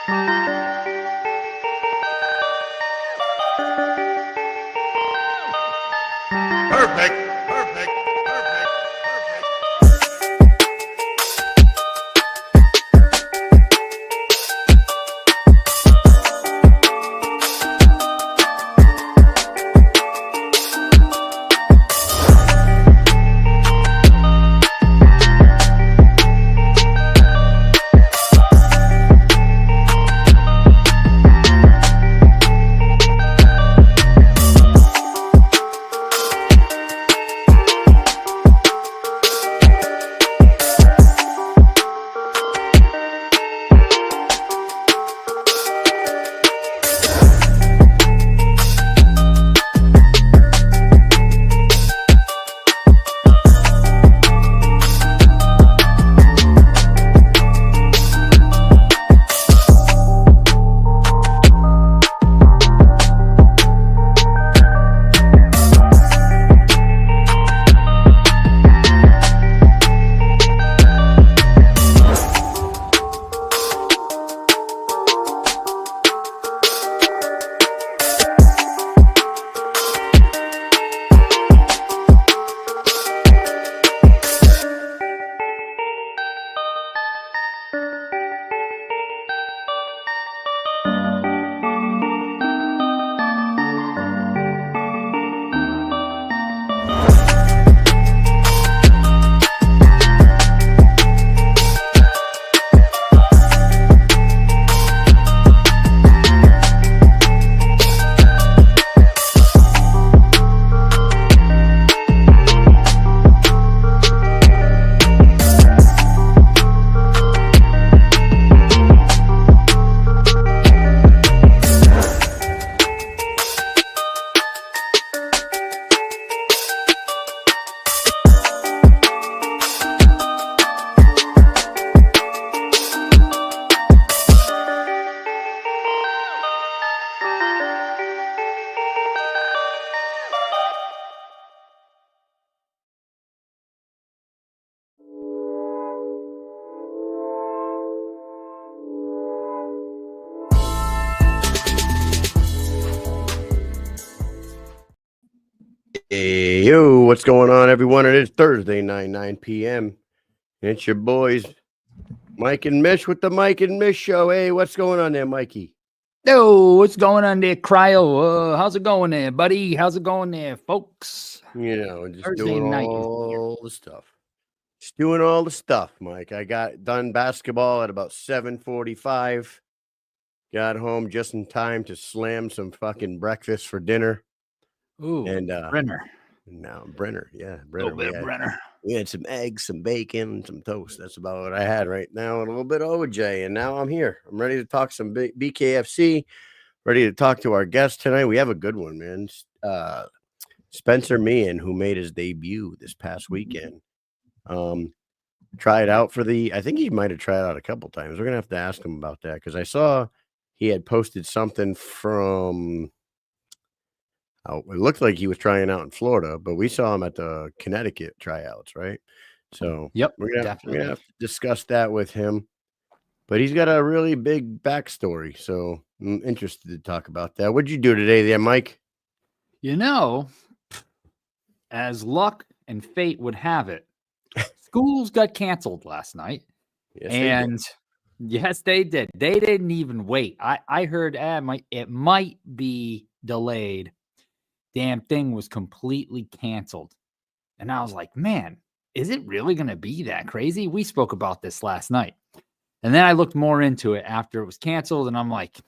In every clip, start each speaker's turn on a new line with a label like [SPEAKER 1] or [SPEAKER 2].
[SPEAKER 1] Perfect. Perfect. Perfect.
[SPEAKER 2] Hey, yo, what's going on, everyone? It is Thursday, 9 p.m. And it's your boys, Mike and Mish, with the Mike and Mish show. Hey, what's going on there, Mikey?
[SPEAKER 3] Yo, what's going on there, Cryo? How's it going there, buddy? How's it going there, folks?
[SPEAKER 2] You know, just
[SPEAKER 3] Thursday
[SPEAKER 2] doing
[SPEAKER 3] night is
[SPEAKER 2] all the stuff. Just doing all the stuff, Mike. I got done basketball at about 7:45. Got home just in time to slam some fucking breakfast for dinner.
[SPEAKER 3] Ooh,
[SPEAKER 2] And
[SPEAKER 3] Brenner.
[SPEAKER 2] No, Brenner. Yeah,
[SPEAKER 3] A
[SPEAKER 2] Brenner.
[SPEAKER 3] little bit of Brenner.
[SPEAKER 2] We had some eggs, some bacon, and some toast. That's about what I had right now, and a little bit of OJ. And now I'm here. I'm ready to talk some BKFC. Ready to talk to our guest tonight. We have a good one, man. Spencer Meehan, who made his debut this past weekend. Tried out for I think he might have tried out a couple times. We're gonna have to ask him about that because I saw he had posted something from. Oh, it looked like he was trying out in Florida, but we saw him at the Connecticut tryouts, right? So
[SPEAKER 3] Yep,
[SPEAKER 2] we're gonna have to discuss that with him. But he's got a really big backstory, so I'm interested to talk about that. What'd you do today, there, Mike?
[SPEAKER 3] You know, as luck and fate would have it, schools got canceled last night.
[SPEAKER 2] Yes,
[SPEAKER 3] and yes, they did. They didn't even wait. I heard it might be delayed. Damn thing was completely canceled. And I was like, man, is it really going to be that crazy? We spoke about this last night. And then I looked more into it after it was canceled. And I'm like,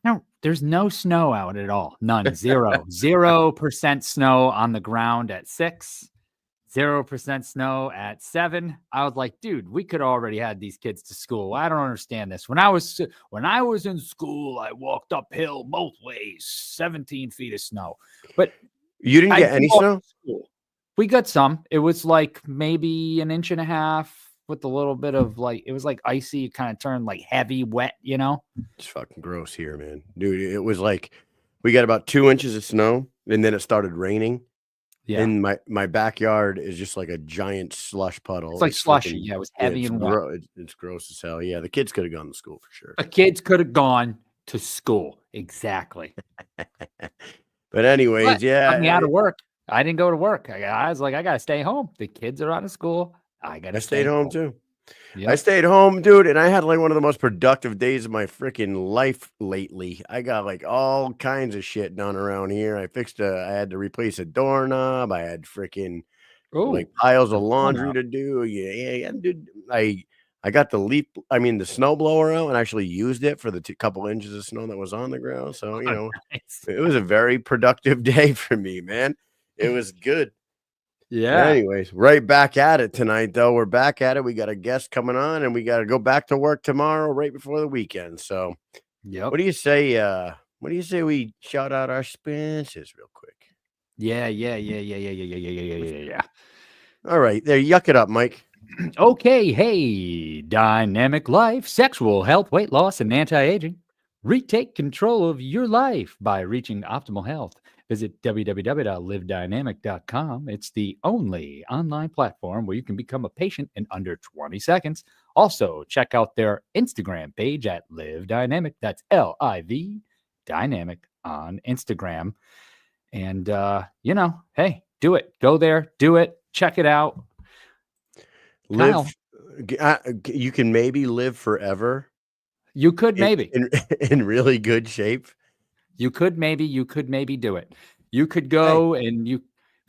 [SPEAKER 3] no, there's no snow out at all. None. 0% snow on the ground at 6. 0% snow at 7. I was like, dude, we could already had these kids to school. I don't understand this. When I was in school, I walked uphill both ways, 17 feet of snow. But
[SPEAKER 2] you didn't get any snow?
[SPEAKER 3] We got some. It was like maybe an inch and a half with a little bit of it was like icy. It kind of turned like heavy wet, you know?
[SPEAKER 2] It's fucking gross here, man. Dude, it was like we got about 2 inches of snow and then it started raining.
[SPEAKER 3] Yeah.
[SPEAKER 2] And my backyard is just like a giant slush puddle.
[SPEAKER 3] It's like slushy.
[SPEAKER 2] freaking
[SPEAKER 3] Yeah, it was heavy and wet.
[SPEAKER 2] It's gross as hell. Yeah, the kids could have gone to school for sure.
[SPEAKER 3] The kids could have gone to school. Exactly.
[SPEAKER 2] But anyways,
[SPEAKER 3] But got me out
[SPEAKER 2] yeah,
[SPEAKER 3] of work. I didn't go to work. I was like, I gotta stay home. The kids are out of school. I
[SPEAKER 2] I
[SPEAKER 3] gotta
[SPEAKER 2] stayed
[SPEAKER 3] stay
[SPEAKER 2] home too. I
[SPEAKER 3] Yep.
[SPEAKER 2] stayed home, dude, and I had like one of the most productive days of my freaking life lately. I got like all kinds of shit done around here. I had to replace a doorknob. I had freaking like
[SPEAKER 3] Oh,
[SPEAKER 2] piles
[SPEAKER 3] a
[SPEAKER 2] of laundry
[SPEAKER 3] doorknob.
[SPEAKER 2] to do. Yeah, dude. I got the snow blower out and actually used it for the couple inches of snow that was on the ground. So,
[SPEAKER 3] Nice.
[SPEAKER 2] it was a very productive day for me, man. It was good. But
[SPEAKER 3] Yeah.
[SPEAKER 2] anyways, right back at it tonight, though. We're back at it. We got a guest coming on, and we got to go back to work tomorrow, right before the weekend. So,
[SPEAKER 3] Yep.
[SPEAKER 2] what do you say? What do you say we shout out our Spencers real quick?
[SPEAKER 3] Yeah.
[SPEAKER 2] All right, there. Yuck it up, Mike.
[SPEAKER 3] Okay, hey, dynamic life, sexual health, weight loss, and anti-aging. Retake control of your life by reaching optimal health. Visit www.livedynamic.com. It's the only online platform where you can become a patient in under 20 seconds. Also, check out their Instagram page at Live Dynamic. That's LIV Dynamic on Instagram. And, hey, do it. Go there, do it, check it out. Kyle.
[SPEAKER 2] You can maybe live forever.
[SPEAKER 3] You could maybe.
[SPEAKER 2] In really good shape.
[SPEAKER 3] You could maybe do it. You could go and you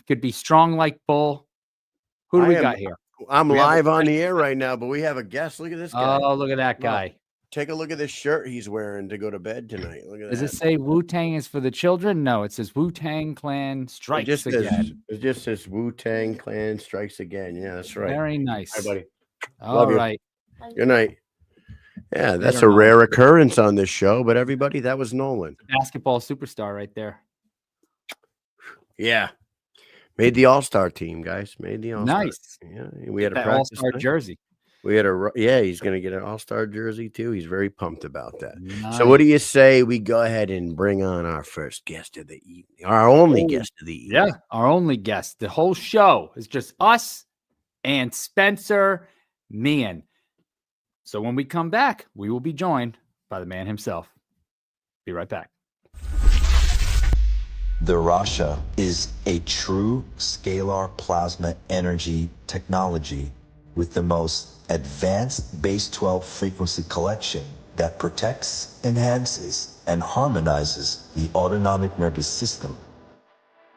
[SPEAKER 3] could be strong like bull. Who do we got here?
[SPEAKER 2] I'm
[SPEAKER 3] We have a
[SPEAKER 2] live on the air right now, but we have a guest. Look at this guy.
[SPEAKER 3] Oh, look at that guy.
[SPEAKER 2] Take a look at this shirt he's wearing to go to bed tonight. Look at
[SPEAKER 3] Does
[SPEAKER 2] that.
[SPEAKER 3] it say Wu-Tang is for the children? No, it says Wu-Tang Clan strikes again.
[SPEAKER 2] It just says Wu-Tang Clan strikes again. Yeah, that's right.
[SPEAKER 3] Very nice.
[SPEAKER 2] Hi, buddy.
[SPEAKER 3] All
[SPEAKER 2] you.
[SPEAKER 3] right.
[SPEAKER 2] Good night. Yeah, that's
[SPEAKER 3] Later,
[SPEAKER 2] a
[SPEAKER 3] Nolan.
[SPEAKER 2] rare occurrence on this show, but everybody, that was Nolan.
[SPEAKER 3] Basketball superstar right there.
[SPEAKER 2] Yeah. Made the All-Star team, guys. Made the All-Star.
[SPEAKER 3] Nice.
[SPEAKER 2] Yeah, we had a
[SPEAKER 3] That
[SPEAKER 2] practice
[SPEAKER 3] All-Star
[SPEAKER 2] night.
[SPEAKER 3] jersey.
[SPEAKER 2] He's going to get an All-Star jersey too. He's very pumped about that.
[SPEAKER 3] Nice.
[SPEAKER 2] So what do you say we go ahead and bring on our first guest of the evening, our only guest of the evening?
[SPEAKER 3] Yeah, our only guest. The whole show is just us and Spencer Meehan. So when we come back, we will be joined by the man himself. Be right back.
[SPEAKER 4] The Rasha is a true scalar plasma energy technology with the most advanced base 12 frequency collection that protects, enhances, and harmonizes the autonomic nervous system.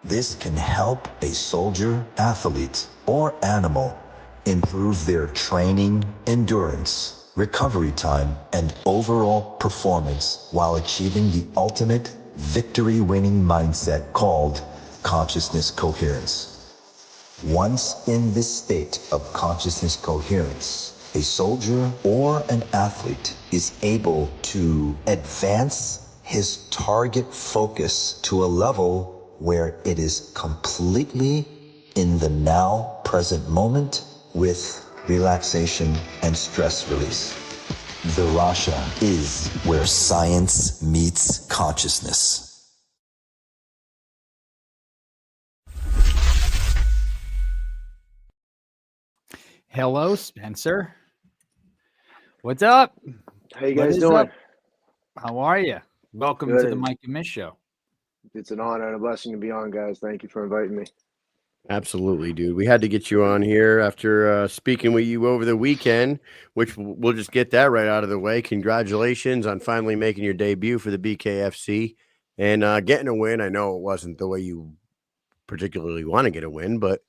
[SPEAKER 4] This can help a soldier, athlete, or animal improve their training, endurance, recovery time, and overall performance while achieving the ultimate victory-winning mindset called consciousness coherence. Once in this state of consciousness coherence, a soldier or an athlete is able to advance his target focus to a level where it is completely in the now present moment with relaxation and stress release. The Rasha is where science meets consciousness.
[SPEAKER 3] Hello, Spencer. What's up?
[SPEAKER 5] How you
[SPEAKER 3] What
[SPEAKER 5] guys
[SPEAKER 3] is
[SPEAKER 5] doing?
[SPEAKER 3] up? How are you? Welcome to the
[SPEAKER 5] Good.
[SPEAKER 3] Mike and Mish show.
[SPEAKER 5] It's an honor and a blessing to be on, guys. Thank you for inviting me.
[SPEAKER 2] Absolutely, dude. We had to get you on here after speaking with you over the weekend, which we'll just get that right out of the way. Congratulations on finally making your debut for the BKFC and getting a win. I know it wasn't the way you particularly want to get a win, but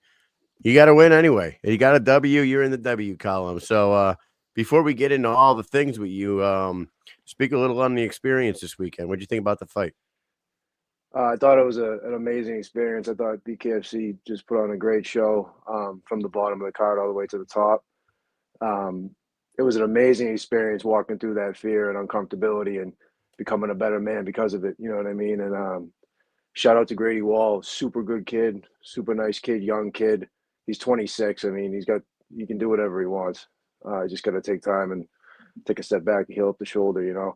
[SPEAKER 2] you got a win anyway. You got a W. You're in the W column. So before we get into all the things with you, speak a little on the experience this weekend. What did you think about the fight?
[SPEAKER 5] I thought it was an amazing experience. I thought BKFC just put on a great show from the bottom of the card all the way to the top. It was an amazing experience walking through that fear and uncomfortability and becoming a better man because of it. You know what I mean? And shout out to Grady Wall, super good kid, super nice kid, young kid. He's 26. I mean, he can do whatever he wants. Just got to take time and take a step back, heal up the shoulder, you know.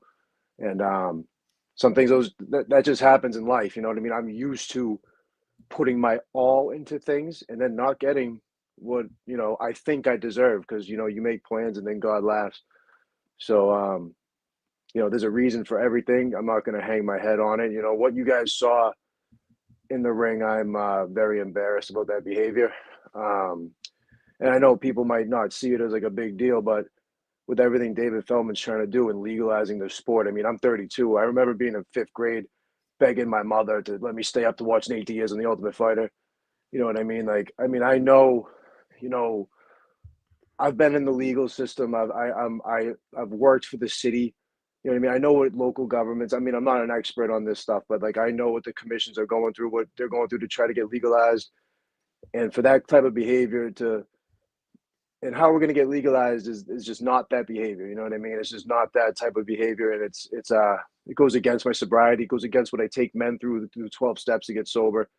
[SPEAKER 5] And some things that just happens in life, you know what I mean? I'm used to putting my all into things and then not getting what, I think I deserve, because, you make plans and then God laughs. So, there's a reason for everything. I'm not going to hang my head on it. What you guys saw in the ring, I'm very embarrassed about that behavior. And I know people might not see it as like a big deal, but with everything David Feldman's trying to do and legalizing the sport, I mean, I'm 32. I remember being in fifth grade, begging my mother to let me stay up to watch Nate Diaz and The Ultimate Fighter. You know what I mean? Like, I mean, I know, I've been in the legal system. I've worked for the city. You know what I mean? I know what local governments. I mean, I'm not an expert on this stuff, but like I know what the commissions are going through, what they're going through to try to get legalized, and for that type of behavior to, and how we're going to get legalized is just not that behavior. You know what I mean? It's just not that type of behavior, and it goes against my sobriety. It goes against what I take men through the 12 steps to get sober.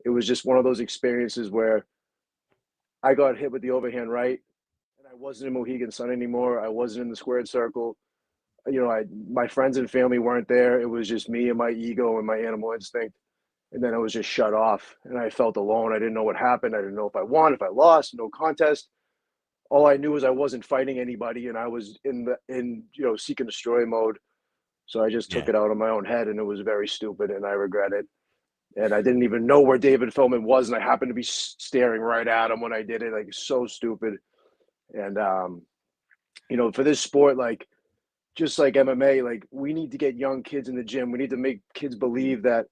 [SPEAKER 5] It was just one of those experiences where I got hit with the overhand right, and I wasn't in Mohegan Sun anymore. I wasn't in the squared circle. My friends and family weren't there. It was just me and my ego and my animal instinct. And then I was just shut off, and I felt alone. I didn't know what happened. I didn't know if I won, if I lost, no contest. All I knew was I wasn't fighting anybody, and I was in seek and destroy mode. So I just took
[SPEAKER 2] Yeah.
[SPEAKER 5] it out on my own head, and it was very stupid, and I regret it. And I didn't even know where David Feldman was, and I happened to be staring right at him when I did it. Like, so stupid. And for this sport, like, just like MMA, like, we need to get young kids in the gym. We need to make kids believe that,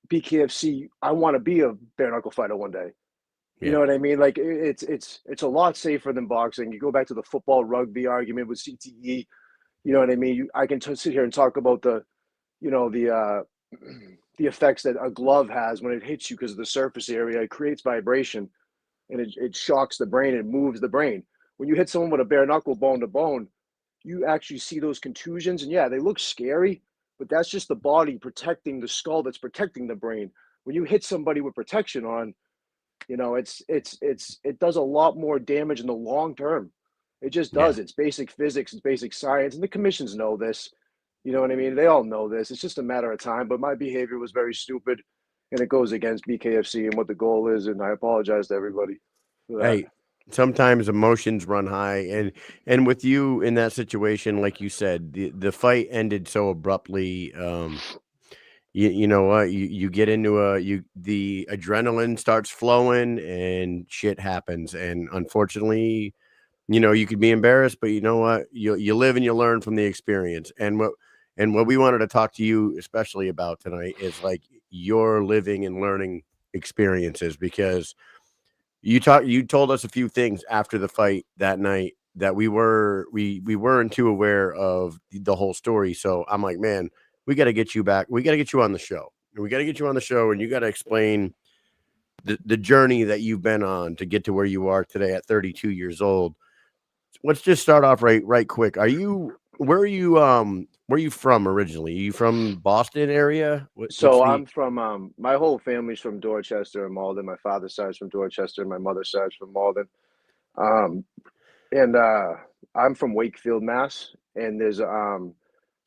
[SPEAKER 5] BKFC, I want to be a bare knuckle fighter one day. You
[SPEAKER 2] Yeah.
[SPEAKER 5] know what I mean? Like, it's a lot safer than boxing. You go back to the football rugby argument with CTE. You know what I mean? I can sit here and talk about the the effects that a glove has when it hits you because of the surface area. It creates vibration, and it shocks the brain. It moves the brain. When you hit someone with a bare knuckle bone to bone, you actually see those contusions, and yeah, they look scary, but that's just the body protecting the skull, that's protecting the brain. When you hit somebody with protection on, it does a lot more damage in the long term. It just
[SPEAKER 2] Yeah.
[SPEAKER 5] does. It's basic physics, it's basic science, and the commissions know this. You know what I mean? They all know this. It's just a matter of time. But my behavior was very stupid, and it goes against BKFC and what the goal is. And I apologize to everybody for that.
[SPEAKER 2] Hey, sometimes emotions run high, and with you in that situation, like you said, the fight ended so abruptly. You know what? You get into the adrenaline starts flowing and shit happens. And unfortunately, you could be embarrassed, but you know what? You live and you learn from the experience. And what we wanted to talk to you especially about tonight is like your living and learning experiences, because you told us a few things after the fight that night that we weren't too aware of the whole story. So I'm like, man, we got to get you back. We got to get you on the show. We got to get you on the show, and you got to explain the journey that you've been on to get to where you are today at 32 years old. Let's just start off right quick. Where are you from originally? Are you from Boston area? What's
[SPEAKER 5] So
[SPEAKER 2] the
[SPEAKER 5] I'm from my whole family's from Dorchester and Malden. My father's side's from Dorchester, my mother's side's from Malden. Um, and I'm from Wakefield, Mass. And there's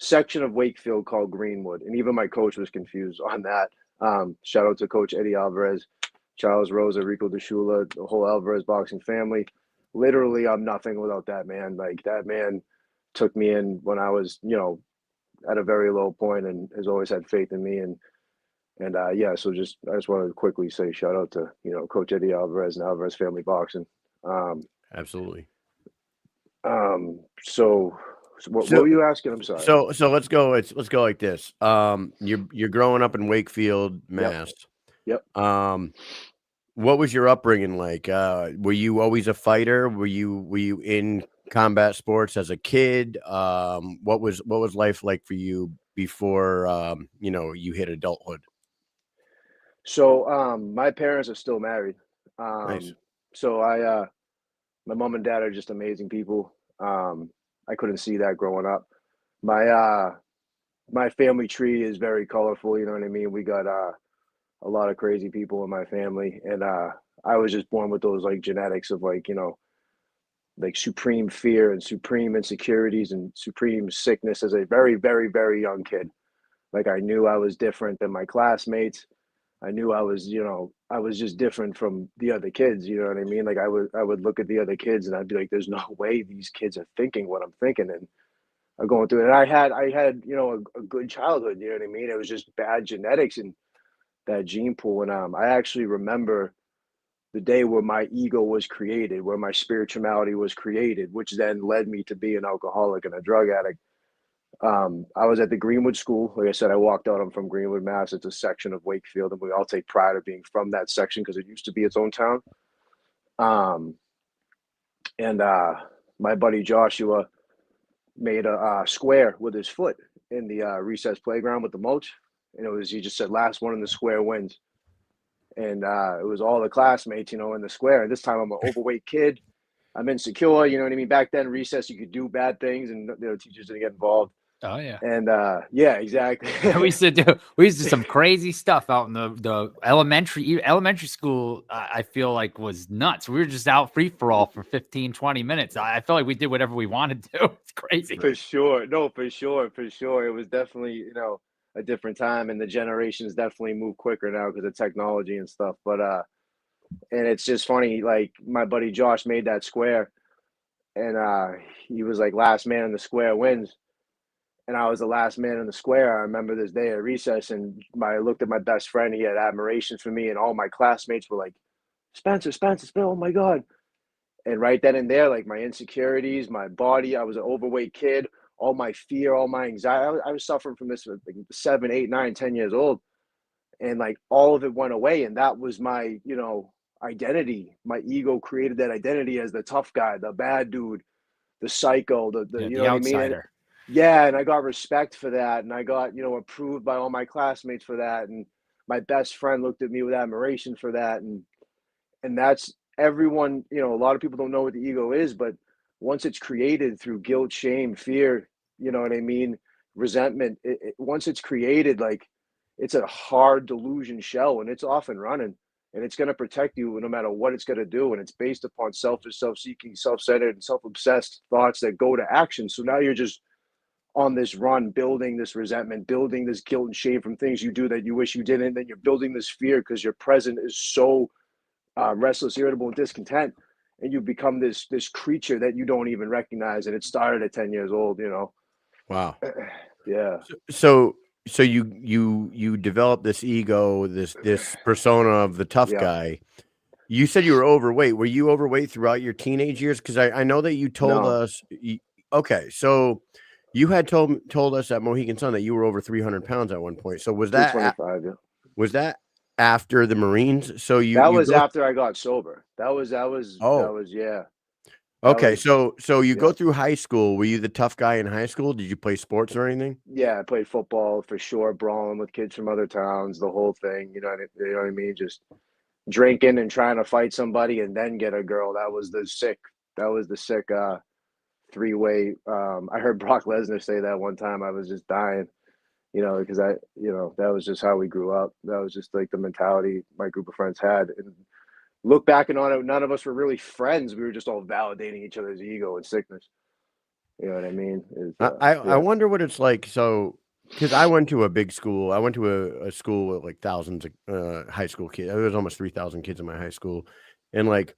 [SPEAKER 5] section of Wakefield called Greenwood, and even my coach was confused on that. Shout out to Coach Eddie Alvarez, Charles Rosa, Rico DeShula, the whole Alvarez boxing family. Literally, I'm nothing without that man. Like, that man took me in when I was, at a very low point, and has always had faith in me. And yeah, so I just wanted to quickly say shout out to Coach Eddie Alvarez and Alvarez Family Boxing. Um,
[SPEAKER 2] Absolutely.
[SPEAKER 5] so what
[SPEAKER 2] So
[SPEAKER 5] were you asking? I'm sorry.
[SPEAKER 2] so let's go. Let's go like this. You're growing up in Wakefield,
[SPEAKER 5] Yep.
[SPEAKER 2] Mass.
[SPEAKER 5] Yep.
[SPEAKER 2] What was your upbringing like? Were you always a fighter? Were you in combat sports as a kid? What was life like for you before you hit adulthood?
[SPEAKER 5] So my parents are still married.
[SPEAKER 2] Nice.
[SPEAKER 5] So my mom and dad are just amazing people. I couldn't see that growing up. My my family tree is very colorful. You know what I mean? We got a lot of crazy people in my family, and I was just born with those like genetics of like like supreme fear and supreme insecurities and supreme sickness as a very very very young kid. Like, I knew I was different than my classmates. I knew I was, I was just different from the other kids. You know what I mean? Like I would look at the other kids and I'd be like, there's no way these kids are thinking what I'm thinking and are going through it. And I had, a good childhood. You know what I mean? It was just bad genetics and that gene pool. And I actually remember the day where my ego was created, where my spirituality was created, which then led me to be an alcoholic and a drug addict. I was at the Greenwood School. Like I said, I walked out. I'm from Greenwood, Mass. It's a section of Wakefield, and we all take pride of being from that section because it used to be its own town. Um, and my buddy Joshua made a square with his foot in the recess playground with the mulch, and he just said, "Last one in the square wins." And it was all the classmates, in the square. And this time, I'm an overweight kid. I'm insecure. You know what I mean? Back then, recess, you could do bad things, and teachers didn't get involved.
[SPEAKER 3] Oh yeah.
[SPEAKER 5] And yeah, exactly.
[SPEAKER 3] we used to do some crazy stuff out in the elementary school. I feel like was nuts. We were just out free for all for 15, 20 minutes. I felt like we did whatever we wanted to. It's crazy.
[SPEAKER 5] For sure. No, for sure. It was definitely, a different time, and the generations definitely move quicker now because of technology and stuff. But and it's just funny, like my buddy Josh made that square, and he was like, last man in the square wins. And I was the last man in the square. I remember this day at recess, and I looked at my best friend. He had admiration for me, and all my classmates were like, Spencer, oh my God. And right then and there, like my insecurities, my body, I was an overweight kid, all my fear, all my anxiety. I was suffering from this at like 7, 8, 9, 10 years old. And like all of it went away. And that was my, identity. My ego created that identity as the tough guy, the bad dude, the psycho, the
[SPEAKER 3] Yeah,
[SPEAKER 5] you
[SPEAKER 3] the
[SPEAKER 5] know what I mean?
[SPEAKER 3] outsider.
[SPEAKER 5] Yeah, and I got respect for that, and I got, approved by all my classmates for that, and my best friend looked at me with admiration for that, and that's everyone, a lot of people don't know what the ego is, but once it's created through guilt, shame, fear, you know what I mean, resentment, once it's created, like it's a hard delusion shell, and it's off and running, and it's going to protect you no matter what it's going to do, and it's based upon selfish, self-seeking, self-centered, and self-obsessed thoughts that go to action. So now you're just on this run, building this resentment, building this guilt and shame from things you do that you wish you didn't. Then you're building this fear because your present is so restless, irritable, and discontent, and you become this creature that you don't even recognize. And it started at 10 years old.
[SPEAKER 2] Wow.
[SPEAKER 5] Yeah.
[SPEAKER 2] So you develop this ego, this persona of the tough
[SPEAKER 5] Yeah.
[SPEAKER 2] guy. You said you were overweight. Were you overweight throughout your teenage years? Because I know that you told
[SPEAKER 5] No.
[SPEAKER 2] us. Okay, so you had told us at Mohegan Sun that you were over 300 pounds at one point. So was that
[SPEAKER 5] 225. Yeah.
[SPEAKER 2] was that after the Marines? So
[SPEAKER 5] That
[SPEAKER 2] you
[SPEAKER 5] was
[SPEAKER 2] go.
[SPEAKER 5] after I got sober.
[SPEAKER 2] Oh,
[SPEAKER 5] Yeah.
[SPEAKER 2] okay.
[SPEAKER 5] was-
[SPEAKER 2] So you go
[SPEAKER 5] yeah.
[SPEAKER 2] through high school. Were you the tough guy in high school? Did you play sports or anything?
[SPEAKER 5] Yeah, I played football for sure, brawling with kids from other towns, the whole thing. You know what I mean? Just drinking and trying to fight somebody and then get a girl. That was the sick three-way. I heard Brock Lesnar say that one time. I was just dying, because that was just how we grew up. That was just like the mentality my group of friends had. And look back on it, none of us were really friends. We were just all validating each other's ego and sickness. You know what I mean?
[SPEAKER 2] I wonder what it's like. So, because I went to a big school, I went to a school with like thousands of high school kids. There was almost 3,000 kids in my high school, and like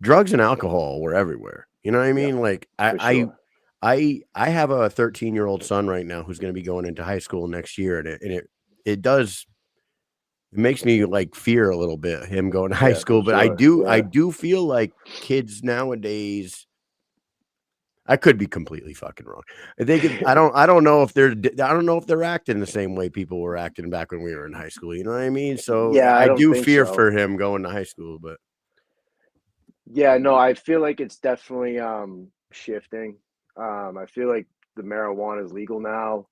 [SPEAKER 2] drugs and alcohol were everywhere. You know what I mean? Like
[SPEAKER 5] sure.
[SPEAKER 2] I have a 13-year-old son right now who's going to be going into high school next year, and it makes me like fear a little bit him going to high school. But I
[SPEAKER 5] Sure.
[SPEAKER 2] do feel like kids nowadays. I could be completely fucking wrong. I think I don't know if they're acting the same way people were acting back when we were in high school. You know what I mean? So
[SPEAKER 5] Yeah, I
[SPEAKER 2] I
[SPEAKER 5] don't
[SPEAKER 2] do
[SPEAKER 5] think
[SPEAKER 2] fear
[SPEAKER 5] so.
[SPEAKER 2] for him going to high school, but
[SPEAKER 5] Yeah, no, I feel like it's definitely shifting. I feel like the marijuana is legal now.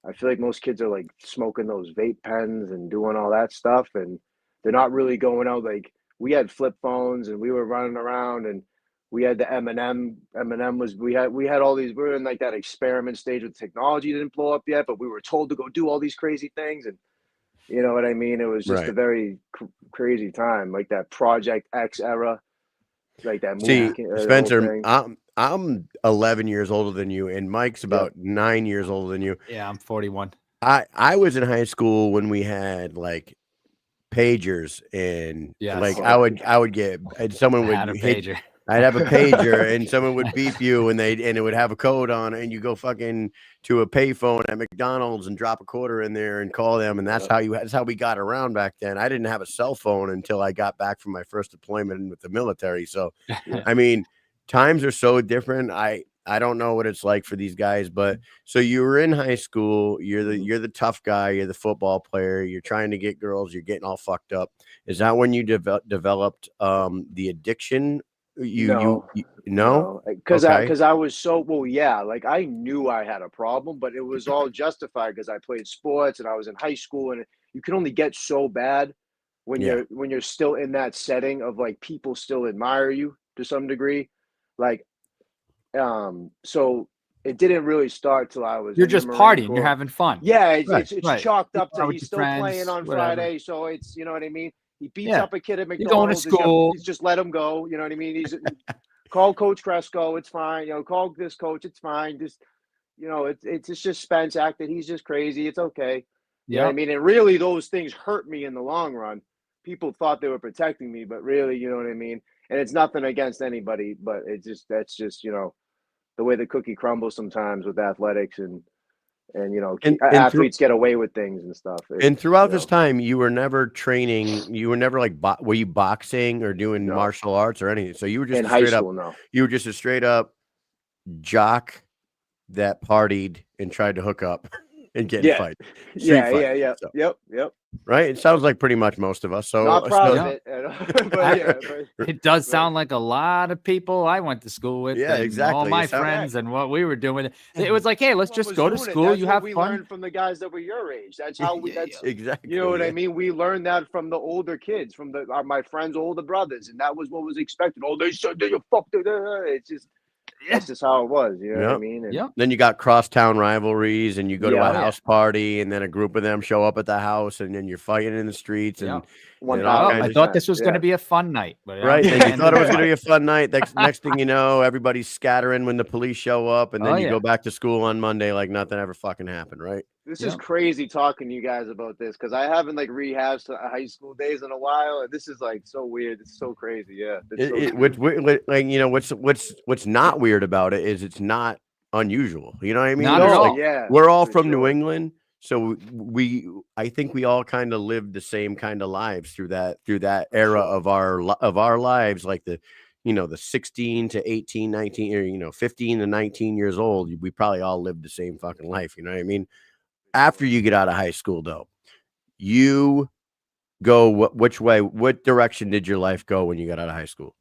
[SPEAKER 5] I feel like most kids are like smoking those vape pens and doing all that stuff, and they're not really going out. Like we had flip phones and we were running around, and we had the M&M. M&M was we had all these. We were in like that experiment stage with technology didn't blow up yet, but we were told to go do all these crazy things, and you know what I mean. It was just a
[SPEAKER 2] right.
[SPEAKER 5] very crazy time, like that Project X era, like that movie,
[SPEAKER 2] See,
[SPEAKER 5] the whole
[SPEAKER 2] Spencer,
[SPEAKER 5] thing.
[SPEAKER 2] I'm 11 years older than you, and Mike's
[SPEAKER 5] Yeah.
[SPEAKER 2] about 9 years older than you.
[SPEAKER 3] Yeah, I'm 41.
[SPEAKER 2] I was in high school when we had like pagers, and
[SPEAKER 3] Yes.
[SPEAKER 2] like I would get, and someone
[SPEAKER 3] I
[SPEAKER 2] would
[SPEAKER 3] had a
[SPEAKER 2] hit.
[SPEAKER 3] pager.
[SPEAKER 2] I'd have a pager, and someone would beep you, and it would have a code on it, and you go fucking to a payphone at McDonald's and drop a quarter in there and call them, and that's how we got around back then. I didn't have a cell phone until I got back from my first deployment with the military. So, I mean, times are so different. I don't know what it's like for these guys, but so you were in high school. You're the tough guy. You're the football player. You're trying to get girls. You're getting all fucked up. Is that when you developed the addiction?
[SPEAKER 5] No,
[SPEAKER 2] No,
[SPEAKER 5] because
[SPEAKER 2] okay,
[SPEAKER 5] I was so yeah, like I knew I had a problem, but it was all justified because I played sports and I was in high school, and you can only get so bad when
[SPEAKER 2] Yeah.
[SPEAKER 5] you're still in that setting of like people still admire you to some degree, like so it didn't really start till I was
[SPEAKER 3] You're
[SPEAKER 5] in the
[SPEAKER 3] just
[SPEAKER 5] Marine
[SPEAKER 3] partying. You're
[SPEAKER 5] Corps.
[SPEAKER 3] having fun.
[SPEAKER 5] Yeah,
[SPEAKER 2] Right.
[SPEAKER 5] it's
[SPEAKER 3] Right.
[SPEAKER 5] chalked
[SPEAKER 3] You
[SPEAKER 5] up
[SPEAKER 3] go
[SPEAKER 5] to
[SPEAKER 3] out with
[SPEAKER 5] he's
[SPEAKER 3] your
[SPEAKER 5] still playing
[SPEAKER 3] friends,
[SPEAKER 5] on
[SPEAKER 3] whatever.
[SPEAKER 5] Friday, so it's you know what I mean. He beats
[SPEAKER 3] Yeah.
[SPEAKER 5] up a kid at
[SPEAKER 3] You're going to
[SPEAKER 5] McDonald's.
[SPEAKER 3] school.
[SPEAKER 5] He's just let him go. You know what I mean? He's call Coach Cresco. It's fine. You know, call this coach. It's fine. Just you know, it's just Spence acted. He's just crazy. It's okay. You know what I
[SPEAKER 3] Yep.
[SPEAKER 5] mean? And really, those things hurt me in the long run. People thought they were protecting me, but really, you know what I mean. And it's nothing against anybody, but that's just you know the way the cookie crumbles sometimes with athletics and you know athletes get away with things and stuff.
[SPEAKER 2] And throughout
[SPEAKER 5] You
[SPEAKER 2] this
[SPEAKER 5] know,
[SPEAKER 2] time, you were never training. You were never like, were you boxing or doing
[SPEAKER 5] no.
[SPEAKER 2] martial arts or anything? So you were just
[SPEAKER 5] In
[SPEAKER 2] a
[SPEAKER 5] high
[SPEAKER 2] straight up.
[SPEAKER 5] school, no.
[SPEAKER 2] You were just a straight up jock that partied and tried to hook up and get in
[SPEAKER 5] Yeah.
[SPEAKER 2] fights, street fights.
[SPEAKER 5] Yeah.
[SPEAKER 2] So,
[SPEAKER 5] Yep.
[SPEAKER 2] right? It sounds like pretty much most of us.
[SPEAKER 5] Not proud of
[SPEAKER 3] Yeah.
[SPEAKER 5] it, but yeah,
[SPEAKER 3] It does sound like a lot of people I went to school with.
[SPEAKER 2] Yeah,
[SPEAKER 3] and
[SPEAKER 2] exactly.
[SPEAKER 3] all my
[SPEAKER 2] It sound-
[SPEAKER 3] friends and what we were doing. It was like, hey, let's
[SPEAKER 5] everyone
[SPEAKER 3] just
[SPEAKER 5] was
[SPEAKER 3] go to
[SPEAKER 5] doing it.
[SPEAKER 3] school.
[SPEAKER 5] That's
[SPEAKER 3] You
[SPEAKER 5] what
[SPEAKER 3] have
[SPEAKER 5] we
[SPEAKER 3] fun.
[SPEAKER 5] learned from the guys that were your age. That's how we. That's
[SPEAKER 2] exactly.
[SPEAKER 5] you know what I
[SPEAKER 2] yeah.
[SPEAKER 5] mean. We learned that from the older kids, from my friends' older brothers, and that was what was expected. Oh, they said that you fucked it. It's just that's just how it was. You know what I
[SPEAKER 2] Yep.
[SPEAKER 5] mean? And
[SPEAKER 3] Yep.
[SPEAKER 2] Then you got crosstown rivalries, and you go to
[SPEAKER 5] Yeah.
[SPEAKER 2] a
[SPEAKER 5] Oh, yeah.
[SPEAKER 2] house party, and then a group of them show up at the house, and then you're fighting in the streets, and
[SPEAKER 3] Yep.
[SPEAKER 2] and all
[SPEAKER 3] Well,
[SPEAKER 2] kinds
[SPEAKER 3] I
[SPEAKER 2] of
[SPEAKER 3] thought this was going
[SPEAKER 5] Yeah.
[SPEAKER 3] to be a fun night, but
[SPEAKER 2] right.
[SPEAKER 3] it
[SPEAKER 2] Then you
[SPEAKER 3] ended
[SPEAKER 2] thought it was
[SPEAKER 3] up-
[SPEAKER 2] going to be a fun night. Next thing you know, everybody's scattering when the police show up, and then
[SPEAKER 3] Oh,
[SPEAKER 2] you
[SPEAKER 3] yeah.
[SPEAKER 2] go back to school on Monday like nothing ever fucking happened, right?
[SPEAKER 5] This
[SPEAKER 3] Yep.
[SPEAKER 5] is crazy talking to you guys about this because I haven't like rehabbed high school days in a while, and this is like so weird. It's so crazy. Yeah, it's so
[SPEAKER 2] Like you know what's not weird about it is it's not unusual. You know what I mean?
[SPEAKER 3] Not at
[SPEAKER 2] It's
[SPEAKER 3] all.
[SPEAKER 2] like,
[SPEAKER 5] Yeah,
[SPEAKER 2] we're all
[SPEAKER 5] for
[SPEAKER 2] from New
[SPEAKER 5] sure.
[SPEAKER 2] England, so I think we all kind of lived the same kind of lives through that era
[SPEAKER 5] sure.
[SPEAKER 2] of our lives, like the the 16 to 18, 19, or 15 to 19 years old. We probably all lived the same fucking life. You know what I mean? After you get out of high school, though, you go which way? What direction did your life go when you got out of high school?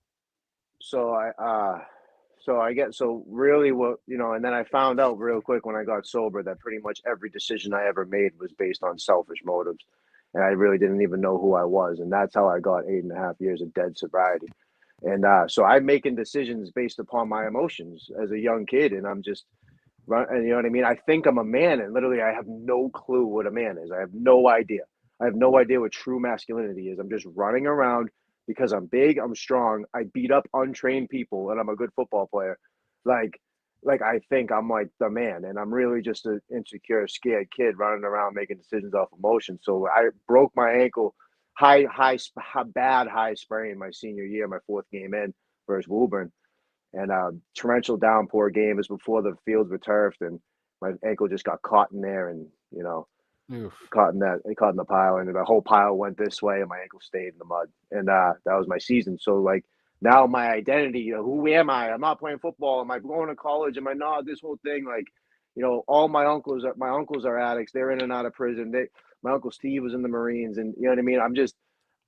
[SPEAKER 5] So I get so really what you know, and then I found out real quick when I got sober that pretty much every decision I ever made was based on selfish motives, and I really didn't even know who I was, and that's how I got 8.5 years of dead sobriety. And so I'm making decisions based upon my emotions as a young kid, and I'm just and you know what I mean? I think I'm a man, and literally I have no clue what a man is. I have no idea. I have no idea what true masculinity is. I'm just running around because I'm big, I'm strong, I beat up untrained people, and I'm a good football player. Like, like I think I'm like the man, and I'm really just an insecure, scared kid running around making decisions off emotion. So I broke my ankle, bad high sprain my senior year, my fourth game in versus Woburn, and torrential downpour game is before the fields were turfed, and my ankle just got caught in there, and you know,
[SPEAKER 3] Oof.
[SPEAKER 5] caught in the pile, and the whole pile went this way, and my ankle stayed in the mud, and that was my season. So like now my identity, you know, who am I? I'm not playing football. Am I going to college? Am I not? This whole thing, like, you know, all my uncles are addicts. They're in and out of prison. My uncle Steve was in the Marines, and you know what I mean.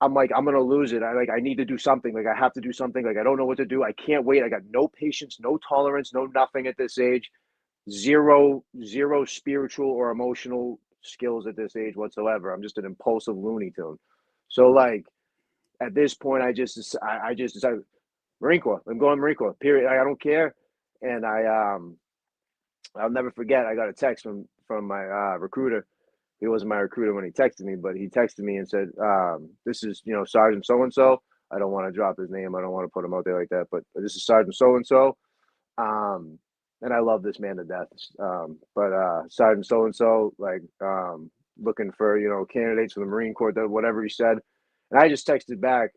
[SPEAKER 5] I'm like, I'm gonna lose it. I need to do something. Like I have to do something. Like I don't know what to do. I can't wait. I got no patience, no tolerance, no nothing at this age. Zero spiritual or emotional skills at this age whatsoever. I'm just an impulsive Looney Tune. So like at this point, I just decided Marine Corps. I'm going Marine Corps. Period. I don't care. And I'll never forget. I got a text from my recruiter. He wasn't my recruiter when he texted me, but he texted me and said, "This is Sergeant so and so. I don't want to drop his name. I don't want to put him out there like that, but this is Sergeant so and so. And I love this man to death. But Sergeant so and so, like, looking for, candidates for the Marine Corps, whatever he said. And I just texted back,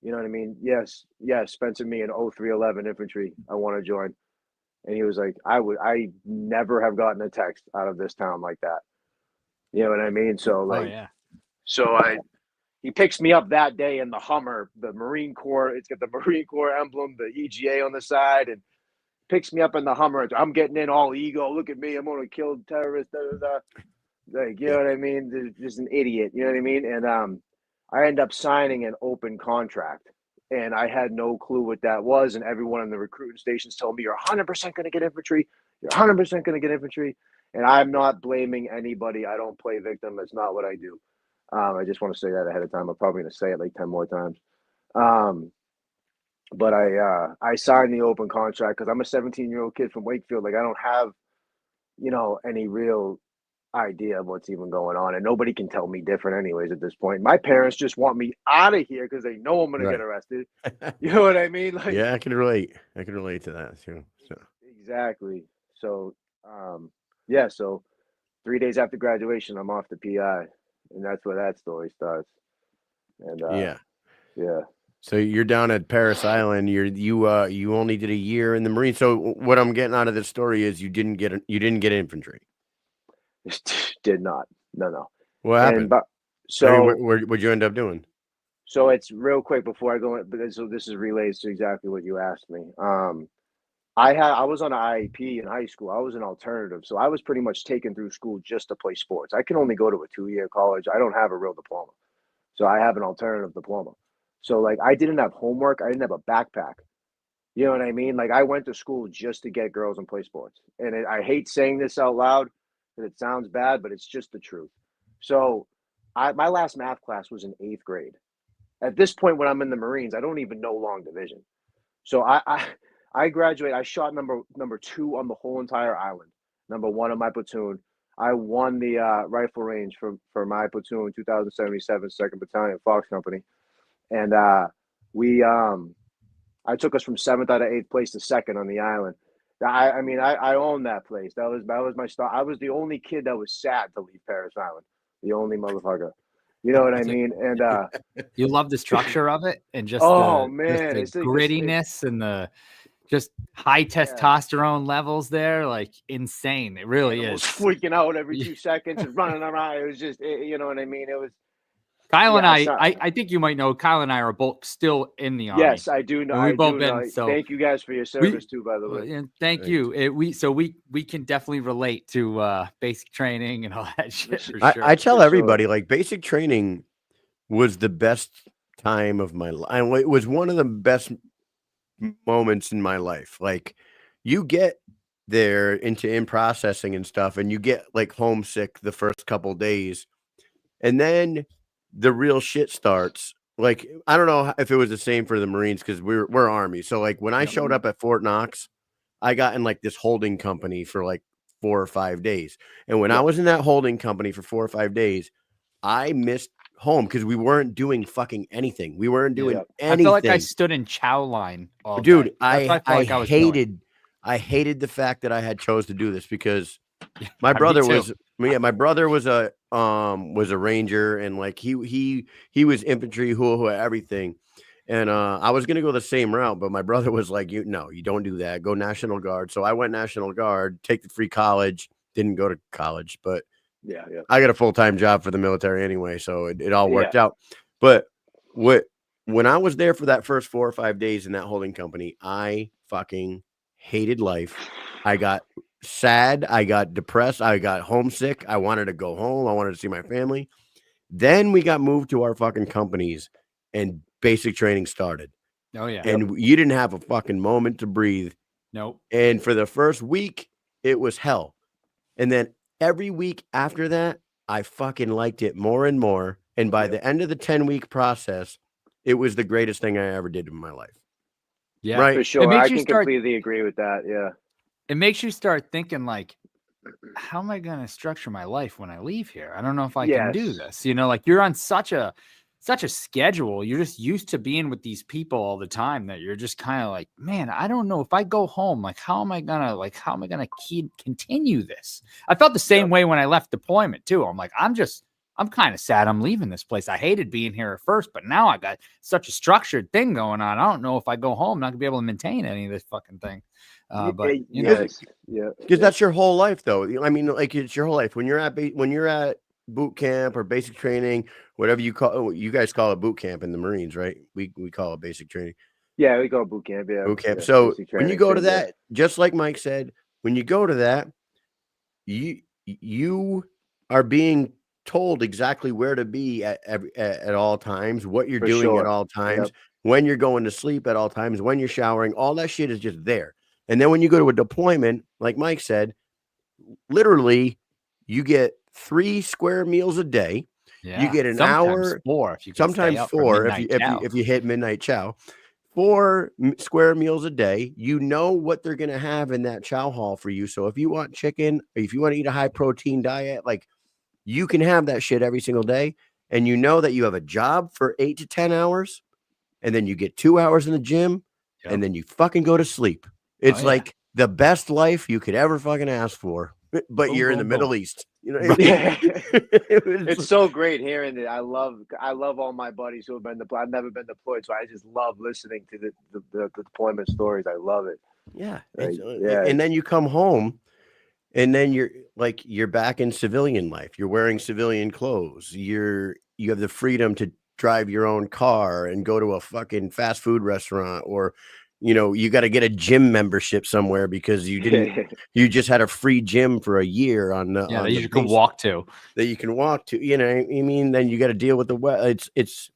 [SPEAKER 5] you know what I mean? Yes, Spencer Meehan, 0311 infantry. I want to join. And he was like, I never have gotten a text out of this town like that. You know what I mean? So he picks me up that day in the Hummer, the Marine Corps. It's got the Marine Corps emblem, the EGA on the side, and picks me up in the Hummer. I'm getting in all ego. Look at me. I'm going to kill terrorists. Da, da, da. Like, you know what I mean? Just an idiot. You know what I mean? And I end up signing an open contract. And I had no clue what that was. And everyone in the recruiting stations told me, you're 100% going to get infantry. You're 100% going to get infantry. And I'm not blaming anybody. I don't play victim. That's not what I do. I just want to say that ahead of time. I'm probably going to say it like 10 more times. But I signed the open contract because I'm a 17-year-old kid from Wakefield. Like, I don't have, any real idea of what's even going on, and nobody can tell me different anyways at this point. My parents just want me out of here because they know I'm going to get arrested. You know what I mean? Like,
[SPEAKER 2] yeah, I can relate to that too. So.
[SPEAKER 5] Exactly. So so 3 days after graduation, I'm off to PI, and that's where that story starts. And yeah.
[SPEAKER 2] So you're down at Paris Island. You only did a year in the Marine. So what I'm getting out of this story is you didn't get infantry.
[SPEAKER 5] Did not. No.
[SPEAKER 2] What happened? What'd you end up doing?
[SPEAKER 5] So it's real quick before I go in, so this is relates to exactly what you asked me. I was on an IEP in high school. I was an alternative, so I was pretty much taken through school just to play sports. I can only go to a 2-year college. I don't have a real diploma, so I have an alternative diploma. So like, I didn't have homework. I didn't have a backpack. You know what I mean? Like, I went to school just to get girls and play sports. And I hate saying this out loud because it sounds bad, but it's just the truth. So my last math class was in 8th grade. At this point, when I'm in the Marines, I don't even know long division. So I graduated. I shot number 2 on the whole entire island. Number 1 on my platoon. I won the rifle range for my platoon, 2077 2nd Battalion Fox Company. And I took us from 7th out of 8th place to 2nd on the island. I own that place. That was my start. I was the only kid that was sad to leave Paris Island. The only motherfucker. You know what I mean? And
[SPEAKER 3] you love the structure of it and just
[SPEAKER 5] it's
[SPEAKER 3] the grittiness and the just high testosterone levels there, like insane. It really is.
[SPEAKER 5] Freaking out every 2 seconds and running around. It was just, you know what I mean? It was.
[SPEAKER 3] Kyle and I think you might know, Kyle and I are both still in the Army.
[SPEAKER 5] Yes, I do know.
[SPEAKER 3] We've both been. So
[SPEAKER 5] thank you guys for your service too, by the way.
[SPEAKER 3] And thank you. We can definitely relate to basic training and all that shit. For sure.
[SPEAKER 2] I tell everybody, like, basic training was the best time of my life. It was one of the best moments in my life. Like, you get there in processing and stuff, and you get like homesick the first couple days, and then the real shit starts. Like, I don't know if it was the same for the Marines because we're Army. So like, when I showed up at Fort Knox, I got in like this holding company for like 4 or 5 days. And when I was in that holding company for 4 or 5 days, I missed home because we weren't doing fucking anything. We weren't doing anything.
[SPEAKER 3] I feel like I stood in chow line all
[SPEAKER 2] Dude,
[SPEAKER 3] day.
[SPEAKER 2] I hated the fact that I had chose to do this because my brother was a ranger, and like he was infantry, everything. And I was gonna go the same route, but my brother was like, you don't do that. Go National Guard. So I went National Guard, take the free college, didn't go to college, but I got a full-time job for the military anyway, so it all worked out. But when I was there for that first 4 or 5 days in that holding company, I fucking hated life. I got sad, I got depressed, I got homesick, I wanted to go home, I wanted to see my family. Then we got moved to our fucking companies and basic training started.
[SPEAKER 3] Oh yeah.
[SPEAKER 2] And you didn't have a fucking moment to breathe.
[SPEAKER 3] Nope.
[SPEAKER 2] And for the first week, it was hell. And then every week after that, I fucking liked it more and more. And by the end of the 10-week process, it was the greatest thing I ever did in my life.
[SPEAKER 3] Yeah,
[SPEAKER 2] right.
[SPEAKER 5] For sure. I can completely agree with that. Yeah.
[SPEAKER 3] It makes you start thinking like, how am I going to structure my life when I leave here? I don't know if I can do this. You know, like you're on such a such a schedule. You're just used to being with these people all the time that you're just kind of like, man, I don't know if I go home, like, how am I gonna continue this? I felt the same way when I left deployment too. I'm like, I'm kind of sad I'm leaving this place. I hated being here at first, but now I got such a structured thing going on. I don't know if I go home, I'm not gonna be able to maintain any of this fucking thing. But you know,
[SPEAKER 2] because that's your whole life, though. I mean, like, it's your whole life. When you're at boot camp or basic training, whatever you guys call it boot camp in the Marines, right? We call it basic training.
[SPEAKER 5] Yeah, we go boot camp. Yeah,
[SPEAKER 2] Boot camp.
[SPEAKER 5] Yeah,
[SPEAKER 2] So
[SPEAKER 5] basic
[SPEAKER 2] when you
[SPEAKER 5] training,
[SPEAKER 2] go to
[SPEAKER 5] same
[SPEAKER 2] that, just like Mike said, when you go to that, you are being told exactly where to be at all times, what you're
[SPEAKER 5] For
[SPEAKER 2] doing
[SPEAKER 5] sure.
[SPEAKER 2] at all times,
[SPEAKER 5] Yep.
[SPEAKER 2] when you're going to sleep at all times, when you're showering, all that shit is just there. And then when you go to a deployment, like Mike said, literally you get 3 square meals a day. You get an
[SPEAKER 3] sometimes
[SPEAKER 2] hour,
[SPEAKER 3] 4 if you can
[SPEAKER 2] sometimes
[SPEAKER 3] stay up for
[SPEAKER 2] 4
[SPEAKER 3] midnight chow.
[SPEAKER 2] if you hit midnight chow. 4 square meals a day. You know what they're going to have in that chow hall for you. So if you want chicken, if you want to eat a high protein diet, like, you can have that shit every single day. And you know that you have a job for 8 to 10 hours, and then you get 2 hours in the gym, and then you fucking go to sleep. It's like the best life you could ever fucking ask for, but
[SPEAKER 3] Boom,
[SPEAKER 2] you're in the
[SPEAKER 3] boom,
[SPEAKER 2] Middle
[SPEAKER 3] boom.
[SPEAKER 2] East. You know what I mean?
[SPEAKER 5] It's so great hearing it. I love all my buddies who have been deployed. I've never been deployed, so I just love listening to the deployment stories. I love it.
[SPEAKER 2] Yeah.
[SPEAKER 5] Like,
[SPEAKER 2] And then you come home, and then you're back in civilian life. You're wearing civilian clothes. You have the freedom to drive your own car and go to a fucking fast food restaurant, or, you got to get a gym membership somewhere because you just had a free gym for a year on the
[SPEAKER 3] that
[SPEAKER 2] the
[SPEAKER 3] you can
[SPEAKER 2] base
[SPEAKER 3] walk to.
[SPEAKER 2] that you can walk to. I mean, then you got to deal with the weather. It's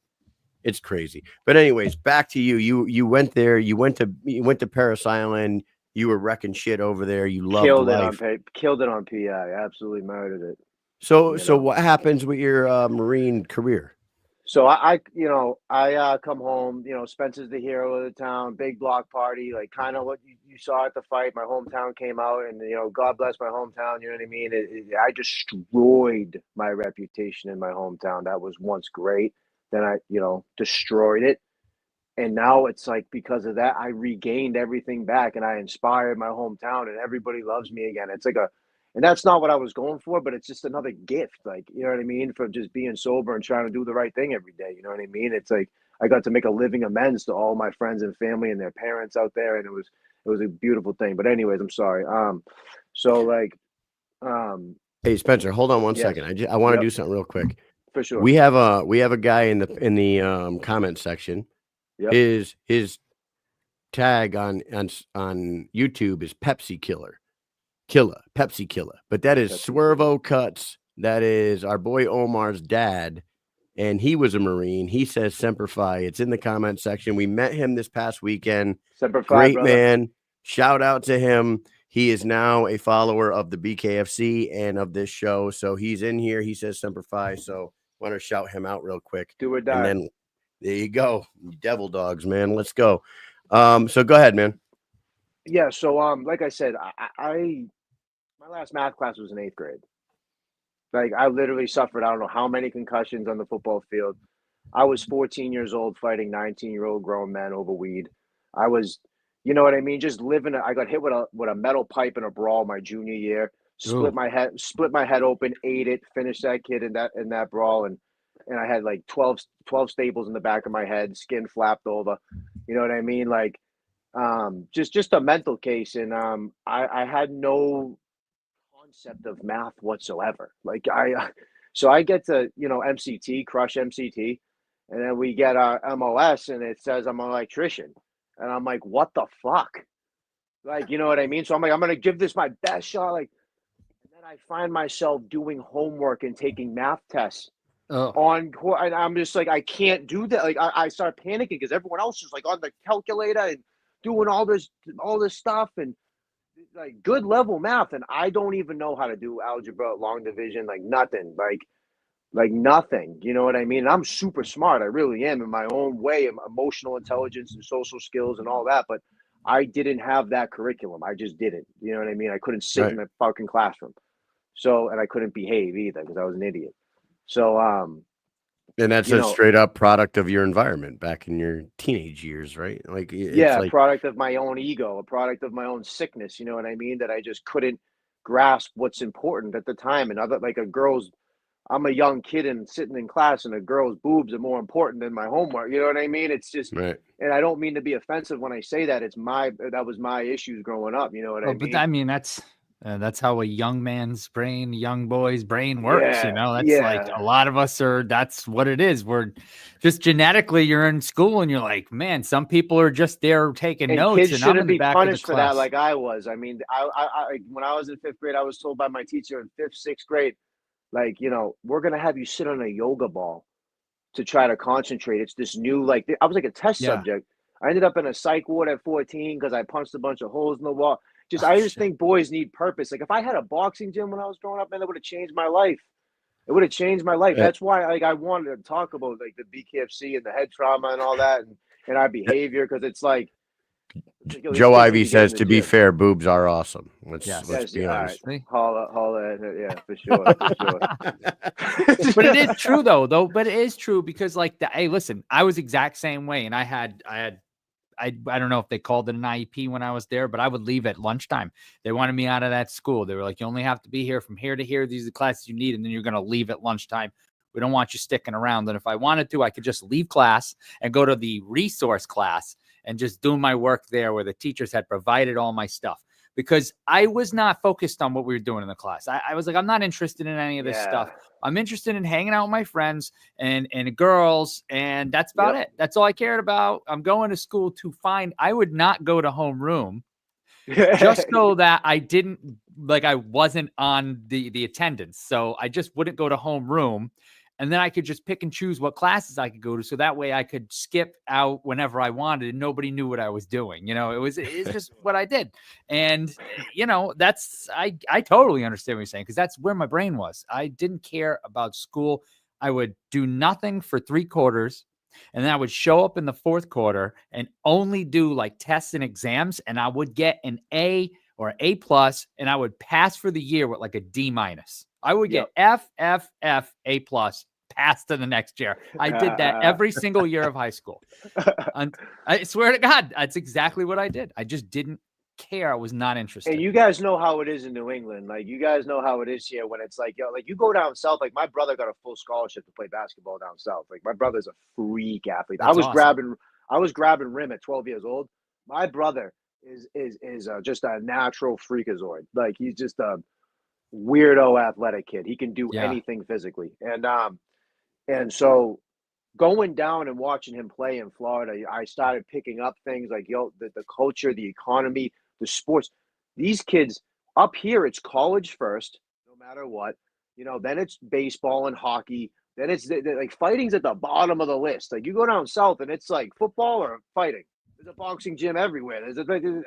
[SPEAKER 2] crazy. But anyways, back to you. You went there. You went to Paris Island. You were wrecking shit over there. You loved
[SPEAKER 5] killed it
[SPEAKER 2] life.
[SPEAKER 5] killed it on PI. Absolutely murdered it.
[SPEAKER 2] So what happens with your Marine career?
[SPEAKER 5] So I come home, Spencer's the hero of the town, big block party, like kind of what you saw at the fight. My hometown came out, and, God bless my hometown, you know what I mean? I destroyed my reputation in my hometown. That was once great. Then I, destroyed it. And now it's like, because of that, I regained everything back, and I inspired my hometown, and everybody loves me again. It's like and that's not what I was going for, but it's just another gift. Like, you know what I mean? From just being sober and trying to do the right thing every day. You know what I mean? It's like, I got to make a living amends to all my friends and family and their parents out there. And it was a beautiful thing. But anyways, I'm sorry. So like,
[SPEAKER 2] Hey, Spencer, hold on one
[SPEAKER 5] yes,
[SPEAKER 2] second. I want to do something real quick.
[SPEAKER 5] for sure.
[SPEAKER 2] We have a guy in the comment section.
[SPEAKER 5] Yep.
[SPEAKER 2] His tag on YouTube is Pepsi Pepsi Killer. But that is Swervo Cuts. That is our boy Omar's dad, and he was a Marine. He says Semper Fi. It's in the comment section. We met him this past weekend.
[SPEAKER 5] Semper Fi,
[SPEAKER 2] great
[SPEAKER 5] brother.
[SPEAKER 2] Man. Shout out to him. He is now a follower of the BKFC and of this show. So he's in here. He says Semper Fi. So want to shout him out real quick.
[SPEAKER 5] Do or die.
[SPEAKER 2] And then there you go. Devil dogs, man. Let's go. So go ahead, man.
[SPEAKER 5] Yeah. So, like I said, my last math class was in 8th grade. Like, I literally suffered, I don't know how many concussions on the football field. I was 14 years old fighting 19-year-old grown men over weed. I was, you know what I mean? Just living. I got hit with a metal pipe in a brawl my junior year. Split my head open, ate it, finished that kid in that brawl, and I had like 12 staples in the back of my head, skin flapped over. You know what I mean? Like, just a mental case, and I had no concept of math whatsoever. Like, so I get to, MCT, crush MCT, and then we get our MOS, and it says I'm an electrician, and I'm like, what the fuck? Like, you know what I mean? So I'm like, I'm gonna give this my best shot. Like, and then I find myself doing homework and taking math tests and I'm just like, I can't do that. Like, I start panicking because everyone else is like on the calculator and doing all this stuff, and like good level math, and I don't even know how to do algebra, long division, like nothing, like nothing. You know what I mean? And I'm super smart. I really am in my own way, emotional intelligence and social skills and all that. But I didn't have that curriculum. I just didn't. You know what I mean? I couldn't sit in a fucking classroom. So, and I couldn't behave either because I was an idiot. So,
[SPEAKER 2] And that's
[SPEAKER 5] You
[SPEAKER 2] a
[SPEAKER 5] know,
[SPEAKER 2] straight up product of your environment back in your teenage years, right? Like it's
[SPEAKER 5] yeah, a
[SPEAKER 2] like
[SPEAKER 5] product of my own ego, a product of my own sickness. You know what I mean? That I just couldn't grasp what's important at the time. And other like a girl's, I'm a young kid and sitting in class, and a girl's boobs are more important than my homework. You know what I mean? It's just,
[SPEAKER 2] right.
[SPEAKER 5] and I don't mean to be offensive when I say that. That was my issues growing up. You know what
[SPEAKER 3] Oh,
[SPEAKER 5] I
[SPEAKER 3] but
[SPEAKER 5] mean?
[SPEAKER 3] I mean, that's how a young man's brain, young boy's brain works. You
[SPEAKER 5] Yeah,
[SPEAKER 3] know, that's like
[SPEAKER 5] yeah.
[SPEAKER 3] a lot of us are. That's what it is. We're just genetically, you're in school and you're like, man, some people are just there taking
[SPEAKER 5] And
[SPEAKER 3] notes,
[SPEAKER 5] kids
[SPEAKER 3] and I'm
[SPEAKER 5] shouldn't
[SPEAKER 3] in the
[SPEAKER 5] be
[SPEAKER 3] back of the
[SPEAKER 5] punished for that
[SPEAKER 3] class.
[SPEAKER 5] like I was. I mean, when I was in fifth grade, I was told by my teacher in fifth, sixth grade, like, we're gonna have you sit on a yoga ball to try to concentrate. It's this new, like, I was like a test
[SPEAKER 3] Yeah.
[SPEAKER 5] subject. I ended up in a psych ward at 14 because I punched a bunch of holes in the wall.
[SPEAKER 3] Oh,
[SPEAKER 5] I just
[SPEAKER 3] shit.
[SPEAKER 5] think boys need purpose. Like if I had a boxing gym when I was growing up, man, it would have changed my life. It would have changed my life.
[SPEAKER 2] Uh,
[SPEAKER 5] That's why like I wanted to talk about like the BKFC and the head trauma and all that and our behavior because it's like, yo, this
[SPEAKER 2] Joe
[SPEAKER 5] kid needs
[SPEAKER 2] Ivy
[SPEAKER 5] to get in
[SPEAKER 2] says,
[SPEAKER 5] the
[SPEAKER 2] to be
[SPEAKER 5] gym.
[SPEAKER 2] fair, boobs are awesome.
[SPEAKER 3] Yes.
[SPEAKER 2] Let's
[SPEAKER 5] Yes, yeah,
[SPEAKER 2] be
[SPEAKER 5] all right.
[SPEAKER 2] honest.
[SPEAKER 3] See?
[SPEAKER 5] Holla, yeah, for sure, for sure.
[SPEAKER 3] But it is true though. But it is true because like hey, listen, I was exact same way, and I don't know if they called it an IEP when I was there, but I would leave at lunchtime. They wanted me out of that school. They were like, you only have to be here from here to here. These are the classes you need, and then you're going to leave at lunchtime. We don't want you sticking around. And if I wanted to, I could just leave class and go to the resource class and just do my work there where the teachers had provided all my stuff. Because I was not focused on what we were doing in the class. I was like, I'm not interested in any of this stuff.
[SPEAKER 5] Yeah.
[SPEAKER 3] I'm interested in hanging out with my friends and girls, and that's about
[SPEAKER 5] Yep.
[SPEAKER 3] it. That's all I cared about. I'm going to school to find. I would not go to homeroom just so that I didn't I wasn't on the attendance. So I just wouldn't go to homeroom, and then I could just pick and choose what classes I could go to. So that way I could skip out whenever I wanted, and nobody knew what I was doing. It's just what I did, and that's I totally understand what you're saying because that's where my brain was. I didn't care about school. I would do nothing for 3 quarters. And then I would show up in the fourth quarter and only do like tests and exams. And I would get an A or an A+, and I would pass for the year with like a D-. I would get F, A+, pass to the next year. I did that every single year of high school. And I swear to God, that's exactly what I did. I just didn't care. I was not interested.
[SPEAKER 5] And you guys know how it is in New England. Like you guys know how it is here when it's like, like you go down south. Like my brother got a full scholarship to play basketball down south. Like my brother's a freak athlete.
[SPEAKER 3] That's awesome.
[SPEAKER 5] I was grabbing rim at 12 years old. My brother is just a natural freakazoid. Like he's just a weirdo athletic kid. He can do
[SPEAKER 3] Yeah.
[SPEAKER 5] anything physically. And so going down and watching him play in Florida, I started picking up things like, the culture, the economy, the sports. These kids up here, it's college first, no matter what. Then it's baseball and hockey. Then it's like fighting's at the bottom of the list. Like you go down south and it's like football or fighting. There's a boxing gym everywhere. There's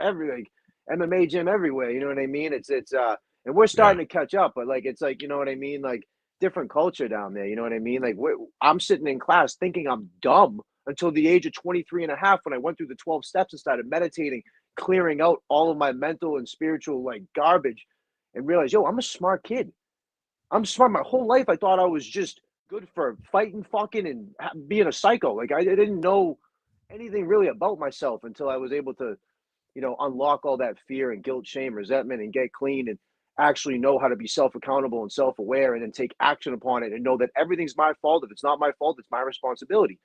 [SPEAKER 5] every like MMA gym everywhere. You know what I mean? And we're starting to catch up, but like it's like you know what I mean, like different culture down there. You know what I mean? Like I'm sitting in class thinking I'm dumb until the age of 23 and a half when I went through the 12 steps and started meditating, clearing out all of my mental and spiritual like garbage and realized, I'm a smart kid. I'm smart. My whole life I thought I was just good for fighting, fucking, and being a psycho. Like I didn't know anything really about myself until I was able to, unlock all that fear and guilt, shame, resentment, and get clean and actually know how to be self-accountable and self-aware and then take action upon it and know that everything's my fault. If it's not my fault, it's my responsibility,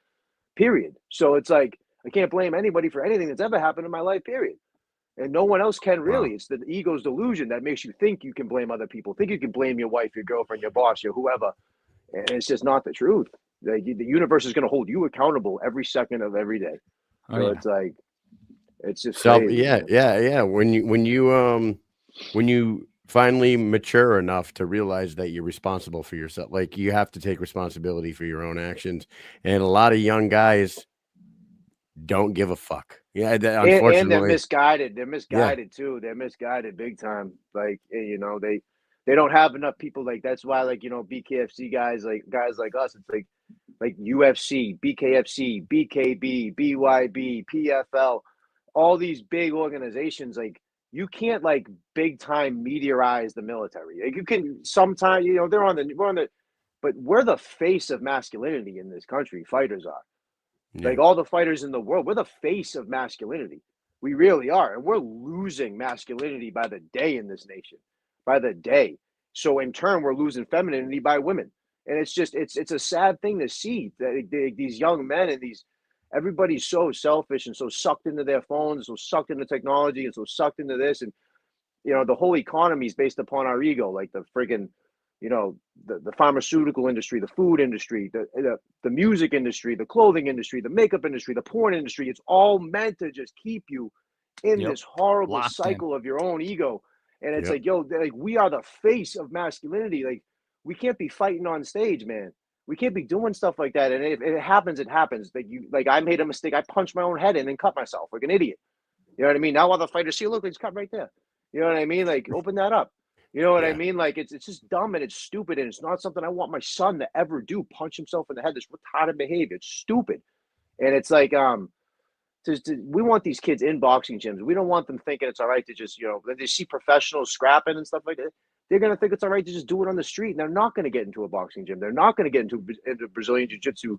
[SPEAKER 5] period. So it's like, I can't blame anybody for anything that's ever happened in my life, period. And no one else can really.
[SPEAKER 2] Wow.
[SPEAKER 5] It's the ego's delusion that makes you think you can blame other people, think you can blame your wife, your girlfriend, your boss, your whoever. And it's just not the truth. The universe is going to hold you accountable every second of every day. So it's like, it's just crazy.
[SPEAKER 2] Yeah. When you finally mature enough to realize that you're responsible for yourself, like you have to take responsibility for your own actions, and a lot of young guys don't give a fuck. Yeah, unfortunately,
[SPEAKER 5] and they're misguided. They're misguided too. They're misguided big time. Like they don't have enough people. Like that's why BKFC guys like us. It's like UFC, BKFC, BKB, BYB, PFL, all these big organizations. Like you can't big time meteorize the military. Like you can sometimes we're on the but we're the face of masculinity in this country. Fighters are.
[SPEAKER 2] Yeah.
[SPEAKER 5] Like all the fighters in the world, we're the face of masculinity. We really are. And we're losing masculinity by the day in this nation, by the day. So in turn, we're losing femininity by women. And it's just, it's a sad thing to see that these young men and everybody's so selfish and so sucked into their phones, so sucked into technology and so sucked into this. And, the whole economy is based upon our ego, like the friggin', the pharmaceutical industry, the food industry, the music industry, the clothing industry, the makeup industry, the porn industry. It's all meant to just keep you in this horrible cycle of your own ego. And it's like, we are the face of masculinity. Like, we can't be fighting on stage, man. We can't be doing stuff like that. And if it happens, it happens. Like I made a mistake. I punched my own head in and cut myself like an idiot. You know what I mean? Now other fighters see, look, it's cut right there. You know what I mean? Like, open that up. You know what I mean? Like, it's just dumb and it's stupid, and it's not something I want my son to ever do. Punch himself in the head. This retarded behavior. It's stupid. And it's like, we want these kids in boxing gyms. We don't want them thinking it's all right to just, they see professionals scrapping and stuff like that. They're going to think it's all right to just do it on the street. And they're not going to get into a boxing gym. They're not going to get into Brazilian Jiu-Jitsu,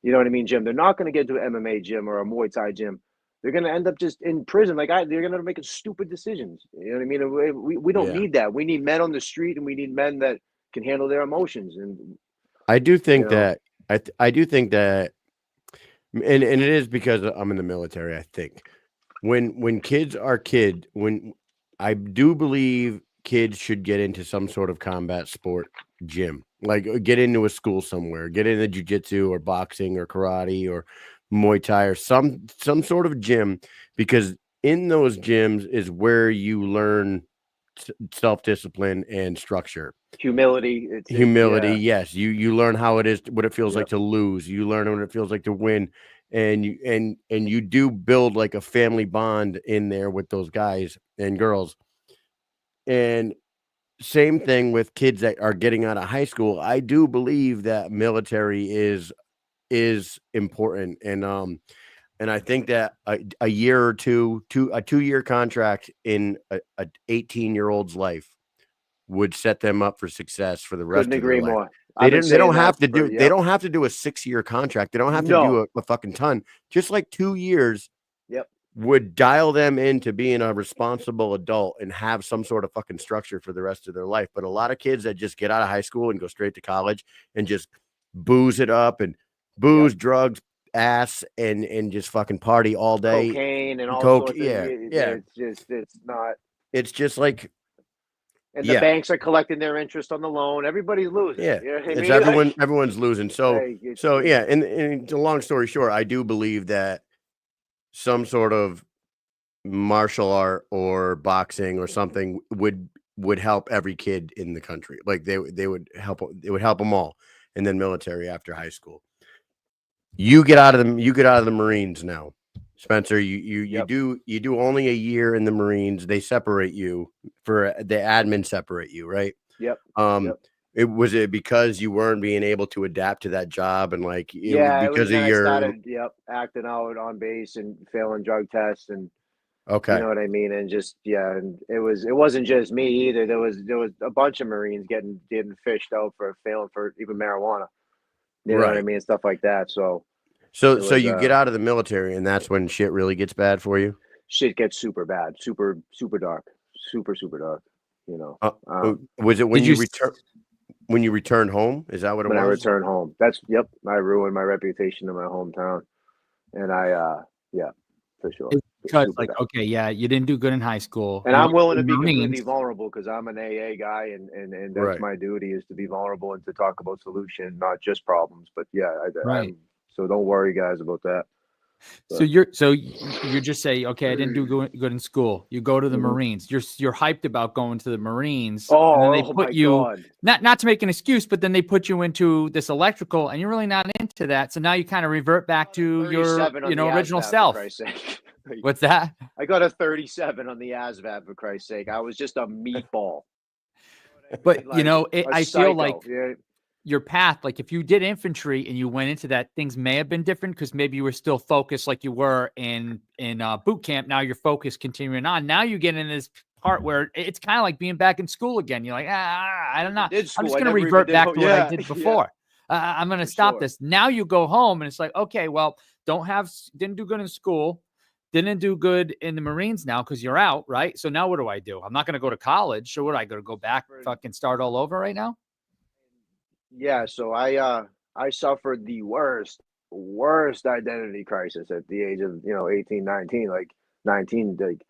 [SPEAKER 5] you know what I mean, gym. They're not going to get into an MMA gym or a Muay Thai gym. They're going to end up just in prison. Like they're going to make stupid decisions. You know what I mean? We don't need that. We need men on the street, and we need men that can handle their emotions. And
[SPEAKER 2] I do think that I do think that, and it is because I'm in the military. I think when kids are when I do believe kids should get into some sort of combat sport gym, like get into a school somewhere, get into jiu-jitsu or boxing or karate or Muay Thai or some sort of gym, because in those gyms is where you learn self-discipline and structure, humility. Yes, you learn how it is, what it feels like to lose. You learn what it feels like to win, and you do build like a family bond in there with those guys and girls. And same thing with kids that are getting out of high school. I do believe that military is important, and I think that a year or a 2-year contract in a 18-year-old's life would set them up for success for the rest of their life.
[SPEAKER 5] More.
[SPEAKER 2] They don't have to do they don't have to do a 6-year contract. They don't have to do a fucking ton. Just like 2 years would dial them into being a responsible adult and have some sort of fucking structure for the rest of their life. But a lot of kids that just get out of high school and go straight to college and just booze it up and booze, drugs, ass, and just fucking party all day.
[SPEAKER 5] Cocaine and all sorts of, it's not.
[SPEAKER 2] It's just like,
[SPEAKER 5] and the banks are collecting their interest on the loan. Everybody's losing.
[SPEAKER 2] Yeah,
[SPEAKER 5] you know what
[SPEAKER 2] it's
[SPEAKER 5] I mean?
[SPEAKER 2] everyone's losing. So and a long story short, I do believe that some sort of martial art or boxing or something would help every kid in the country. Like they would help. It would help them all. And then military after high school. You get out of the Marines now, Spencer. You do only a year in the Marines. They separate you for the admin separate you, right?
[SPEAKER 5] Yep.
[SPEAKER 2] It was because you weren't being able to adapt to that job, and like because
[SPEAKER 5] I started acting out on base and failing drug tests, and you know what I mean, and just and it wasn't just me either. There was a bunch of Marines getting fished out for failing for even marijuana. You know what I mean? Stuff like that. So
[SPEAKER 2] you get out of the military, and that's when shit really gets bad for you.
[SPEAKER 5] Shit gets super bad, super dark, super dark. You know,
[SPEAKER 2] was it when you return? When you returned home, is that what it was?
[SPEAKER 5] When I returned home, I ruined my reputation in my hometown, and for sure.
[SPEAKER 3] Because you didn't do good in high school,
[SPEAKER 5] and I'm willing to be completely vulnerable because I'm an AA guy, and that's my duty is to be vulnerable and to talk about solution, not just problems. But so don't worry, guys, about that.
[SPEAKER 3] So you're just saying, okay, I didn't do good in school. You go to the Marines. You're hyped about going to the Marines.
[SPEAKER 5] Oh,
[SPEAKER 3] and then they put you not to make an excuse, but then they put you into this electrical, and you're really not into that. So now you kind of revert back to your original self. What's that?
[SPEAKER 5] I got a 37 on the ASVAB, for Christ's sake. I was just a meatball.
[SPEAKER 3] But I feel like your path, like if you did infantry and you went into that, things may have been different because maybe you were still focused like you were in boot camp. Now your focus continuing on. Now you get in this part where it's kind of like being back in school again. You're like, I don't know.
[SPEAKER 5] Did
[SPEAKER 3] I'm
[SPEAKER 5] school.
[SPEAKER 3] just
[SPEAKER 5] I
[SPEAKER 3] going to
[SPEAKER 5] never even
[SPEAKER 3] revert
[SPEAKER 5] did
[SPEAKER 3] back
[SPEAKER 5] home.
[SPEAKER 3] to what I
[SPEAKER 5] Yeah,
[SPEAKER 3] did
[SPEAKER 5] yeah,
[SPEAKER 3] before. I'm going to
[SPEAKER 5] for
[SPEAKER 3] stop
[SPEAKER 5] sure.
[SPEAKER 3] this. Now you go home and it's like, okay, well, didn't do good in school. Didn't do good in the Marines now because you're out, right? So now what do I do? I'm not going to go to college. So what, I got to go back, fucking start all over right now?
[SPEAKER 5] Yeah, so I suffered the worst identity crisis at the age of 18, 19. Like 19, like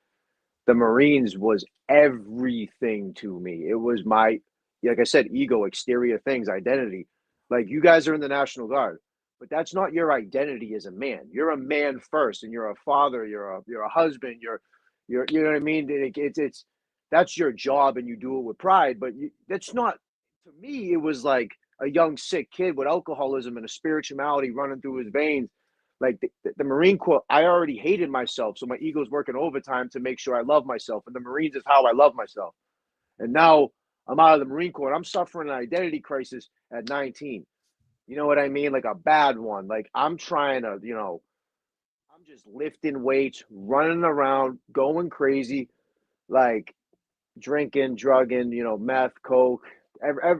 [SPEAKER 5] the Marines was everything to me. It was my, like I said, ego, exterior things, identity. Like you guys are in the National Guard, but that's not your identity as a man. You're a man first, and you're a father. You're a husband. You're you know what I mean. It's that's your job, and you do it with pride. But that's not. To me, it was like a young sick kid with alcoholism and a spirituality running through his veins. Like the Marine Corps, I already hated myself, so my ego's working overtime to make sure I love myself. And the Marines is how I love myself. And now I'm out of the Marine Corps. I'm suffering an identity crisis at 19. You know what I mean? Like a bad one. Like I'm trying to, I'm just lifting weights, running around, going crazy, like drinking, drugging, meth, coke,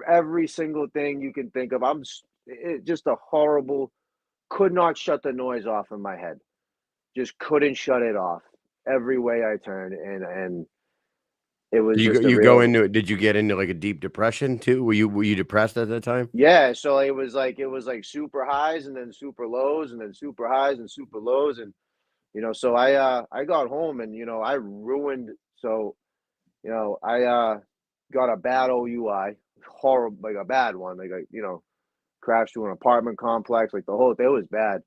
[SPEAKER 5] every single thing you can think of. Just a horrible. Could not shut the noise off in my head. Just couldn't shut it off. Every way I turned, and it was
[SPEAKER 2] You
[SPEAKER 5] just a
[SPEAKER 2] you go
[SPEAKER 5] real.
[SPEAKER 2] into it. Did you get into like a deep depression too? Were you depressed at that time?
[SPEAKER 5] Yeah, so it was like super highs and then super lows and then super highs and super lows, and so I got home, and I ruined. So I got a bad OUI, horrible, like a bad one, like crashed to an apartment complex, like the whole thing was bad.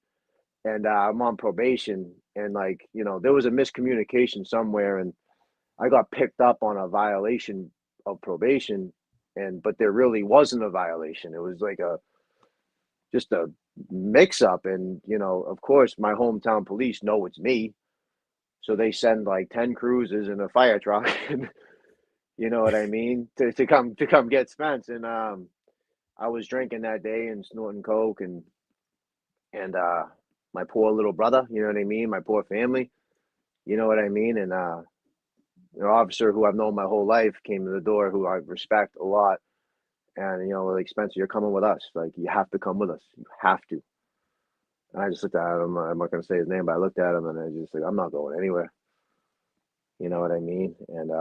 [SPEAKER 5] And I'm on probation, and there was a miscommunication somewhere, and I got picked up on a violation of probation, but there really wasn't a violation. It was like just a mix up, and of course my hometown police know it's me, so they send like 10 cruisers and a fire truck, and you know what I mean, to come get Spence. And I was drinking that day and snorting coke, and my poor little brother, you know what I mean, my poor family, you know what I mean. And an officer who I've known my whole life came to the door, who I respect a lot, and like, Spencer, you're coming with us. Like, you have to come with us. You have to. And I just looked at him. I'm not going to say his name, but I looked at him, and I just like, I'm not going anywhere. You know what I mean? And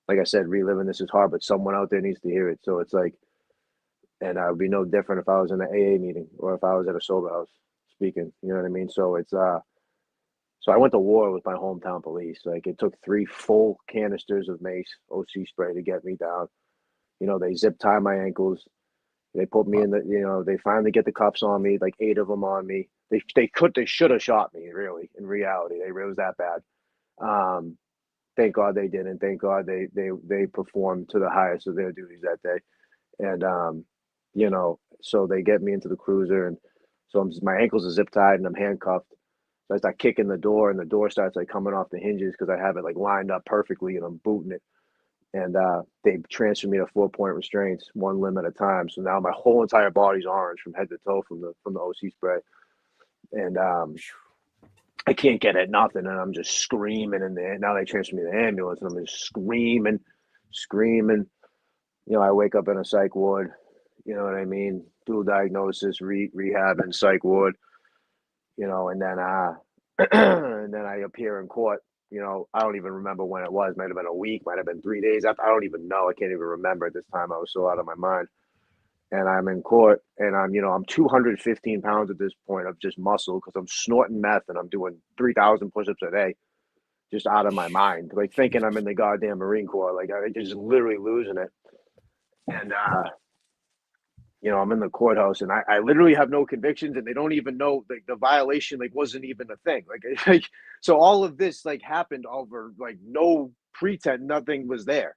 [SPEAKER 5] like I said, reliving this is hard, but someone out there needs to hear it. So it's like, and it would be no different if I was in an AA meeting or if I was at a sober house speaking. You know what I mean? So it's so I went to war with my hometown police. Like, it took 3 full canisters of mace, OC spray, to get me down. They zip tie my ankles. They put me in they finally get the cuffs on me, like 8 of them on me. They should have shot me, really, in reality. It was that bad. Thank God they didn't. Thank God they performed to the highest of their duties that day. And so they get me into the cruiser, and so my ankles are zip tied and I'm handcuffed. So I start kicking the door, and the door starts like coming off the hinges because I have it like lined up perfectly, and I'm booting it. And they transferred me to 4-point restraints, 1 limb at a time. So now my whole entire body's orange from head to toe from the OC spray, and I can't get at nothing, and I'm just screaming. And now they transfer me to the ambulance, and I'm just screaming. I wake up in a psych ward. You know what I mean? Dual diagnosis, rehab, and psych ward. And then and then I appear in court. I don't even remember when it was. Might have been a week, might have been 3 days after. I don't even know. I can't even remember at this time. I was so out of my mind. And I'm in court, and I'm 215 pounds at this point of just muscle because I'm snorting meth and I'm doing 3,000 push-ups a day, just out of my mind, like thinking I'm in the goddamn Marine Corps. Like, I just literally losing it. And I'm in the courthouse, and I literally have no convictions, and they don't even know, like, the violation like wasn't even a thing. Like so all of this like happened over like no pretense, nothing was there.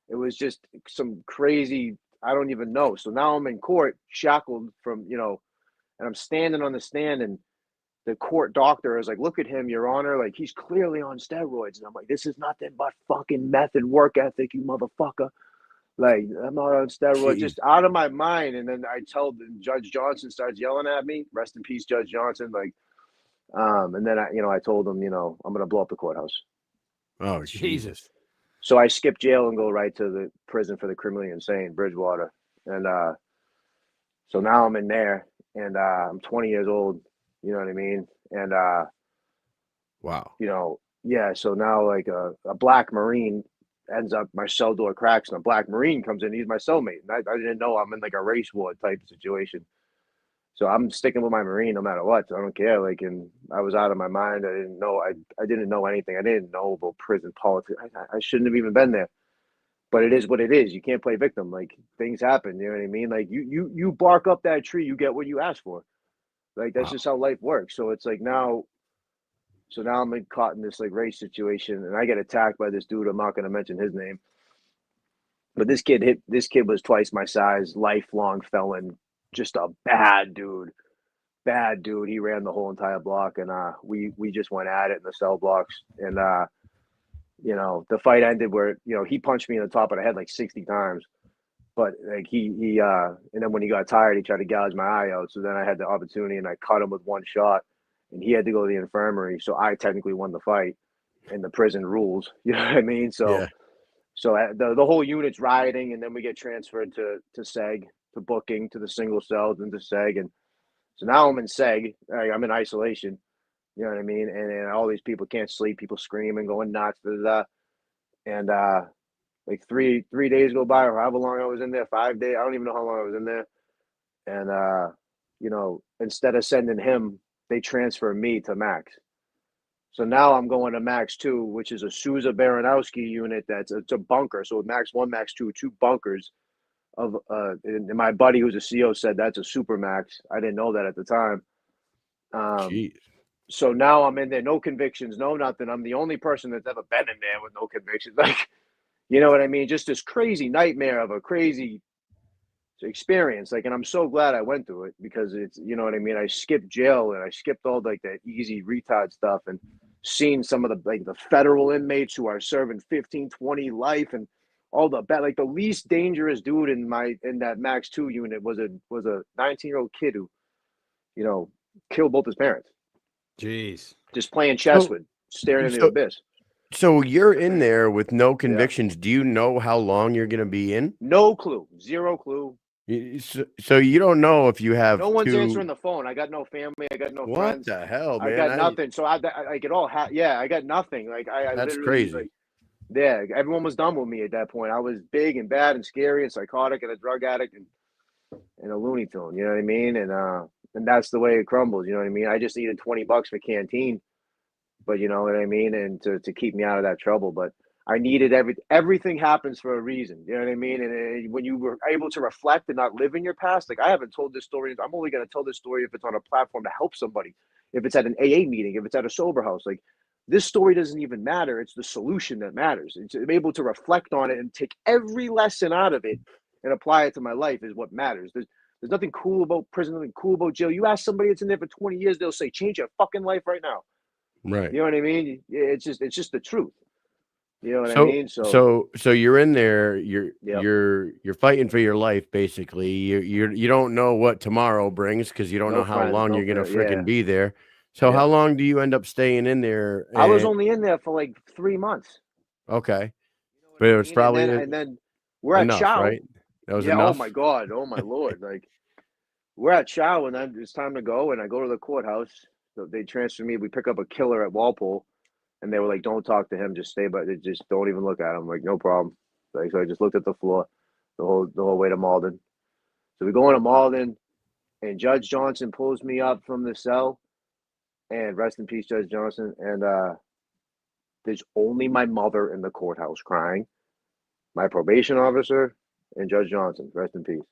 [SPEAKER 5] It was just some crazy, I don't even know. So now I'm in court, shackled from, and I'm standing on the stand, and the court doctor is like, "Look at him, Your Honor. Like, he's clearly on steroids." And I'm like, "This is nothing but fucking meth and work ethic, you motherfucker. Like, I'm not on steroids,"
[SPEAKER 2] Jeez.
[SPEAKER 5] just out of my mind. And then I tell Judge Johnson starts yelling at me. Rest in peace, Judge Johnson. Like, and then I told him, I'm gonna blow up the courthouse.
[SPEAKER 2] Oh, Jesus.
[SPEAKER 5] So I skip jail and go right to the prison for the criminally insane, Bridgewater. And so now I'm in there, and I'm 20 years old. You know what I mean? And
[SPEAKER 2] Wow.
[SPEAKER 5] you know, yeah. So now like a black Marine ends up, my cell door cracks, and a black Marine comes in. He's my cellmate. And I didn't know I'm in like a race war type situation. So I'm sticking with my Marine no matter what. So I don't care. Like, and I was out of my mind. I didn't know. I didn't know anything. I didn't know about prison politics. I shouldn't have even been there. But it is what it is. You can't play victim. Like, things happen. You know what I mean? Like, you bark up that tree, you get what you ask for. Like, that's
[SPEAKER 2] Wow.
[SPEAKER 5] just how life works. So it's like now. So now I'm caught in this like race situation, and I get attacked by this dude. I'm not going to mention his name, but this kid was twice my size, lifelong felon, just a bad dude. Bad dude. He ran the whole entire block, and we just went at it in the cell blocks, and you know, the fight ended where, you know, he punched me in the top of the head like 60 times, but like he and then when he got tired, he tried to gouge my eye out. So then I had the opportunity, and I cut him with one shot, and he had to go to the infirmary. So I technically won the fight, and the prison rules. You know what I mean?
[SPEAKER 2] Yeah.
[SPEAKER 5] So the whole unit's rioting, and then we get transferred to SEG, to booking, to the single cells, and to SEG, and so now I'm in SEG. I'm in isolation. You know what I mean? And all these people can't sleep. People screaming, going nuts. Blah, blah, blah. And like three days go by, or however long I was in there, 5 days. I don't even know how long I was in there. And you know, instead of sending him, they transfer me to Max. So now I'm going to Max 2, which is a Sousa Baranowski unit. It's a bunker. So Max 1, Max 2, two bunkers of and my buddy who's a CO said that's a super max. I didn't know that at the time.
[SPEAKER 2] Jeez.
[SPEAKER 5] So now I'm in there, no convictions, no nothing. I'm the only person that's ever been in there with no convictions. Like, you know what I mean? Just this crazy nightmare of a crazy experience. Like, and I'm so glad I went through it, because it's, you know what I mean? I skipped jail, and I skipped all like that easy retard stuff, and seen some of the like the federal inmates who are serving 15, 20 life, and all the bad, like the least dangerous dude in that Max 2 unit was a 19-year-old kid who, you know, killed both his parents.
[SPEAKER 3] Jeez.
[SPEAKER 5] Just playing chess with, staring into the abyss.
[SPEAKER 2] So you're in there with no
[SPEAKER 5] Yeah.
[SPEAKER 2] convictions. Do you know how long you're going to be in?
[SPEAKER 5] No clue. Zero clue.
[SPEAKER 2] So you don't know if you have
[SPEAKER 5] No one's
[SPEAKER 2] to...
[SPEAKER 5] answering the phone. I got no family. I got no
[SPEAKER 2] What
[SPEAKER 5] friends.
[SPEAKER 2] the hell,
[SPEAKER 5] I
[SPEAKER 2] man?
[SPEAKER 5] got nothing. So I like it all. Yeah, I got nothing. Like I
[SPEAKER 2] That's
[SPEAKER 5] literally,
[SPEAKER 2] crazy.
[SPEAKER 5] like, yeah, everyone was done with me at that point. I was big and bad and scary and psychotic and a drug addict and a Looney Tune. You know what I mean? And that's the way it crumbles. You know what I mean? I just needed $20 for canteen, but you know what I mean, and to keep me out of that trouble. But I needed everything happens for a reason. You know what I mean? And when you were able to reflect and not live in your past, like I haven't told this story. I'm only going to tell this story if it's on a platform to help somebody. If it's at an AA meeting, if it's at a sober house, like this story doesn't even matter. It's the solution that matters. It's able to reflect on it and take every lesson out of it and apply it to my life is what matters. There's nothing cool about prison, nothing cool about jail. You ask somebody that's in there for 20 years, they'll say, change your fucking life right now.
[SPEAKER 2] Right.
[SPEAKER 5] You know what I mean? It's just the truth. You know what I mean?
[SPEAKER 2] So you're in there,
[SPEAKER 5] Yep.
[SPEAKER 2] you're fighting for your life, basically. You don't know what tomorrow brings, because you don't
[SPEAKER 5] No
[SPEAKER 2] know how
[SPEAKER 5] friends,
[SPEAKER 2] long
[SPEAKER 5] no
[SPEAKER 2] you're gonna
[SPEAKER 5] family, yeah.
[SPEAKER 2] freaking be there. So
[SPEAKER 5] Yeah.
[SPEAKER 2] how long do you end up staying in there?
[SPEAKER 5] I was only in there for like 3 months.
[SPEAKER 2] Okay.
[SPEAKER 5] You know what
[SPEAKER 2] But
[SPEAKER 5] I
[SPEAKER 2] it was
[SPEAKER 5] mean?
[SPEAKER 2] probably
[SPEAKER 5] And then we're at
[SPEAKER 2] enough,
[SPEAKER 5] Chow.
[SPEAKER 2] right? That was
[SPEAKER 5] Yeah.
[SPEAKER 2] enough.
[SPEAKER 5] Oh my God. Oh my Lord. Like we're at Chow, and then it's time to go. And I go to the courthouse. So they transfer me. We pick up a killer at Walpole, and they were like, "Don't talk to him. Just stay, but just don't even look at him." I'm like, no problem. Like, so I just looked at the floor the whole way to Malden. So we go into Malden, and Judge Johnson pulls me up from the cell, and rest in peace, Judge Johnson. And there's only my mother in the courthouse crying, my probation officer, and Judge Johnson, rest in peace.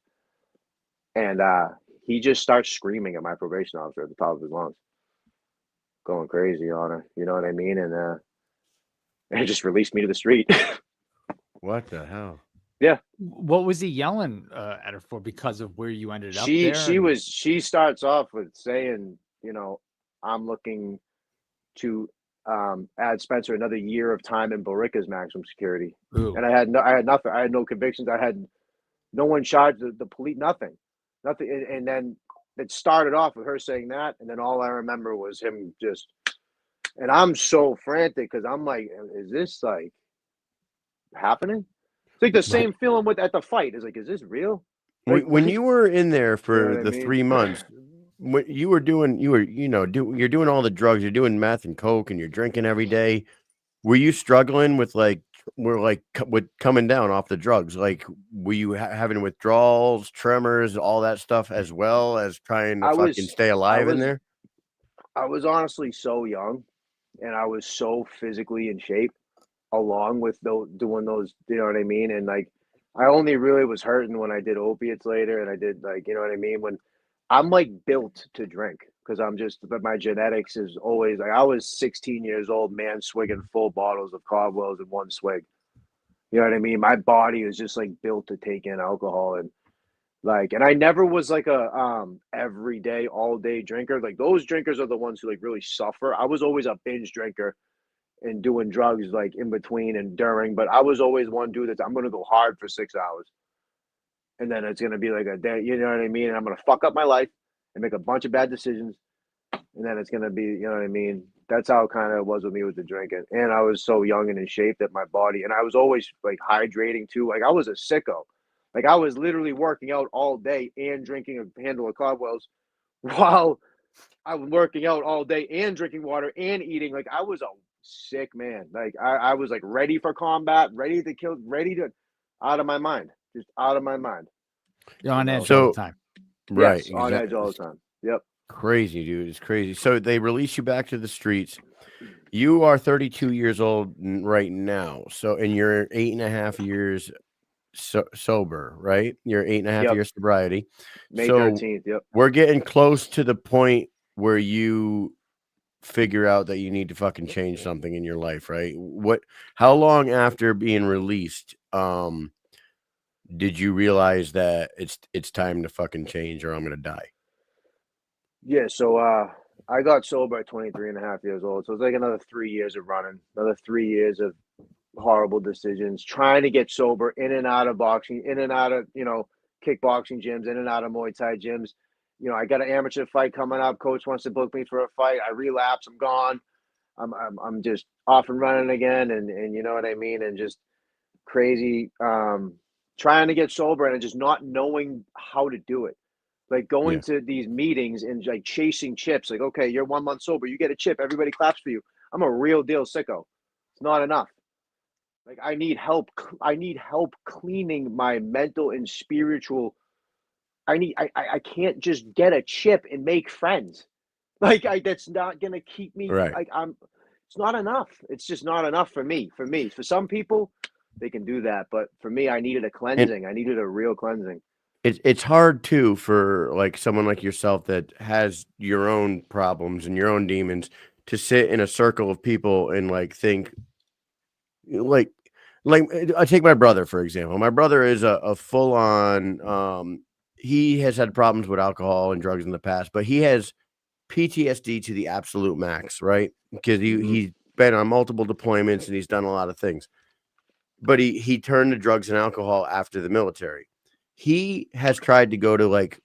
[SPEAKER 5] And he just starts screaming at my probation officer at the top of his lungs, going crazy on her. You know what I mean? And it just released me to the street.
[SPEAKER 2] What the hell?
[SPEAKER 5] Yeah.
[SPEAKER 3] What was he yelling at her for? Because of where you ended up there?
[SPEAKER 5] She starts off with saying, you know, I'm looking to add Spencer another year of time in Borica's maximum security.
[SPEAKER 3] Ooh.
[SPEAKER 5] And I had nothing. I had no convictions. I had no one charged the police, nothing. And then it started off with her saying that, and then all I remember was him just, and I'm so frantic because I'm like, is this like, happening? It's like the same feeling with at the fight. It's like, is this real? Like,
[SPEAKER 2] When you were in there
[SPEAKER 5] you know
[SPEAKER 2] for
[SPEAKER 5] what I
[SPEAKER 2] the
[SPEAKER 5] mean?
[SPEAKER 2] 3 months, what you were doing, you're doing all the drugs, you're doing meth and coke, and you're drinking every day. Were you struggling with with coming down off the drugs? Like, were you having withdrawals, tremors, all that stuff, as well as trying to
[SPEAKER 5] I
[SPEAKER 2] fucking
[SPEAKER 5] was,
[SPEAKER 2] stay
[SPEAKER 5] I
[SPEAKER 2] alive in
[SPEAKER 5] was,
[SPEAKER 2] there?
[SPEAKER 5] I was honestly so young, and I was so physically in shape, along with doing those. You know what I mean? And like, I only really was hurting when I did opiates later, and I did like, you know what I mean? When I'm like built to drink because but my genetics is always like I was 16 years old, man, swigging full bottles of Caldwell's in one swig. You know what I mean? My body is just like built to take in alcohol and like, and I never was like a everyday, all day drinker. Like those drinkers are the ones who like really suffer. I was always a binge drinker and doing drugs like in between and during, but I was always one dude that I'm gonna go hard for 6 hours and then it's gonna be like a day, you know what I mean? And I'm gonna fuck up my life and make a bunch of bad decisions, and then it's gonna be, you know what I mean? That's how kind of it was with me with the drinking. And I was so young and in shape that my body, and I was always like hydrating too. Like I was a sicko. Like I was literally working out all day and drinking a handle of Caldwell's while I was working out all day and drinking water and eating. Like I was a sick man. Like I was like ready for combat, ready to kill, ready to out of my mind, just out of my mind.
[SPEAKER 3] You're on edge
[SPEAKER 2] So-
[SPEAKER 3] all the time.
[SPEAKER 2] Right,
[SPEAKER 5] Yes, on edge all the time. Yep.
[SPEAKER 2] Crazy, dude. It's crazy. So they release you back to the streets. You are 32 years old right now. So, and you're 8.5 years sober, right? You're 8.5
[SPEAKER 5] Yep.
[SPEAKER 2] years sobriety.
[SPEAKER 5] May
[SPEAKER 2] So
[SPEAKER 5] 13th. Yep.
[SPEAKER 2] we're getting close to the point where you figure out that you need to fucking change something in your life, right? How long after being released, did you realize that it's time to fucking change or I'm gonna die?
[SPEAKER 5] Yeah, so I got sober at 23 and a half years old. So it's like another 3 years of running, another 3 years of horrible decisions, trying to get sober in and out of boxing, in and out of, kickboxing gyms, in and out of Muay Thai gyms. I got an amateur fight coming up. Coach wants to book me for a fight. I relapse. I'm gone. I'm just off and running again. And you know what I mean? And just crazy, trying to get sober and just not knowing how to do it. Like going to these meetings and like chasing chips. Like, okay, you're 1 month sober. You get a chip. Everybody claps for you. I'm a real deal sicko. It's not enough. Like I need help. I need help cleaning my mental and spiritual. I can't just get a chip and make friends. Like that's not gonna keep me.
[SPEAKER 2] Right.
[SPEAKER 5] Like it's not enough. It's just not enough for me. For some people, they can do that, but for me, I needed a cleansing. I needed a real cleansing.
[SPEAKER 2] It's hard too for like someone like yourself that has your own problems and your own demons to sit in a circle of people and like think like I take my brother for example. My brother is a full on he has had problems with alcohol and drugs in the past, but he has PTSD to the absolute max, right? Because he's been on multiple deployments and he's done a lot of things. But he turned to drugs and alcohol after the military. He has tried to go to like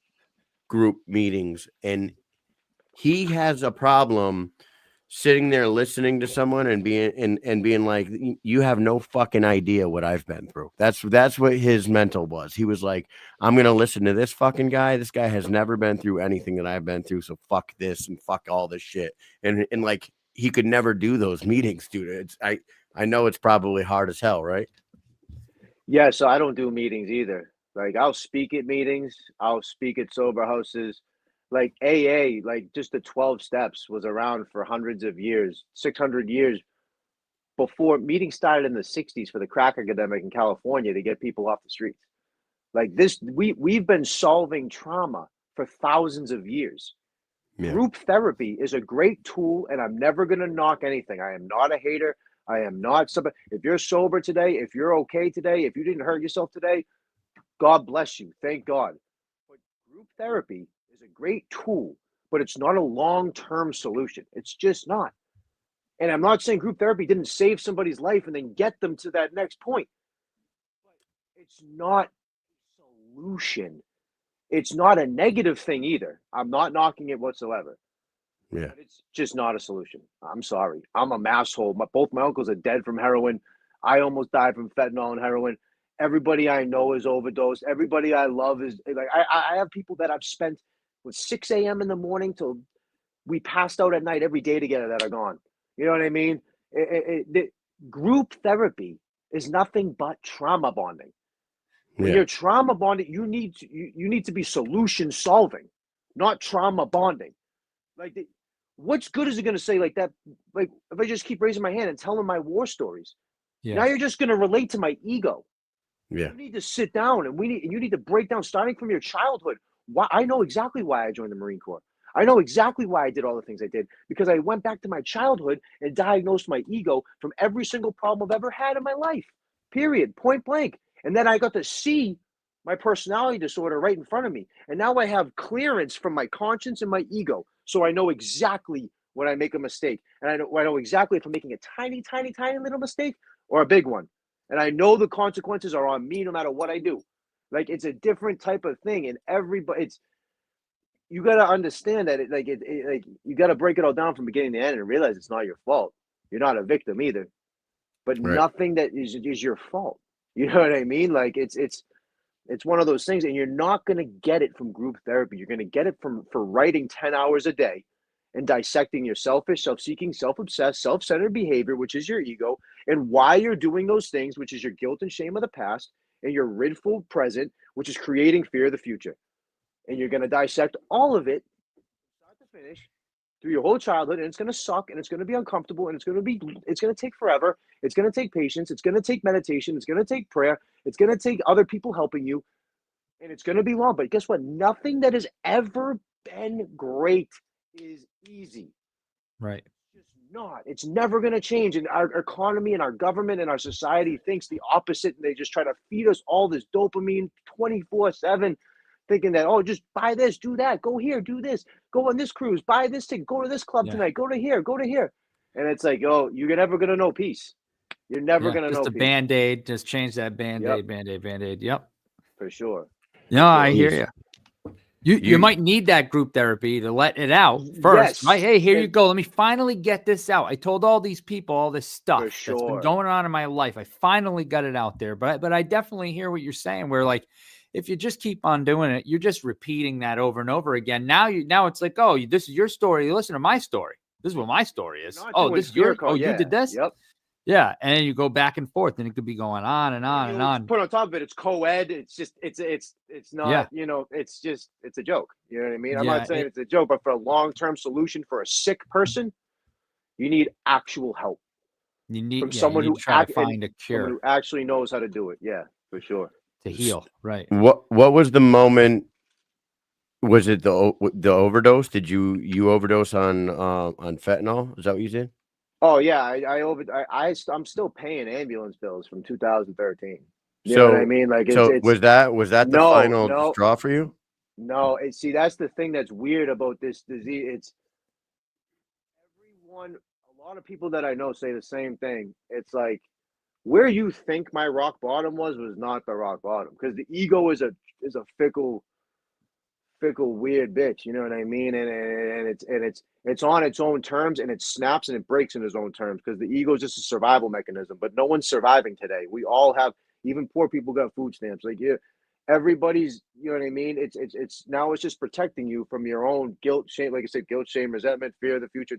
[SPEAKER 2] group meetings and he has a problem sitting there listening to someone and being like, you have no fucking idea what I've been through. That's what his mental was. He was like, I'm gonna listen to this fucking guy. This guy has never been through anything that I've been through, so fuck this and fuck all this shit. And like he could never do those meetings, dude. I know it's probably hard as hell, right?
[SPEAKER 5] Yeah, so I don't do meetings either. Like I'll speak at meetings, I'll speak at sober houses. Like AA, like just the 12 steps was around for hundreds of years, 600 years before meetings started in the 60s for the crack epidemic in California to get people off the streets. Like this, we've been solving trauma for thousands of years.
[SPEAKER 2] Yeah.
[SPEAKER 5] Group therapy is a great tool, and I'm never going to knock anything. I am not a hater. I am not somebody. If you're sober today, if you're okay today, if you didn't hurt yourself today, God bless you. Thank God. But group therapy is a great tool, but it's not a long-term solution. It's just not. And I'm not saying group therapy didn't save somebody's life and then get them to that next point. But it's not a solution. It's not a negative thing either. I'm not knocking it whatsoever.
[SPEAKER 2] Yeah.
[SPEAKER 5] But it's just not a solution. I'm sorry. I'm a masshole. Both my uncles are dead from heroin. I almost died from fentanyl and heroin. Everybody I know is overdosed. Everybody I love is like, I have people that I've spent with 6 a.m. in the morning till we passed out at night every day together that are gone. You know what I mean? The group therapy is nothing but trauma bonding. When
[SPEAKER 2] Yeah.
[SPEAKER 5] you're trauma bonding, you need to be solution solving, not trauma bonding. Like, what's good is it going to say like that? Like, if I just keep raising my hand and telling my war stories, now
[SPEAKER 3] Yeah.
[SPEAKER 5] you're just going to relate to my ego.
[SPEAKER 2] Yeah.
[SPEAKER 5] You need to sit down and you need to break down, starting from your childhood. Why I know exactly why I joined the Marine Corps. I know exactly why I did all the things I did, because I went back to my childhood and diagnosed my ego from every single problem I've ever had in my life. Period. Point blank. And then I got to see my personality disorder right in front of me. And now I have clearance from my conscience and my ego. So I know exactly when I make a mistake. And I know exactly if I'm making a tiny, tiny, tiny little mistake or a big one. And I know the consequences are on me no matter what I do. Like, it's a different type of thing. And everybody, you got to understand that like you got to break it all down from beginning to end and realize it's not your fault. You're not a victim either, but
[SPEAKER 2] Right.
[SPEAKER 5] nothing that is your fault. You know what I mean? Like, it's one of those things, and you're not going to get it from group therapy. You're going to get it for writing 10 hours a day and dissecting your selfish, self-seeking, self-obsessed, self-centered behavior, which is your ego, and why you're doing those things, which is your guilt and shame of the past, and your rightful present, which is creating fear of the future. And you're going to dissect all of it, start to finish, through your whole childhood, and it's going to suck, and it's going to be uncomfortable, and it's going to take forever. It's going to take patience. It's going to take meditation. It's going to take prayer. It's going to take other people helping you, and it's going to be long. But guess what? Nothing that has ever been great is easy.
[SPEAKER 3] Right.
[SPEAKER 5] It's just not. It's never going to change. And our economy and our government and our society thinks the opposite, and they just try to feed us all this dopamine 24/7. Thinking that, oh, just buy this, do that, go here, do this, go on this cruise, buy this thing, go to this club tonight, go to here, go to here. And it's like, oh, you're never going to know peace. You're never going to know
[SPEAKER 3] just a
[SPEAKER 5] peace.
[SPEAKER 3] Band-Aid. Just change that Band-Aid, Band-Aid. Yep.
[SPEAKER 5] For sure.
[SPEAKER 3] No, I hear you. You
[SPEAKER 2] You-
[SPEAKER 3] might need that group therapy to let it out first.
[SPEAKER 5] Yes.
[SPEAKER 3] Right? Hey, here you go. Let me finally get this out. I told all these people all this stuff
[SPEAKER 5] For
[SPEAKER 3] that's been
[SPEAKER 5] sure.
[SPEAKER 3] going on in my life. I finally got it out there. But I definitely hear what you're saying, where like, if you just keep on doing it, you're just repeating that over and over again. Now it's like, oh, this is your story. Listen to my story. This is what my story is.
[SPEAKER 5] Not
[SPEAKER 3] Oh,
[SPEAKER 5] doing
[SPEAKER 3] this is
[SPEAKER 5] fear
[SPEAKER 3] your.
[SPEAKER 5] code.
[SPEAKER 3] Oh,
[SPEAKER 5] Yeah.
[SPEAKER 3] you did this.
[SPEAKER 5] Yep.
[SPEAKER 3] Yeah, and then you go back and forth, and it could be going on and on and on.
[SPEAKER 5] Put on top of it, it's co-ed. It's just it's not,
[SPEAKER 3] Yeah.
[SPEAKER 5] it's just, it's a joke. You know what I mean? I'm
[SPEAKER 3] Yeah,
[SPEAKER 5] not saying it's a joke, but for a long-term solution for a sick person, you need actual help
[SPEAKER 3] You need
[SPEAKER 5] from
[SPEAKER 3] you
[SPEAKER 5] someone
[SPEAKER 3] need
[SPEAKER 5] who
[SPEAKER 3] to try to find a
[SPEAKER 5] someone
[SPEAKER 3] cure
[SPEAKER 5] who actually knows how to do it. Yeah, for sure.
[SPEAKER 3] to heal. Right.
[SPEAKER 2] What was the moment? Was it the overdose? Did you overdose on fentanyl? Is that what you did?
[SPEAKER 5] Oh yeah, I'm still paying ambulance bills from 2013. You know what I
[SPEAKER 2] So
[SPEAKER 5] meline? Like,
[SPEAKER 2] so
[SPEAKER 5] it's
[SPEAKER 2] was that the final
[SPEAKER 5] no.
[SPEAKER 2] straw for you?
[SPEAKER 5] No, and see, that's the thing that's weird about this disease. It's a lot of people that I know say the same thing. It's like, where you think my rock bottom was not the rock bottom, because the ego is a fickle, weird bitch. You know what I mean? And it's on its own terms, and it snaps and it breaks in its own terms, because the ego is just a survival mechanism. But no one's surviving today. We all have, even poor people got food stamps. Like, everybody's, you know what I mean? It's now it's just protecting you from your own guilt, shame, like I said, guilt, shame, resentment, fear of the future,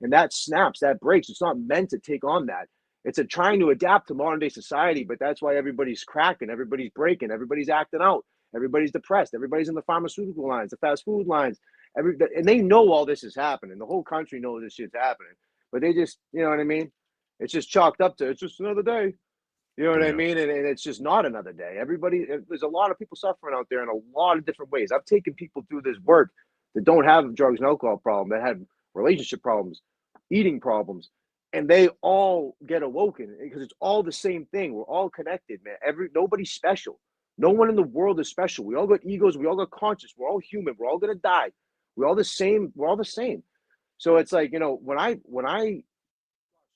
[SPEAKER 5] and that snaps, that breaks. It's not meant to take on that. It's trying to adapt to modern day society, but that's why everybody's cracking, everybody's breaking, everybody's acting out, everybody's depressed, everybody's in the pharmaceutical lines, the fast food lines, and they know all this is happening. The whole country knows this shit's happening, but they just, you know what I mean? It's just chalked up to, it's just another day. You know what I mean? And it's just not another day. There's a lot of people suffering out there in a lot of different ways. I've taken people through this work that don't have drugs and alcohol problem, that had relationship problems, eating problems, and they all get awoken, because it's all the same thing. We're all connected, man. Nobody's special. No one in the world is special. We all got egos. We all got conscience. We're all human. We're all gonna die. We're all the same. We're all the same. So it's like, when I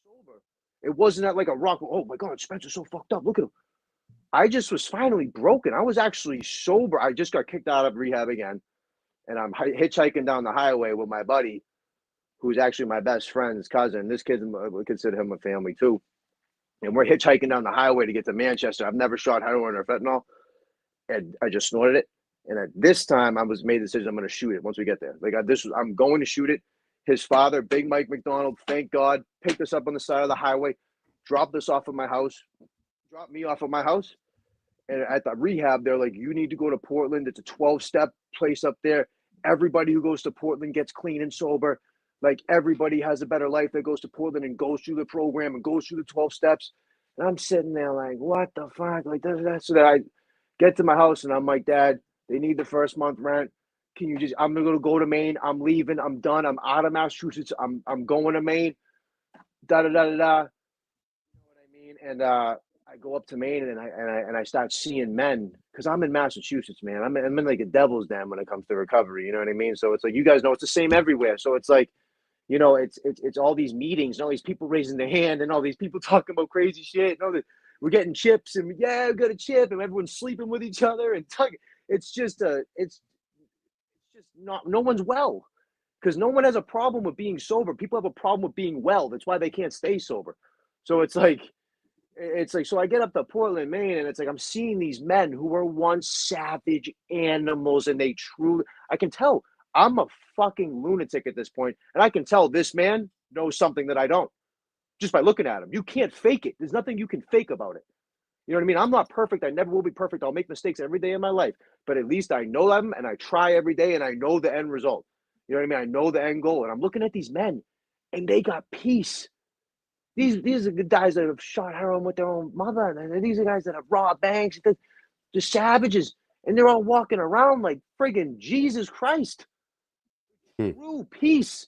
[SPEAKER 5] sober, it wasn't at like a rock. Oh my God, Spencer's so fucked up. Look at him. I just was finally broken. I was actually sober. I just got kicked out of rehab again, and I'm hitchhiking down the highway with my buddy, who's actually my best friend's cousin. This kid, we consider him a family too. and we're hitchhiking down the highway to get to Manchester. I've never shot heroin or fentanyl, and I just snorted it. And at this time, I was made the decision I'm going to shoot it once we get there. Like I'm going to shoot it. His father, Big Mike McDonald, thank God, picked us up on the side of the highway, dropped us off at my house, dropped me off at my house. And at the rehab, they're like, you need to go to Portland. It's a 12-step place up there. Everybody who goes to Portland gets clean and sober. Like, everybody has a better life that goes to Portland and goes through the program and goes through the 12 steps. And I'm sitting there like, what the fuck? Like, that's so that I get to my house and I'm like, Dad, they need the first month rent. Can you just, I'm going to go to Maine. I'm leaving. I'm done. I'm out of Massachusetts. I'm going to Maine. Da, da, da, da, da. You know what I mean? And, I go up to Maine and I start seeing men because I'm in Massachusetts, man. I'm in like a devil's den when it comes to recovery. You know what I mean? So it's like, you guys know it's the same everywhere. So it's like, you know, it's all these meetings and all these people raising their hand and all these people talking about crazy shit. And all we're getting chips and yeah, we got a chip and everyone's sleeping with each other and it's just not, no one's well because no one has a problem with being sober. People have a problem with being well. That's why they can't stay sober. So it's like, so I get up to Portland, Maine, and it's like I'm seeing these men who were once savage animals, and they truly, I can tell I'm a fucking lunatic at this point, and I can tell this man knows something that I don't just by looking at him. You can't fake it. There's nothing you can fake about it. You know what I mean? I'm not perfect. I never will be perfect. I'll make mistakes every day of my life, but at least I know them, and I try every day, and I know the end result. You know what I mean? I know the end goal, and I'm looking at these men, and they got peace. These are the guys that have shot heroin with their own mother. And these are guys that have robbed banks. The savages. And they're all walking around like friggin' Jesus Christ. True peace.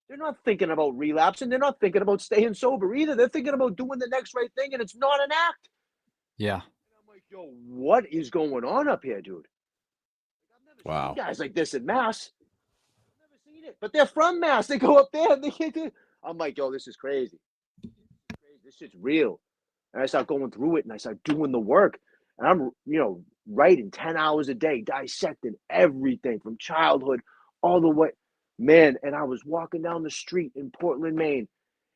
[SPEAKER 5] They're not thinking about relapsing. They're not thinking about staying sober either. They're thinking about doing the next right thing, and it's not an act.
[SPEAKER 3] Yeah.
[SPEAKER 5] And I'm like, yo, what is going on up here, dude? I've never seen guys like this in Mass. I've never seen it. But they're from Mass. They go up there and they can't do it. I'm like, yo, this is crazy. This shit's real. And I start going through it and I start doing the work. And I'm, you know, writing 10 hours a day, dissecting everything from childhood all the way. Man, and I was walking down the street in Portland, Maine.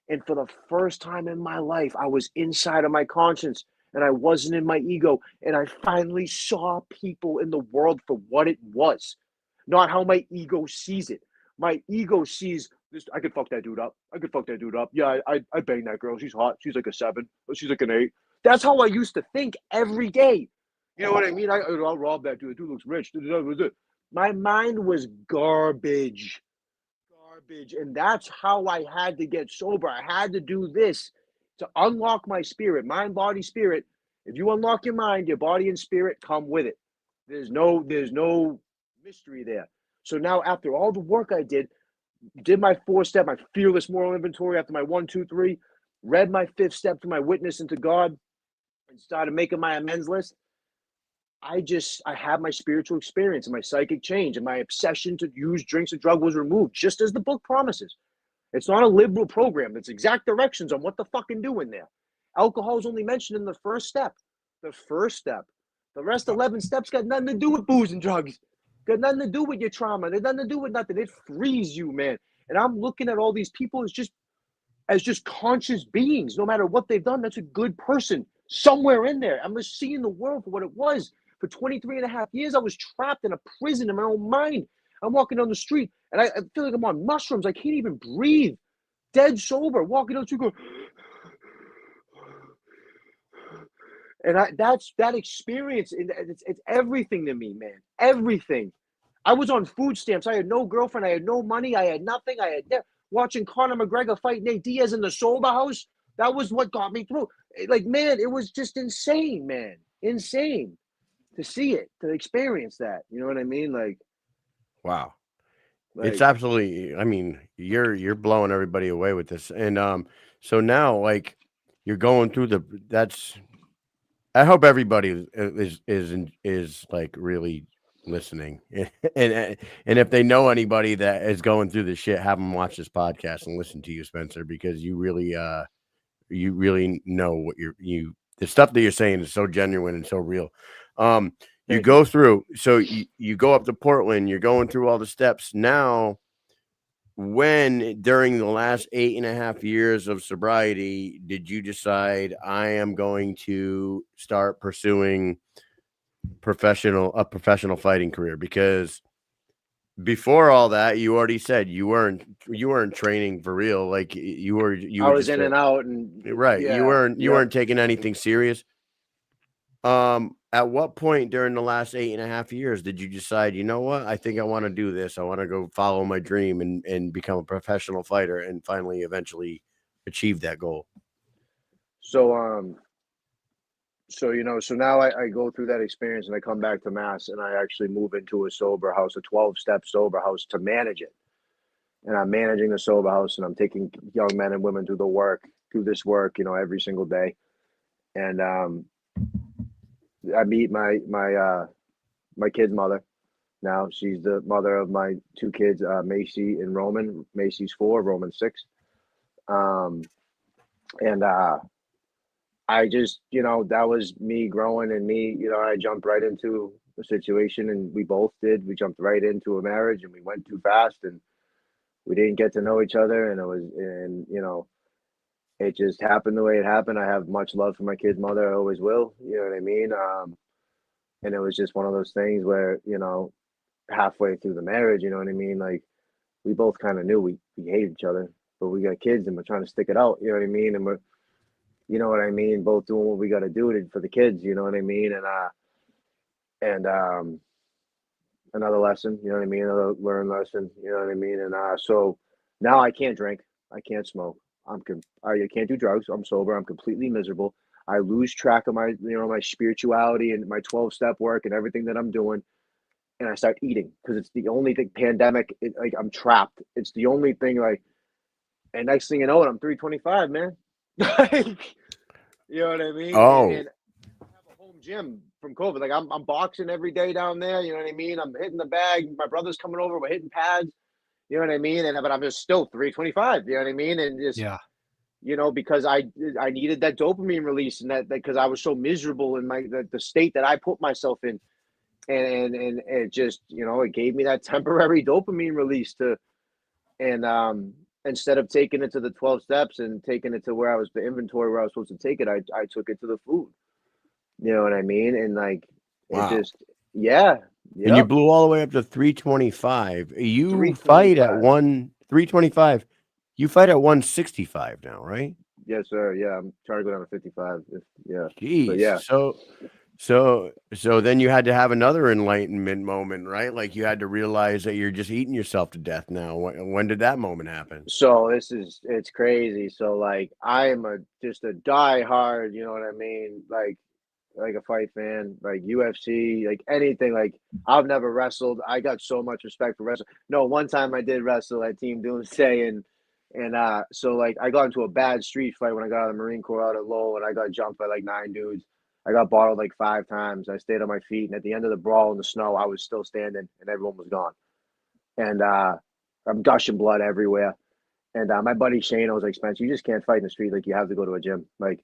[SPEAKER 5] And for the first time in my life, I was inside of my conscience and I wasn't in my ego. And I finally saw people in the world for what it was, not how my ego sees it. My ego sees this. I could fuck that dude up. I could fuck that dude up. Yeah, I bang that girl. She's hot. She's like a 7. She's like an 8. That's how I used to think every day. You know what I mean? I'll rob that dude. The dude looks rich. My mind was garbage. And that's how I had to get sober. I had to do this to unlock my spirit, mind, body, spirit. If you unlock your mind, your body and spirit come with it. There's no mystery there. So now after all the work I did my 4-step, my fearless moral inventory after my 1, 2, 3, read my 5th step to my witness into God and started making my amends list. I had my spiritual experience and my psychic change and my obsession to use drinks and drugs was removed, just as the book promises. It's not a liberal program. It's exact directions on what to fucking do in there. Alcohol is only mentioned in the first step. The first step. The rest 11 steps got nothing to do with booze and drugs. Got nothing to do with your trauma. There's nothing to do with nothing. It frees you, man. And I'm looking at all these people as just conscious beings. No matter what they've done, that's a good person somewhere in there. I'm just seeing the world for what it was. For 23 and a half years, I was trapped in a prison in my own mind. I'm walking down the street, and I feel like I'm on mushrooms. I can't even breathe. Dead sober, walking down the street, going, and that experience. It's everything to me, man. Everything. I was on food stamps. I had no girlfriend. I had no money. I had nothing. I had watching Conor McGregor fight Nate Diaz in the sober house. That was what got me through. Like, man, it was just insane, man. Insane to see it, to experience that. You know what I mean? Like,
[SPEAKER 2] wow. It's absolutely, I mean, you're blowing everybody away with this. And so now, like, you're going through I hope everybody is like really listening. and if they know anybody that is going through this shit, have them watch this podcast and listen to you, Spencer, because you really know what the stuff that you're saying is so genuine and so real. You go through, so you go up to Portland, you're going through all the steps. Now when during the last 8.5 years of sobriety did you decide I am going to start pursuing a professional fighting career? Because before all that, you already said you weren't training for real. Like you were
[SPEAKER 5] I was
[SPEAKER 2] just
[SPEAKER 5] in and out, and
[SPEAKER 2] right. You
[SPEAKER 5] yeah,
[SPEAKER 2] weren't taking anything serious. At what point during the last 8.5 years did you decide, you know what, I think I want to do this. I want to go follow my dream and become a professional fighter and finally eventually achieve that goal?
[SPEAKER 5] So so now I go through that experience and I come back to Mass and I actually move into a sober house, a 12-step sober house to manage it. And I'm managing the sober house and I'm taking young men and women through this work, every single day. And I meet my kid's mother. Now she's the mother of my two kids, Macy and Roman. Macy's 4, Roman's 6. And I just, that was me growing and me, I jumped right into the situation and we both did. We jumped right into a marriage and we went too fast and we didn't get to know each other. It just happened the way it happened. I have much love for my kid's mother. I always will. You know what I mean? And it was just one of those things where, halfway through the marriage, you know what I mean? Like we both kind of knew we hated each other, but we got kids and we're trying to stick it out. You know what I mean? And we're, you know what I mean, both doing what we got to do for the kids. You know what I mean? And another lesson. You know what I mean? Another learned lesson. You know what I mean? And so now I can't drink. I can't smoke. I can't do drugs. I'm sober. I'm completely miserable. I lose track of my my spirituality and my 12-step work and everything that I'm doing. And I start eating because it's the only thing. Pandemic, like I'm trapped. It's the only thing. Like, and next thing you know, I'm 325, man. Like, you know what I mean?
[SPEAKER 2] Oh,
[SPEAKER 5] And I have a home gym from COVID. Like I'm boxing every day down there. You know what I mean? I'm hitting the bag. My brother's coming over. We're hitting pads. You know what I mean? But I'm just still 325. You know what I mean? And just
[SPEAKER 3] Yeah.
[SPEAKER 5] because I needed that dopamine release and that because I was so miserable in the state that I put myself in. And it just it gave me that temporary dopamine release instead of taking it to the 12 steps and taking it to the inventory where I was supposed to take it, I took it to the food. You know what I mean? And like
[SPEAKER 2] wow.
[SPEAKER 5] it just yeah.
[SPEAKER 2] And you blew all the way up to 325. You fight at 325. You fight at 165 now, right?
[SPEAKER 5] Yes, sir. Yeah, I'm trying to go down to 55. Yeah.
[SPEAKER 2] Jeez.
[SPEAKER 5] But yeah.
[SPEAKER 2] So then you had to have another enlightenment moment, right? Like you had to realize that you're just eating yourself to death now. When did that moment happen?
[SPEAKER 5] So it's crazy. So like I am just a diehard, you know what I mean? Like a fight fan, like UFC, like anything. Like I've never wrestled. I got so much respect for wrestling. No, one time I did wrestle at Team Doomsday and so like I got into a bad street fight when I got out of the Marine Corps out at Lowell and I got jumped by like 9 dudes. I got bottled like 5 times. I stayed on my feet and at the end of the brawl in the snow, I was still standing and everyone was gone. And I'm gushing blood everywhere. And my buddy Shane was like, Spencer, you just can't fight in the street. Like you have to go to a gym. Like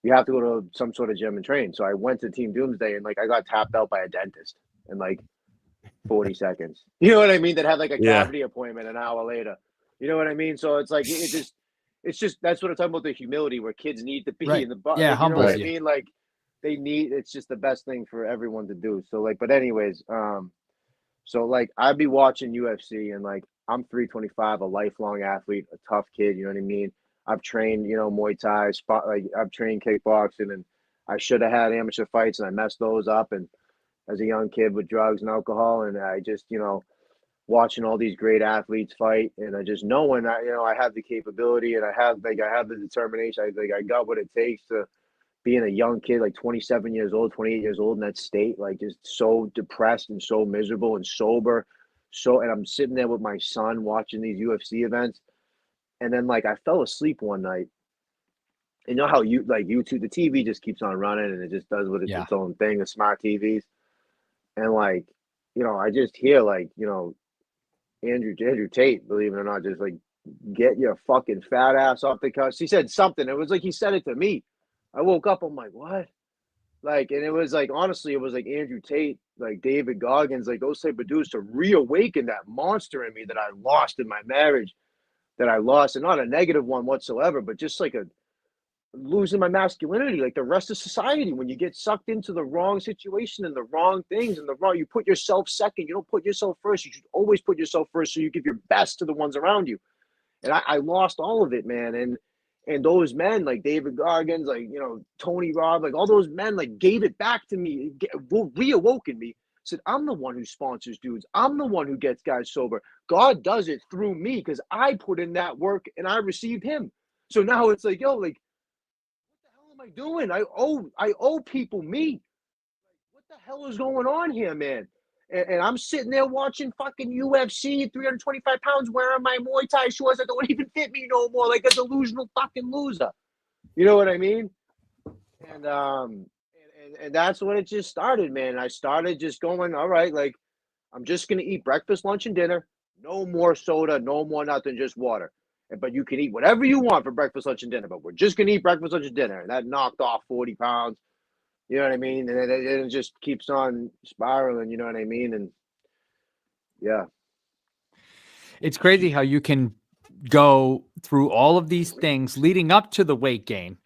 [SPEAKER 5] you have to go to some sort of gym and train. So I went to Team Doomsday and like I got tapped out by a dentist in like 40 seconds. You know what I mean? That had like a cavity appointment an hour later. You know what I mean? So it's like it's just that's what I'm talking about, the humility where kids need to be in the butt.
[SPEAKER 3] Yeah,
[SPEAKER 5] like, you know what I
[SPEAKER 3] humbles you.
[SPEAKER 5] mean? Like it's just the best thing for everyone to do. So like, but anyways, so like I'd be watching UFC and like I'm 325, a lifelong athlete, a tough kid, you know what I mean? I've trained, Muay Thai, I've trained kickboxing and I should have had amateur fights and I messed those up and as a young kid with drugs and alcohol and I just, watching all these great athletes fight and I just knowing that, I have the capability and I have the determination. I got what it takes to being a young kid, like 27 years old, 28 years old in that state, like just so depressed and so miserable and sober. And I'm sitting there with my son watching these UFC events. And then like I fell asleep one night. And you know how YouTube, the TV just keeps on running and it just does its own thing, the smart TVs. And like, I just hear like, Andrew Tate, believe it or not, just like get your fucking fat ass off the couch. He said something. It was like he said it to me. I woke up. I'm like, what? Like, and it was like, honestly, it was like Andrew Tate, like David Goggins, like those type of dudes to reawaken that monster in me that I lost in my marriage, that I lost, and not a negative one whatsoever, but just like a losing my masculinity, like the rest of society. When you get sucked into the wrong situation and the wrong things and the wrong, you put yourself second. You don't put yourself first. You should always put yourself first, so you give your best to the ones around you. And I lost all of it, man. And those men like David Goggins, like, you know, Tony Robb, like all those men, like gave it back to me, reawoken me. Said, I'm the one who sponsors dudes. I'm the one who gets guys sober. God does it through me because I put in that work and I received him. So now it's like, yo, like, what the hell am I doing? I owe people me. What the hell is going on here, man? And I'm sitting there watching fucking UFC, 325 pounds, wearing my Muay Thai shorts that don't even fit me no more, like a delusional fucking loser. You know what I mean? And that's when it just started, man. I started just going, all right, like I'm just gonna eat breakfast, lunch, and dinner. No more soda, no more nothing, just water. But you can eat whatever you want for breakfast, lunch, and dinner. But we're just gonna eat breakfast, lunch, and dinner. And that knocked off 40 pounds. You know what I mean? And it just keeps on spiraling. You know what I mean? And yeah.
[SPEAKER 3] It's crazy how you can go through all of these things leading up to the weight gain,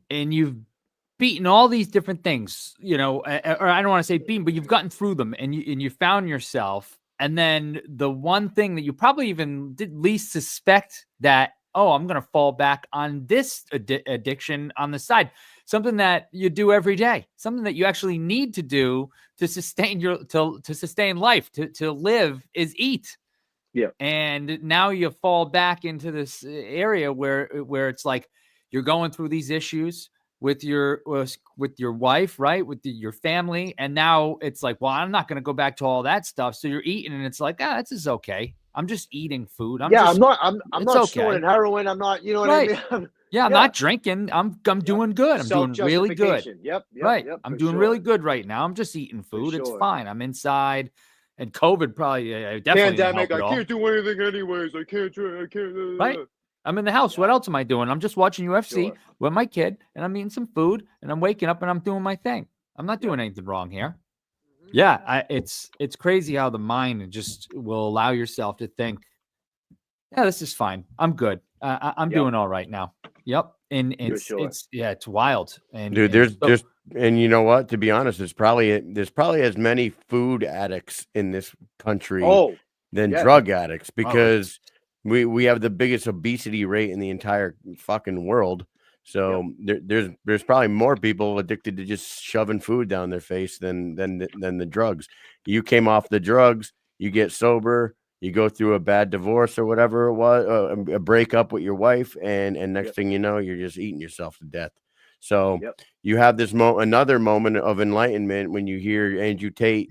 [SPEAKER 3] and you've beaten all these different things, you know, or I don't want to say beaten, but you've gotten through them, and you found yourself. And then the one thing that you probably even did least suspect that, oh, I'm going to fall back on this addiction on the side, something that you do every day, something that you actually need to do to sustain to sustain life, to live, is eat.
[SPEAKER 5] Yeah.
[SPEAKER 3] And now you fall back into this area where it's like you're going through these issues with your wife, right? With your family. And now it's like, well, I'm not going to go back to all that stuff. So you're eating, and it's like, this is okay. I'm just eating food. I'm
[SPEAKER 5] I'm not
[SPEAKER 3] okay.
[SPEAKER 5] snorting heroin. I'm not, you know what
[SPEAKER 3] right.
[SPEAKER 5] I mean?
[SPEAKER 3] Yeah, I'm not drinking. I'm doing good. I'm doing really good.
[SPEAKER 5] Yep.
[SPEAKER 3] Right. I'm doing really good right now. I'm just eating food. It's fine. I'm inside. And COVID probably definitely
[SPEAKER 5] pandemic.
[SPEAKER 3] I
[SPEAKER 5] can't do anything anyways. I can't drink. I can't.
[SPEAKER 3] Right. I'm in the house. What else am I doing? I'm just watching UFC with my kid, and I'm eating some food, and I'm waking up, and I'm doing my thing. I'm not doing anything wrong here. Yeah, it's crazy how the mind just will allow yourself to think, yeah, this is fine. I'm good. I'm doing all right now. Yep. And it's wild. And
[SPEAKER 2] dude, and you know what? To be honest, there's probably as many food addicts in this country than drug addicts, because we have the biggest obesity rate in the entire fucking world. So there's probably more people addicted to just shoving food down their face than the drugs. You came off the drugs, you get sober, you go through a bad divorce or whatever it was, a breakup with your wife, and next thing you know, you're just eating yourself to death. So you have this another moment of enlightenment when you hear Andrew Tate,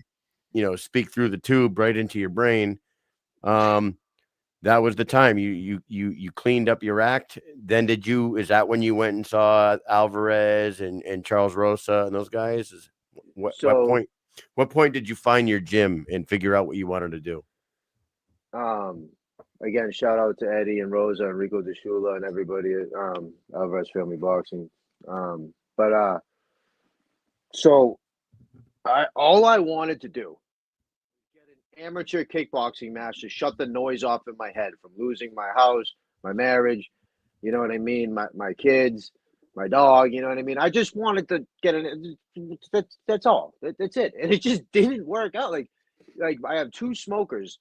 [SPEAKER 2] you know, speak through the tube right into your brain. That was the time you cleaned up your act. Then is that when you went and saw Alvarez and Charles Rosa and those guys? What point did you find your gym and figure out what you wanted to do?
[SPEAKER 5] Again, shout out to Eddie and Rosa and Rico DeShula and everybody at Alvarez Family Boxing. So all I wanted to do, get an amateur kickboxing match to shut the noise off in my head from losing my house, my marriage, you know what I mean, my kids, my dog, you know what I mean. I just wanted to get that's all. That's it. And it just didn't work out. Like I have two smokers.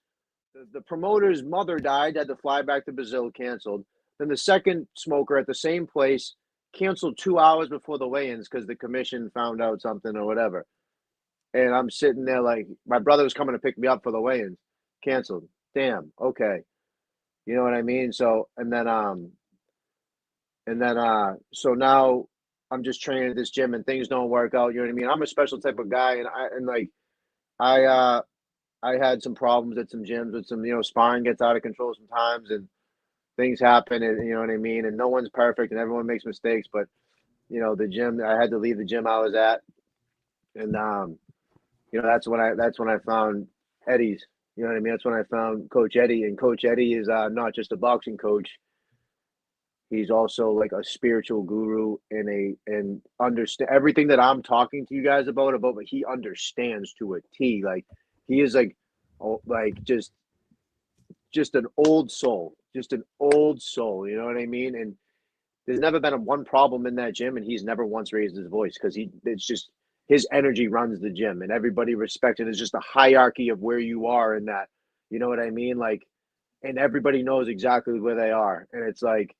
[SPEAKER 5] The promoter's mother died, had to fly back to Brazil, canceled. Then the second smoker at the same place canceled 2 hours before the weigh-ins because the commission found out something or whatever. And I'm sitting there like, my brother was coming to pick me up for the weigh-ins, canceled. Damn, okay. You know what I mean? So, so now I'm just training at this gym and things don't work out. You know what I mean? I'm a special type of guy, and I had some problems at some gyms with some, you know, sparring gets out of control sometimes and things happen, and you know what I mean? And no one's perfect and everyone makes mistakes, but you know, the gym, I had to leave the gym I was at. And you know, that's when I found Eddie's, you know what I mean? That's when I found Coach Eddie, and Coach Eddie is not just a boxing coach. He's also like a spiritual guru and understand everything that I'm talking to you guys about, but he understands to a T. Like he is like, like just an old soul, just an old soul. You know what I mean? And there's never been one problem in that gym, and he's never once raised his voice because it's just his energy runs the gym, and everybody respects it. It's just a hierarchy of where you are in that. You know what I mean? Like, and everybody knows exactly where they are, and it's like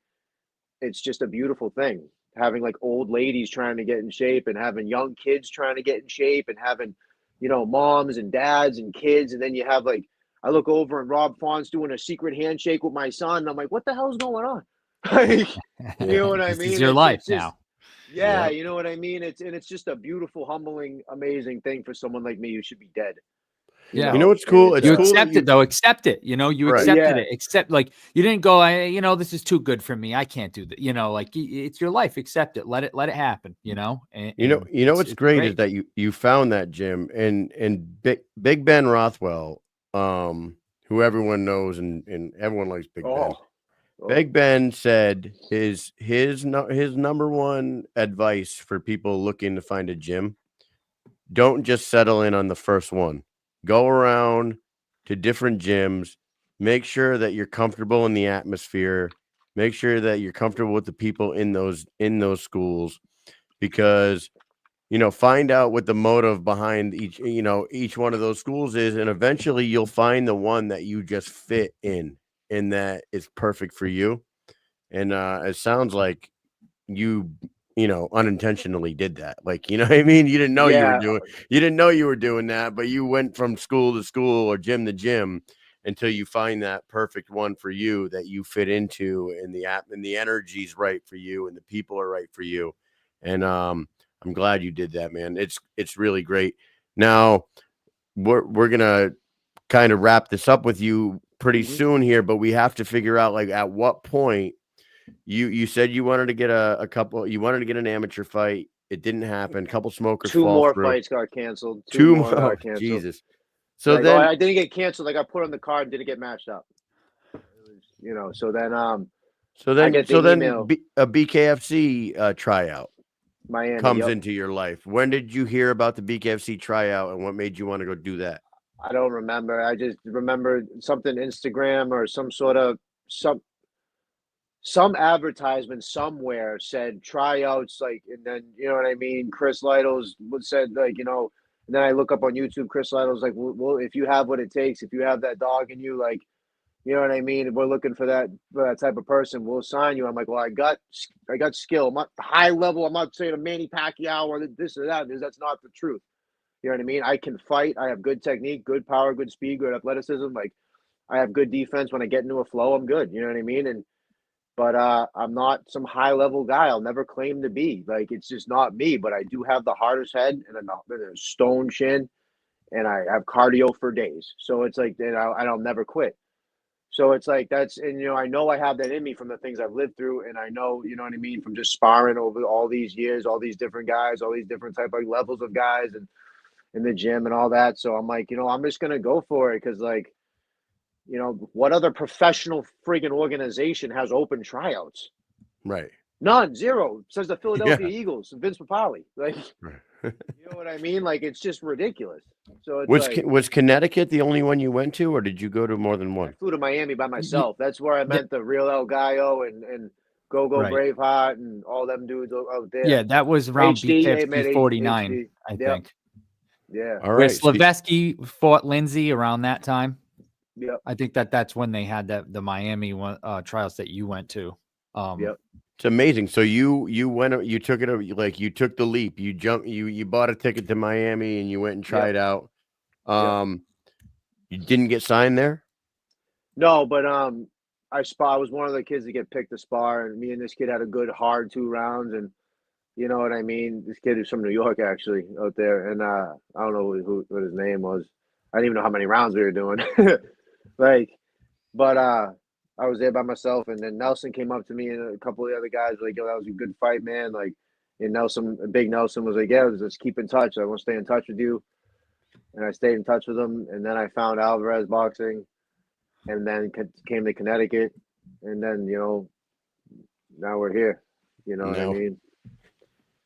[SPEAKER 5] it's just a beautiful thing having like old ladies trying to get in shape and having young kids trying to get in shape and having, moms and dads and kids. And then you have like, I look over and Rob Fawn's doing a secret handshake with my son. And I'm like, what the hell's going on? Like, you know what I
[SPEAKER 3] This is
[SPEAKER 5] mean?
[SPEAKER 3] your life
[SPEAKER 5] It's just,
[SPEAKER 3] now.
[SPEAKER 5] yeah,
[SPEAKER 2] Yep.
[SPEAKER 5] you know what I mean? It's just a beautiful, humbling, amazing thing for someone like me who should be dead.
[SPEAKER 3] Yeah.
[SPEAKER 2] You know what's
[SPEAKER 5] And
[SPEAKER 2] cool? It's
[SPEAKER 3] You
[SPEAKER 2] cool that
[SPEAKER 3] accept it though. Accept it. You
[SPEAKER 2] Right.
[SPEAKER 3] accepted
[SPEAKER 5] Yeah.
[SPEAKER 3] it. Accept, like, you didn't go, this is too good for me. I can't do that. Like it's your life. Accept it. Let it happen. And
[SPEAKER 2] You know what's
[SPEAKER 3] it's
[SPEAKER 2] great is that you found that gym and Big Ben Rothwell, who everyone knows and everyone likes Big Ben. Big Ben said his number one advice for people looking to find a gym: don't just settle in on the first one. Go around to different gyms. Make sure that you're comfortable in the atmosphere. Make sure that you're comfortable with the people in those schools, because find out what the motive behind each one of those schools is, and eventually you'll find the one that you just fit in and that is perfect for you. And it sounds like you unintentionally did that. Like, what I mean? You didn't know you were doing that, but you went from school to school or gym to gym until you find that perfect one for you that you fit into, and the app and the energy's right for you and the people are right for you. And I'm glad you did that, man. It's really great. Now we're gonna kind of wrap this up with you pretty soon here, but we have to figure out, like, at what point you said you wanted to get you wanted to get an amateur fight. It didn't happen. A couple smokers
[SPEAKER 5] Two
[SPEAKER 2] fall
[SPEAKER 5] more
[SPEAKER 2] through.
[SPEAKER 5] fights got canceled. Two
[SPEAKER 2] Two
[SPEAKER 5] more
[SPEAKER 2] more.
[SPEAKER 5] got canceled.
[SPEAKER 2] Jesus. So
[SPEAKER 5] Like,
[SPEAKER 2] then
[SPEAKER 5] I didn't get canceled. Like I put on the card and didn't get matched up. It was, so then I get the email.
[SPEAKER 2] A BKFC tryout
[SPEAKER 5] Miami.
[SPEAKER 2] comes
[SPEAKER 5] Yep.
[SPEAKER 2] into your life. When did you hear about the BKFC tryout, and what made you want to go do that?
[SPEAKER 5] I don't remember. I just remember something Instagram or some sort of some advertisement somewhere said tryouts, like, and then you know what I mean. Chris Lytle's said, like, and then I look up on YouTube. Chris Lytle's like, well, if you have what it takes, if you have that dog in you, like, you know what I mean. If we're looking for that type of person, we'll sign you. I'm like, well, I got skill. I'm not high level. I'm not saying a Manny Pacquiao or this or that. That's not the truth. You know what I mean? I can fight. I have good technique, good power, good speed, good athleticism. Like, I have good defense. When I get into a flow, I'm good. You know what I mean? But I'm not some high level guy. I'll never claim to be. Like, it's just not me. But I do have the hardest head and a stone chin, and I have cardio for days. So it's like, and I'll never quit. So it's like and I know I have that in me from the things I've lived through, and I know, you know what I mean, from just sparring over all these years, all these different guys, all these different type of levels of guys, and in the gym and all that. So I'm like, I'm just gonna go for it because, like, what other professional friggin' organization has open tryouts?
[SPEAKER 2] Right.
[SPEAKER 5] None, zero. Says the Philadelphia
[SPEAKER 2] Yeah.
[SPEAKER 5] Eagles, Vince Papale. Like,
[SPEAKER 2] Right.
[SPEAKER 5] you know what I mean? Like, it's just ridiculous. So it's
[SPEAKER 2] Was Connecticut the only one you went to, or did you go to more than
[SPEAKER 5] I
[SPEAKER 2] one?
[SPEAKER 5] flew to Miami by myself. That's where I met the real El Gallo and Go
[SPEAKER 3] Right.
[SPEAKER 5] Braveheart and all them dudes out there.
[SPEAKER 3] Yeah, that was around
[SPEAKER 5] HD, I met
[SPEAKER 3] BKFC 49,
[SPEAKER 5] HD.
[SPEAKER 3] I
[SPEAKER 5] Yep.
[SPEAKER 3] think.
[SPEAKER 5] Yeah.
[SPEAKER 2] All
[SPEAKER 3] Where
[SPEAKER 2] right.
[SPEAKER 3] Slavetsky fought Lindsay around that time.
[SPEAKER 5] Yep.
[SPEAKER 3] I think that's when they had the Miami one trials that you went to.
[SPEAKER 5] Yep.
[SPEAKER 2] It's amazing. So you took it, like, you took the leap. You jumped. You bought a ticket to Miami and you went and tried out. You didn't get signed there.
[SPEAKER 5] No, but I was one of the kids that get picked to spar, and me and this kid had a good hard 2 rounds, and you know what I mean. This kid is from New York, actually, out there, and I don't know what his name was. I didn't even know how many rounds we were doing. Like, but I was there by myself, and then Nelson came up to me, and a couple of the other guys were like, "Yo, that was a good fight, man." Like, and Big Nelson was like, "Yeah, let's keep in touch. I want to stay in touch with you." And I stayed in touch with him, and then I found Alvarez boxing, and then came to Connecticut, and then now we're here. You know what I
[SPEAKER 2] No.
[SPEAKER 5] mean?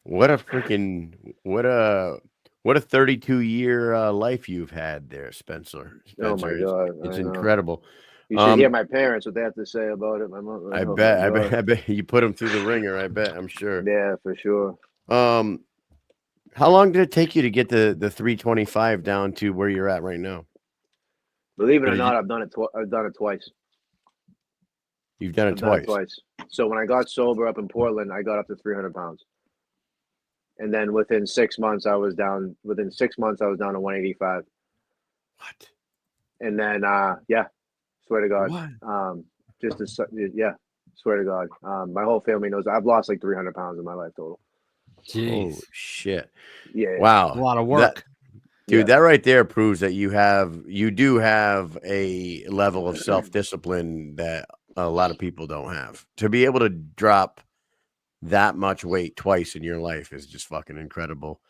[SPEAKER 2] What a freaking what a 32-year life you've had there, Spencer.
[SPEAKER 5] Oh my God,
[SPEAKER 2] It's
[SPEAKER 5] I know.
[SPEAKER 2] incredible.
[SPEAKER 5] You should hear my parents what they have to say about it. My mom.
[SPEAKER 2] I
[SPEAKER 5] Oh
[SPEAKER 2] bet,
[SPEAKER 5] my God.
[SPEAKER 2] I bet you put them through the ringer. I bet, I'm sure.
[SPEAKER 5] Yeah, for sure.
[SPEAKER 2] How long did it take you to get the 325 down to where you're at right now?
[SPEAKER 5] Believe it
[SPEAKER 2] Or
[SPEAKER 5] or
[SPEAKER 2] did
[SPEAKER 5] not,
[SPEAKER 2] you-
[SPEAKER 5] I've done it. I've done it twice.
[SPEAKER 2] You've done it
[SPEAKER 5] I've done it
[SPEAKER 2] twice.
[SPEAKER 5] twice. So when I got sober up in Portland, I got up to 300 pounds, and then within 6 months, I was down. Within 6 months, I was down to 185.
[SPEAKER 2] What?
[SPEAKER 5] And then, yeah, swear to God,
[SPEAKER 2] What?
[SPEAKER 5] yeah, swear to God, my whole family knows I've lost like 300 pounds in my life total.
[SPEAKER 2] Holy
[SPEAKER 3] Jeez.
[SPEAKER 2] shit!
[SPEAKER 5] Yeah,
[SPEAKER 2] Wow,
[SPEAKER 3] A lot of work.
[SPEAKER 2] dude,
[SPEAKER 5] yeah,
[SPEAKER 2] that right there proves that you do have a level of self-discipline that a lot of people don't have. To be able to drop that much weight twice in your life is just fucking incredible.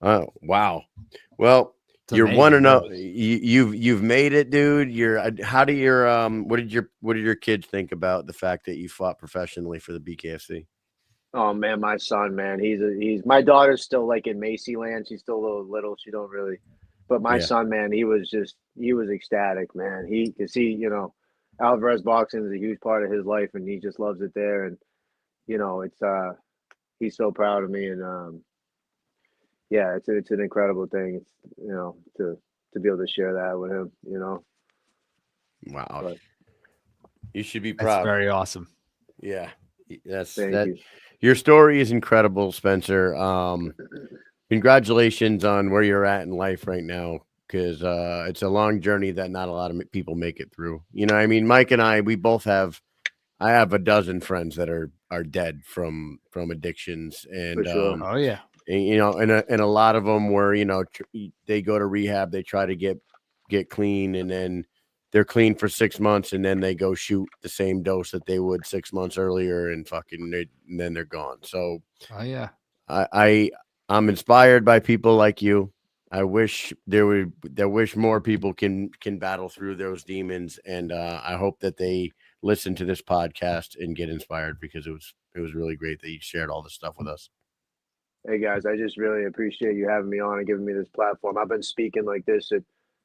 [SPEAKER 2] Oh, wow. Well,
[SPEAKER 3] It's
[SPEAKER 2] you're
[SPEAKER 3] amazing,
[SPEAKER 2] 1-0.
[SPEAKER 3] really.
[SPEAKER 2] You've made it, dude. How do your what did your kids think about the fact that you fought professionally for the BKFC?
[SPEAKER 5] Oh man, my son, man, he's my daughter's still like in Macy land. She's still a little. She don't really, but my
[SPEAKER 2] Yeah.
[SPEAKER 5] son, man, he was ecstatic, man. Alvarez boxing is a huge part of his life, and he just loves it there. And it's he's so proud of me, and yeah, it's an incredible thing. It's to be able to share that with him,
[SPEAKER 2] Wow.
[SPEAKER 5] But
[SPEAKER 2] You should be
[SPEAKER 3] That's
[SPEAKER 2] proud.
[SPEAKER 3] very awesome.
[SPEAKER 2] Yeah.
[SPEAKER 5] thank you.
[SPEAKER 2] Your story is incredible, Spencer. Congratulations on where you're at in life right now, because it's a long journey that not a lot of people make it through. You know, I mean, Mike and I both have. I have a dozen friends that are dead from addictions,
[SPEAKER 5] For
[SPEAKER 2] and
[SPEAKER 5] sure.
[SPEAKER 3] Oh yeah.
[SPEAKER 2] and a lot of them were, they go to rehab, they try to get clean, and then they're clean for 6 months, and then they go shoot the same dose that they would 6 months earlier, and and then they're gone. So
[SPEAKER 3] Oh yeah.
[SPEAKER 2] I'm inspired by people like you. I wish more people can battle through those demons, and I hope that they listen to this podcast and get inspired, because it was really great that you shared all this stuff with us.
[SPEAKER 5] Hey guys, I just really appreciate you having me on and giving me this platform. I've been speaking like this at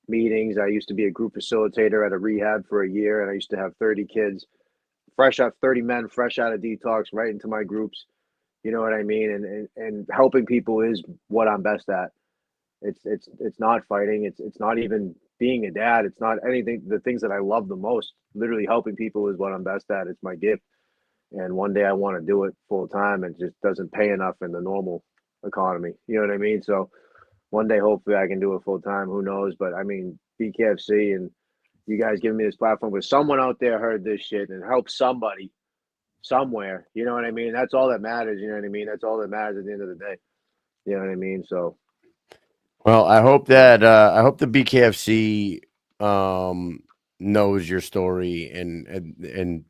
[SPEAKER 5] meetings. I used to be a group facilitator at a rehab for a year, and I used to have 30 kids, 30 men, fresh out of detox, right into my groups. You know what I mean? And helping people is what I'm best at. It's not fighting. It's not even being a dad. It's not anything. The things that I love the most, literally helping people, is what I'm best at. It's my gift. And one day I want to do it full time. It just doesn't pay enough in the normal economy. You know what I mean? So one day, hopefully, I can do it full time. Who knows? But I mean, BKFC and you guys giving me this platform, where someone out there heard this shit and helped somebody somewhere. You know what I mean? That's all that matters. You know what I mean? That's all that matters at the end of the day. You know what I mean? So,
[SPEAKER 2] Well, I hope that I hope the BKFC knows your story and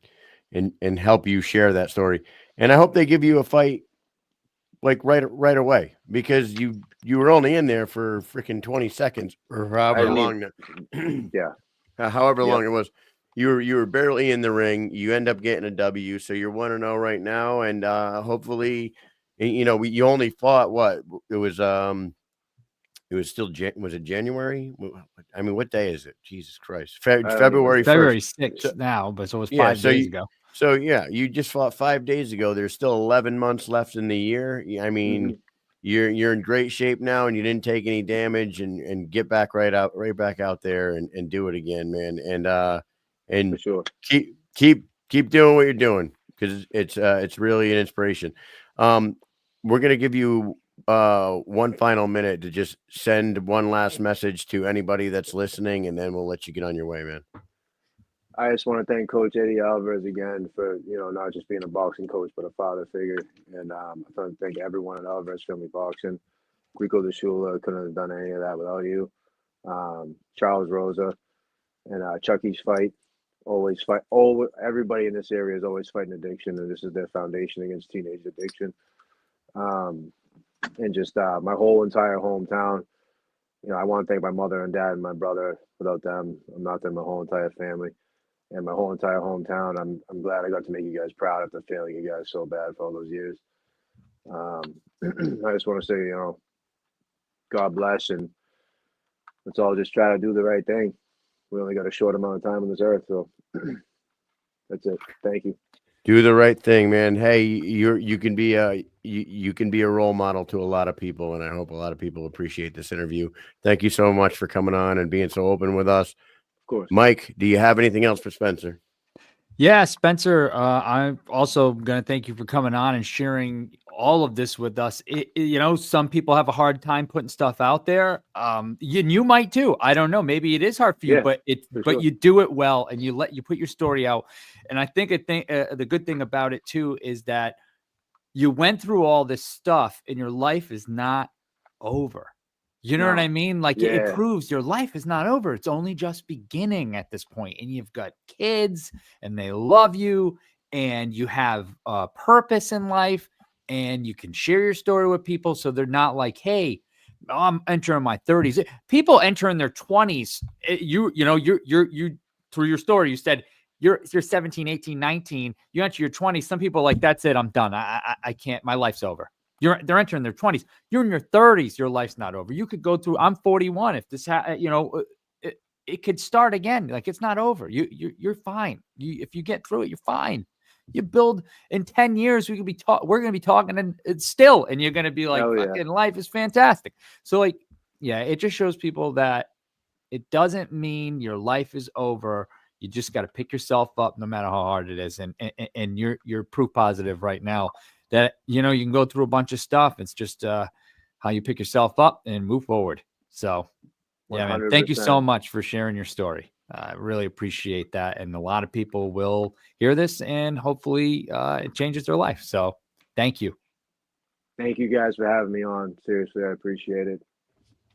[SPEAKER 2] help you share that story. And I hope they give you a fight like right away, because you were only in there for freaking 20 seconds or however
[SPEAKER 5] I mean,
[SPEAKER 2] long
[SPEAKER 5] yeah,
[SPEAKER 2] however
[SPEAKER 5] yep.
[SPEAKER 2] long it was. You were barely in the ring. You end up getting a W, so you're 1-0 right now, and hopefully, you only fought what it was still was it January? I mean, what day is it? Jesus Christ,
[SPEAKER 5] I don't even
[SPEAKER 2] February
[SPEAKER 3] February
[SPEAKER 2] 1st.
[SPEAKER 3] 6th
[SPEAKER 2] So,
[SPEAKER 3] now, but so it was
[SPEAKER 2] yeah,
[SPEAKER 3] 5 days ago.
[SPEAKER 2] so yeah, you just fought 5 days ago. There's still 11 months left in the year. I mean, you're in great shape now, and you didn't take any damage, and get back right back out there and do it again, man.
[SPEAKER 5] for
[SPEAKER 2] And
[SPEAKER 5] sure.
[SPEAKER 2] keep doing what you're doing, because it's really an inspiration. We're gonna give you one final minute to just send one last message to anybody that's listening, and then we'll let you get on your way, man.
[SPEAKER 5] I just want to thank Coach Eddie Alvarez again for, not just being a boxing coach, but a father figure. And I want to thank everyone at Alvarez Family Boxing. Rico De Shula couldn't have done any of that without you. Charles Rosa and Chucky's Fight. Always fight. Everybody in this area is always fighting addiction, and this is their foundation against teenage addiction. And just my whole entire hometown. I want to thank my mother and dad and my brother. Without them, I'm not there. My whole entire family. and my whole entire hometown. I'm glad I got to make you guys proud after failing you guys so bad for all those years. I just want to say, you know, God bless, and let's all just try to do the right thing. We only got a short amount of time on this earth, so that's it. Thank you.
[SPEAKER 2] Do the right thing, man. Hey, you can be a role model to a lot of people, and I hope a lot of people appreciate this interview. Thank you so much for coming on and being so open with us.
[SPEAKER 5] Of course.
[SPEAKER 2] Mike, do you have anything else for Spencer?
[SPEAKER 3] Yeah, Spencer, I'm also going to thank you for coming on and sharing all of this with us. You know, some people have a hard time putting stuff out there. You might too. I don't know. Maybe it is hard for you, but
[SPEAKER 5] sure.
[SPEAKER 3] you do it well, and you put your story out. And I think the good thing about it too is that you went through all this stuff, and your life is not over. You know what I mean? Like it proves your life is not over. It's only just beginning at this point. And you've got kids and they love you and you have a purpose in life and you can share your story with people. So they're not like, hey, I'm entering my 30s. People enter in their 20s. You through your story, you said you're 17, 18, 19. You enter your 20s. Some people are like, that's it. I'm done. I can't. My life's over. They're entering their 20s. You're in your 30s. Your life's not over. You could go through. I'm 41. If this, it could start again. Like it's not over. You're fine. If you get through it, you're fine. You build in 10 years. We're going to be talking and it's still, and you're going to be like, fucking life is fantastic. So like, yeah, it just shows people that it doesn't mean your life is over. You just got to pick yourself up no matter how hard it is. And you're proof positive right now that, you can go through a bunch of stuff. It's just how you pick yourself up and move forward. So, yeah, man, thank you so much for sharing your story. I really appreciate that. And a lot of people will hear this and hopefully it changes their life. So thank you.
[SPEAKER 5] Thank you guys for having me on. Seriously, I appreciate it.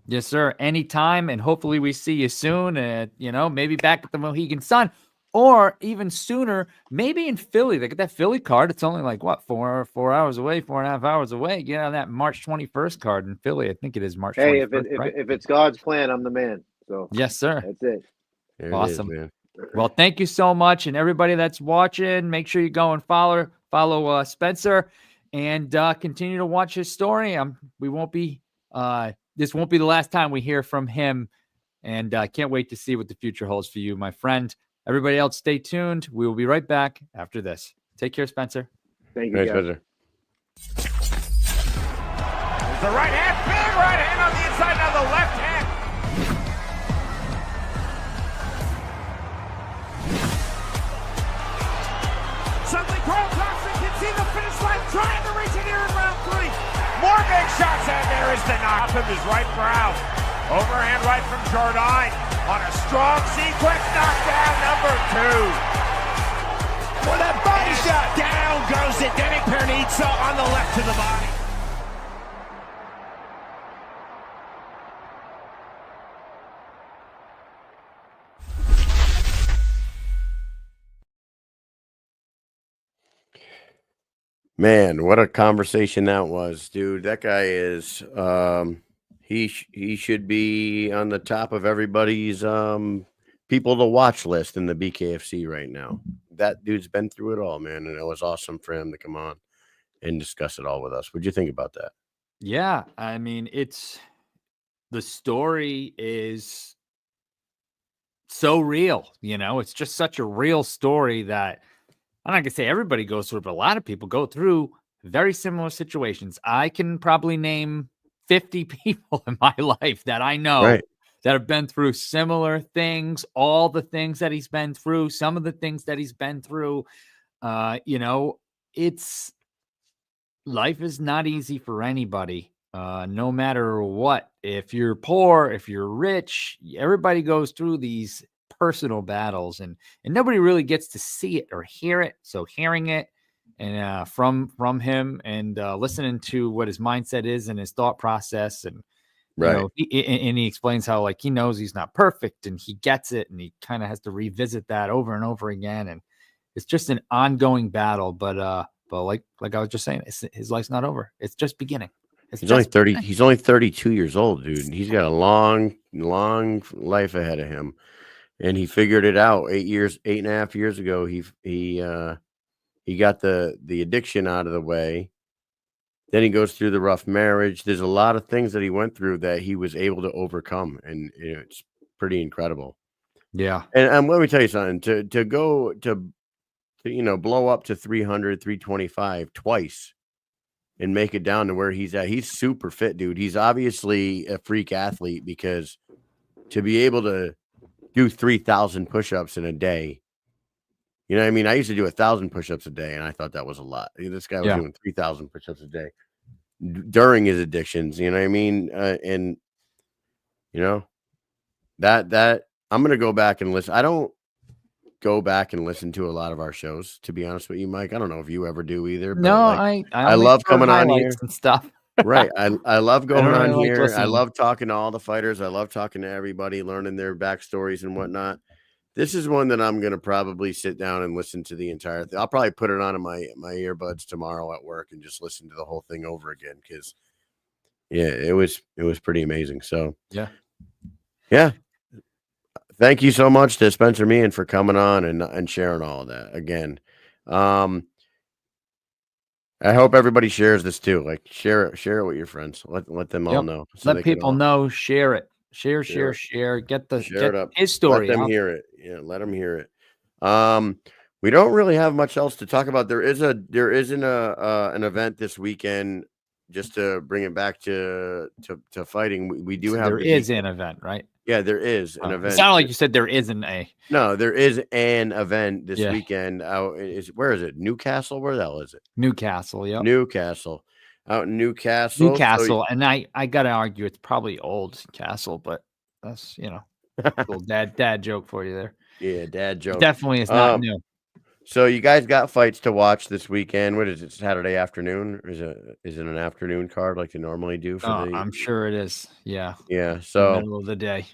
[SPEAKER 3] Yes, sir. Anytime. And hopefully we see you soon. Maybe back at the Mohegan Sun. Or even sooner, maybe in Philly. They get that Philly card. It's only like, what, 4 hours away, 4.5 hours away. Get on that March 21st card in Philly. I think it is March 21st.
[SPEAKER 5] Hey, if it's God's plan, I'm the man. So
[SPEAKER 3] yes, sir.
[SPEAKER 5] That's it.
[SPEAKER 2] There
[SPEAKER 3] awesome.
[SPEAKER 2] It is, man.
[SPEAKER 3] Well, thank you so much. And everybody that's watching, make sure you go and follow Spencer and continue to watch his story. This won't be the last time we hear from him. And I can't wait to see what the future holds for you, my friend. Everybody else, stay tuned. We will be right back after this. Take care, Spencer.
[SPEAKER 5] Thank you,
[SPEAKER 2] Spencer.
[SPEAKER 1] There's the right hand, big right hand on the inside, now the left hand. Suddenly, Carl Thompson can see the finish line, trying to reach it here in round 3. More big shots, and there is the knock of his right brow. Overhand right from Jordan on a strong sequence, knockdown number 2. For that body shot, down goes it. Denny Pernitza on the left to the body.
[SPEAKER 2] Man, what a conversation that was, dude. That guy is he should be on the top of everybody's people to watch list in the BKFC right now. That dude's been through it all, man, and it was awesome for him to come on and discuss it all with us. What'd you think about that?
[SPEAKER 3] Yeah, I mean, the story is so real, it's just such a real story that I'm not gonna say everybody goes through it, but a lot of people go through very similar situations. I can probably name 50 people in my life that I know that have been through similar things, all the things that he's been through, some of the things that he's been through. Life is not easy for anybody, no matter what. If you're poor, if you're rich, everybody goes through these personal battles, and nobody really gets to see it or hear it. So hearing it and from him and listening to what his mindset is and his thought process, and he explains how like he knows he's not perfect and he gets it, and he kind of has to revisit that over and over again, and it's just an ongoing battle. But like I was just saying, his life's not over. It's just beginning.
[SPEAKER 2] He's only 30. He's only 32 years old, dude. He's got a long life ahead of him. and he figured it out 8.5 years ago. He got the addiction out of the way. Then he goes through the rough marriage. There's a lot of things that he went through that he was able to overcome, and it's pretty incredible.
[SPEAKER 3] Yeah.
[SPEAKER 2] And let me tell you something, to go to blow up to 300, 325 twice and make it down to where he's at. He's super fit, dude. He's obviously a freak athlete, because to be able to do 3,000 push-ups in a day, you know what I mean? I used to do 1,000 push-ups a day, and I thought that was a lot. This guy was doing 3,000 push-ups a day during his addictions, you know what I mean? And you know, that I'm gonna go back and listen. I don't go back and listen to a lot of our shows, to be honest with you, Mike. I don't know if you ever do either, but
[SPEAKER 3] No,
[SPEAKER 2] like,
[SPEAKER 3] I
[SPEAKER 2] I
[SPEAKER 3] only
[SPEAKER 2] love
[SPEAKER 3] for
[SPEAKER 2] coming on
[SPEAKER 3] highlights
[SPEAKER 2] here.
[SPEAKER 3] and stuff.
[SPEAKER 2] Right. I love
[SPEAKER 3] I
[SPEAKER 2] going
[SPEAKER 3] don't
[SPEAKER 2] on
[SPEAKER 3] really like
[SPEAKER 2] here. I
[SPEAKER 3] listening.
[SPEAKER 2] love talking to all the fighters. I love talking to everybody, learning their backstories and whatnot. This is one that I'm gonna probably sit down and listen to the entire thing. I'll probably put it on in my earbuds tomorrow at work and just listen to the whole thing over again, because yeah, it was pretty amazing. So yeah. Thank you so much to Spencer Meehan for coming on and sharing all of that again. I hope everybody shares this too. Like, share it with your friends. Let them all know. So
[SPEAKER 3] Let people know. Share it. Share. Get
[SPEAKER 2] it up.
[SPEAKER 3] his story.
[SPEAKER 2] Let them hear it. Yeah, let them hear it. We don't really have much else to talk about. There isn't an event this weekend. Just to bring it back to fighting, we do have.
[SPEAKER 3] There is an event, right?
[SPEAKER 2] Yeah, there is an event.
[SPEAKER 3] It's not like you said there isn't a.
[SPEAKER 2] No, there is an event this weekend. Where is it? Newcastle? Where the hell is it?
[SPEAKER 3] Newcastle, yeah.
[SPEAKER 2] Newcastle. Out in Newcastle.
[SPEAKER 3] Newcastle. And I gotta argue it's probably Old Castle, but that's little dad joke for you there.
[SPEAKER 2] Yeah, dad joke.
[SPEAKER 3] Definitely it's not new.
[SPEAKER 2] So you guys got fights to watch this weekend. What is it? Saturday afternoon? Or is it an afternoon card like they normally do for
[SPEAKER 3] I'm sure it is. Yeah.
[SPEAKER 2] Yeah. So
[SPEAKER 3] middle of the day.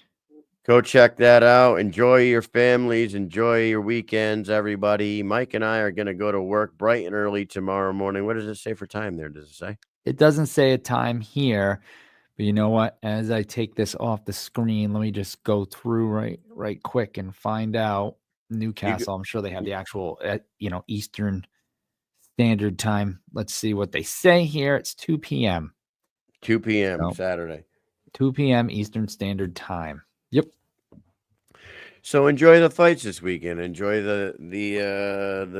[SPEAKER 2] Go check that out. Enjoy your families. Enjoy your weekends, everybody. Mike and I are going to go to work bright and early tomorrow morning. What does it say for time there? Does it say?
[SPEAKER 3] It doesn't say a time here, but you know what? As I take this off the screen, let me just go through right quick and find out. Newcastle, I'm sure they have the actual, Eastern Standard Time. Let's see what they say here. It's 2 p.m.
[SPEAKER 2] 2 p.m. Saturday.
[SPEAKER 3] 2 p.m. Eastern Standard Time. Yep.
[SPEAKER 2] So enjoy the fights this weekend. Enjoy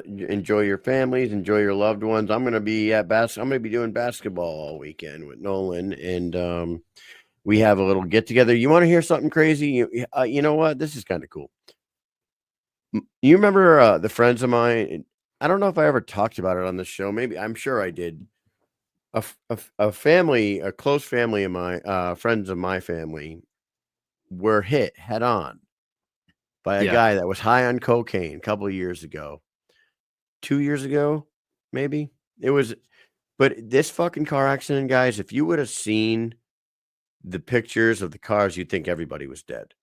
[SPEAKER 2] enjoy your families. Enjoy your loved ones. I'm gonna be I'm gonna be doing basketball all weekend with Nolan, and we have a little get together. You want to hear something crazy? You know what? This is kind of cool. You remember the friends of mine? I don't know if I ever talked about it on the show. Maybe, I'm sure I did. A family, a close family of my friends of my family, were hit head on by a guy that was high on cocaine a couple of years ago. 2 years ago, maybe it was. But this fucking car accident, guys, if you would have seen the pictures of the cars, you'd think everybody was dead.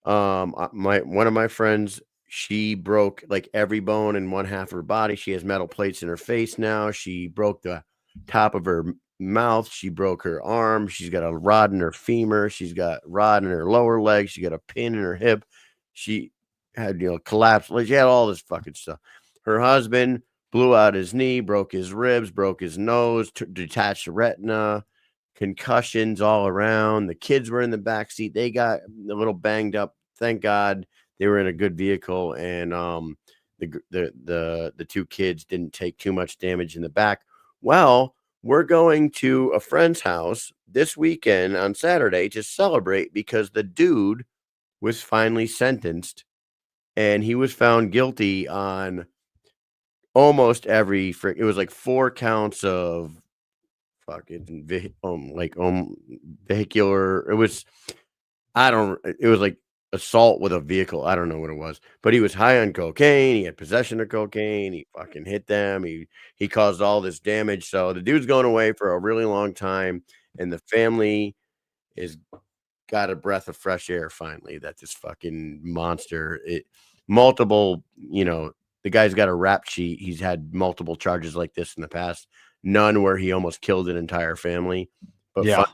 [SPEAKER 2] One of my friends, she broke like every bone in one half of her body. She has metal plates in her face now. She broke the top of her mouth. She broke her arm. She's got a rod in her femur. She's got rod in her lower leg. She got a pin in her hip. She had, collapsed. She had all this fucking stuff. Her husband blew out his knee, broke his ribs, broke his nose, detached the retina, concussions all around. The kids were in the back seat. They got a little banged up. Thank God they were in a good vehicle, and the two kids didn't take too much damage in the back. Well, we're going to a friend's house this weekend on Saturday to celebrate because the dude was finally sentenced, and he was found guilty on almost every it was like 4 counts of fucking vehicular. It was like assault with a vehicle. I don't know what it was, but he was high on cocaine. He had possession of cocaine. He fucking hit them. He caused all this damage. So the dude's going away for a really long time, and the family is got a breath of fresh air finally that this fucking monster, multiple, the guy's got a rap sheet. He's had multiple charges like this in the past, none where he almost killed an entire family. But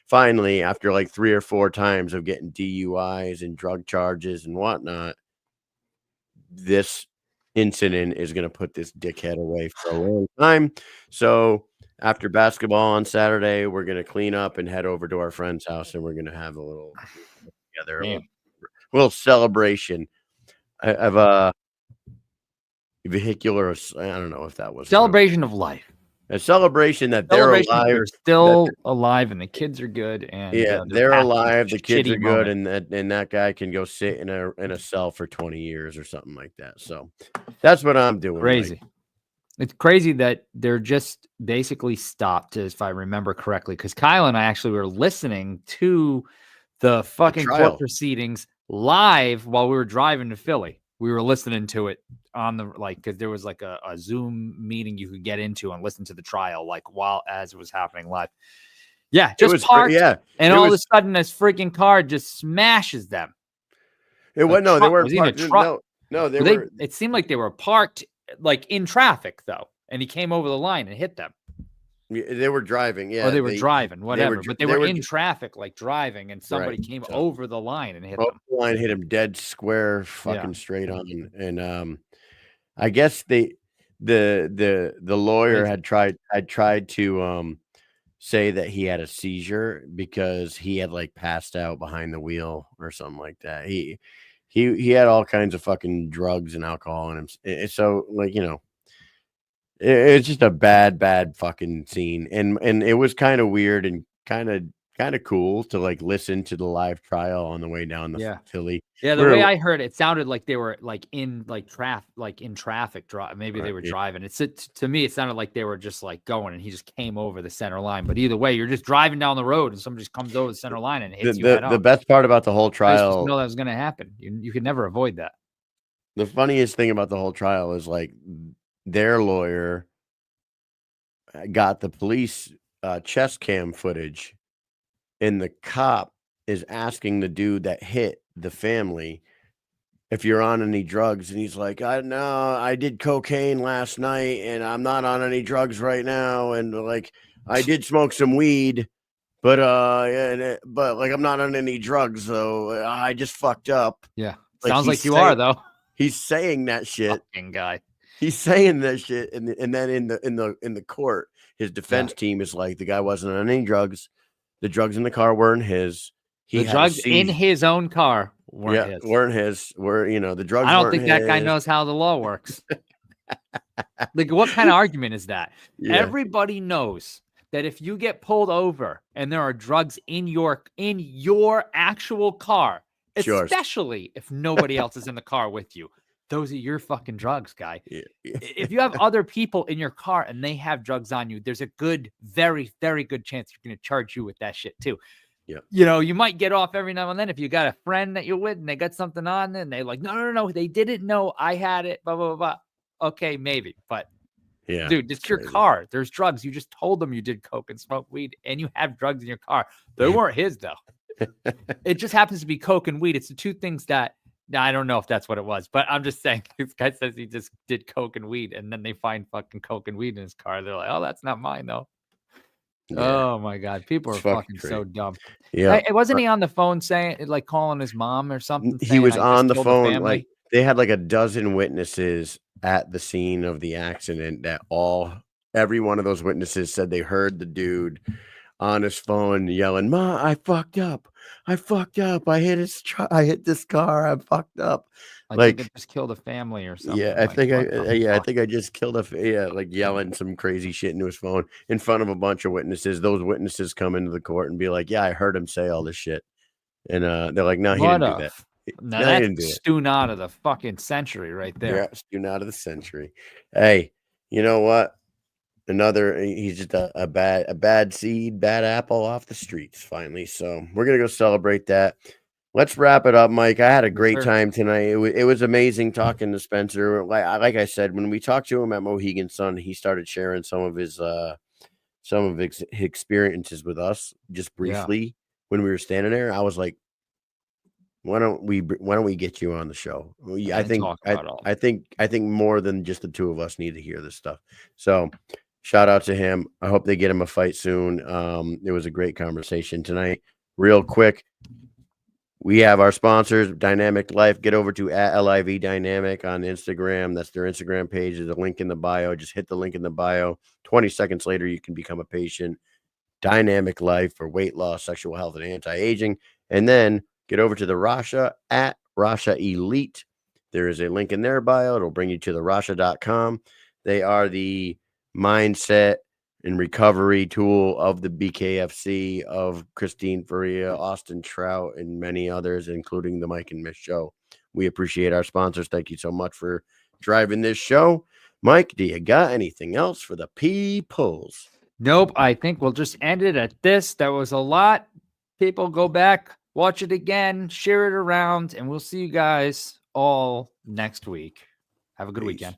[SPEAKER 2] finally, after like 3 or 4 times of getting DUIs and drug charges and whatnot, this incident is going to put this dickhead away for a long time. So after basketball on Saturday, we're going to clean up and head over to our friend's house, and we're going to have a little together, a little celebration of a vehicular. I don't know if that was
[SPEAKER 3] celebration of life.
[SPEAKER 2] A celebration that
[SPEAKER 3] Celebration
[SPEAKER 2] they're alive.
[SPEAKER 3] They're still alive and the kids are good. And
[SPEAKER 2] they're alive. The kids are good,
[SPEAKER 3] moment.
[SPEAKER 2] and that guy can go sit in a cell for 20 years or something like that. So that's what I'm doing.
[SPEAKER 3] Crazy.
[SPEAKER 2] Mike.
[SPEAKER 3] It's crazy that they're just basically stopped, if I remember correctly, because Kyle and I actually were listening to the fucking court proceedings live while we were driving to Philly. We were listening to it on the because there was like a Zoom meeting you could get into and listen to the trial as it was happening live. Yeah, just parked. And all of a sudden, this freaking car just smashes them.
[SPEAKER 2] They weren't parked. No, they were.
[SPEAKER 3] It seemed like they were parked like in traffic though, and he came over the line and hit them.
[SPEAKER 2] They were driving,
[SPEAKER 3] or they were driving, whatever. But they were in traffic, like driving, and somebody came over the line and hit them.
[SPEAKER 2] The line hit him dead square, fucking straight on. And I guess the lawyer had tried to say that he had a seizure because he had like passed out behind the wheel or something like that. He had all kinds of fucking drugs and alcohol in him. So like, it's just a bad fucking scene. And it was kind of weird and kind of cool to like listen to the live trial on the way down the Philly.
[SPEAKER 3] Yeah, the way I heard it sounded like they were like in traffic. Maybe they were driving. To me, it sounded like they were just like going, and he just came over the center line. But either way, you're just driving down the road, and somebody just comes over the center line and hits you head on.
[SPEAKER 2] The best part about the whole trial,
[SPEAKER 3] I know that was going to happen. You could never avoid that.
[SPEAKER 2] The funniest thing about the whole trial is like their lawyer got the police chest cam footage, and the cop is asking the dude that hit the family if you're on any drugs, and he's like, I did cocaine last night and I'm not on any drugs right now, and like I did smoke some weed, but like I'm not on any drugs, so I just fucked up.
[SPEAKER 3] Yeah, sounds like you are though.
[SPEAKER 2] He's saying that shit.
[SPEAKER 3] Fucking guy.
[SPEAKER 2] He's saying that shit, and then in the court, his defense team is like, the guy wasn't on any drugs. The drugs in the car weren't his.
[SPEAKER 3] The drugs in his own car weren't his.
[SPEAKER 2] The drugs.
[SPEAKER 3] I don't think that guy knows how the law works. Like, what kind of argument is that? Yeah. Everybody knows that if you get pulled over and there are drugs in your actual car, especially if nobody else is in the car with you, those are your fucking drugs, guy. Yeah. If you have other people in your car and they have drugs on you, there's a very, very good chance you're going to charge you with that shit too. Yeah. You might get off every now and then if you got a friend that you're with and they got something on and they like, no, they didn't know I had it, blah, blah, blah. Okay, maybe. But yeah, dude, it's your car. There's drugs. You just told them you did coke and smoke weed and you have drugs in your car. They weren't his though. It just happens to be coke and weed. It's the two things that, I don't know if that's what it was, but I'm just saying this guy says he just did coke and weed and then they find fucking coke and weed in his car. They're like, oh, that's not mine though. Yeah. Oh my God. People are fucking so dumb. Yeah. Wasn't he on the phone saying like calling his mom or something?
[SPEAKER 2] He was on the phone. Like they had like a dozen witnesses at the scene of the accident that every one of those witnesses said they heard the dude on his phone yelling, "Ma, I fucked up. I fucked up. I hit this car. I fucked up."
[SPEAKER 3] I think I just killed a family or something.
[SPEAKER 2] Yeah, I think I just killed like yelling some crazy shit into his phone in front of a bunch of witnesses. Those witnesses come into the court and be like, "Yeah, I heard him say all this shit," and they're like, "No, he didn't do that."
[SPEAKER 3] Now that's stewing out of the fucking century right there.
[SPEAKER 2] Yeah, stewing out of the century. Hey, you know what? He's just a bad seed, bad apple off the streets finally. So we're gonna go celebrate that. Let's wrap it up, Mike. I had a great time tonight. It was amazing talking to Spencer. Like I said, when we talked to him at Mohegan Sun, he started sharing some of his experiences with us just briefly when we were standing there. I was like, why don't we get you on the show? I think more than just the two of us need to hear this stuff. So Shout out to him. I hope they get him a fight soon. It was a great conversation tonight. Real quick, we have our sponsors, Dynamic Life. Get over to @LIV Dynamic on Instagram. That's their Instagram page. There's a link in the bio. Just hit the link in the bio. 20 seconds later, you can become a patient. Dynamic Life for weight loss, sexual health, and anti-aging. And then get over to the Rasha @Rasha Elite. There is a link in their bio. It'll bring you to the Rasha.com. They are the mindset and recovery tool of the BKFC, of Christine Faria, Austin Trout, and many others, including the Mike and Mish show. We appreciate our sponsors. Thank you so much for driving this show. Mike, do you got anything else for the peoples?
[SPEAKER 3] Nope. I think we'll just end it at this. That was a lot. People, go back, watch it again, share it around, and we'll see you guys all next week. Have a good
[SPEAKER 2] Peace.
[SPEAKER 3] weekend.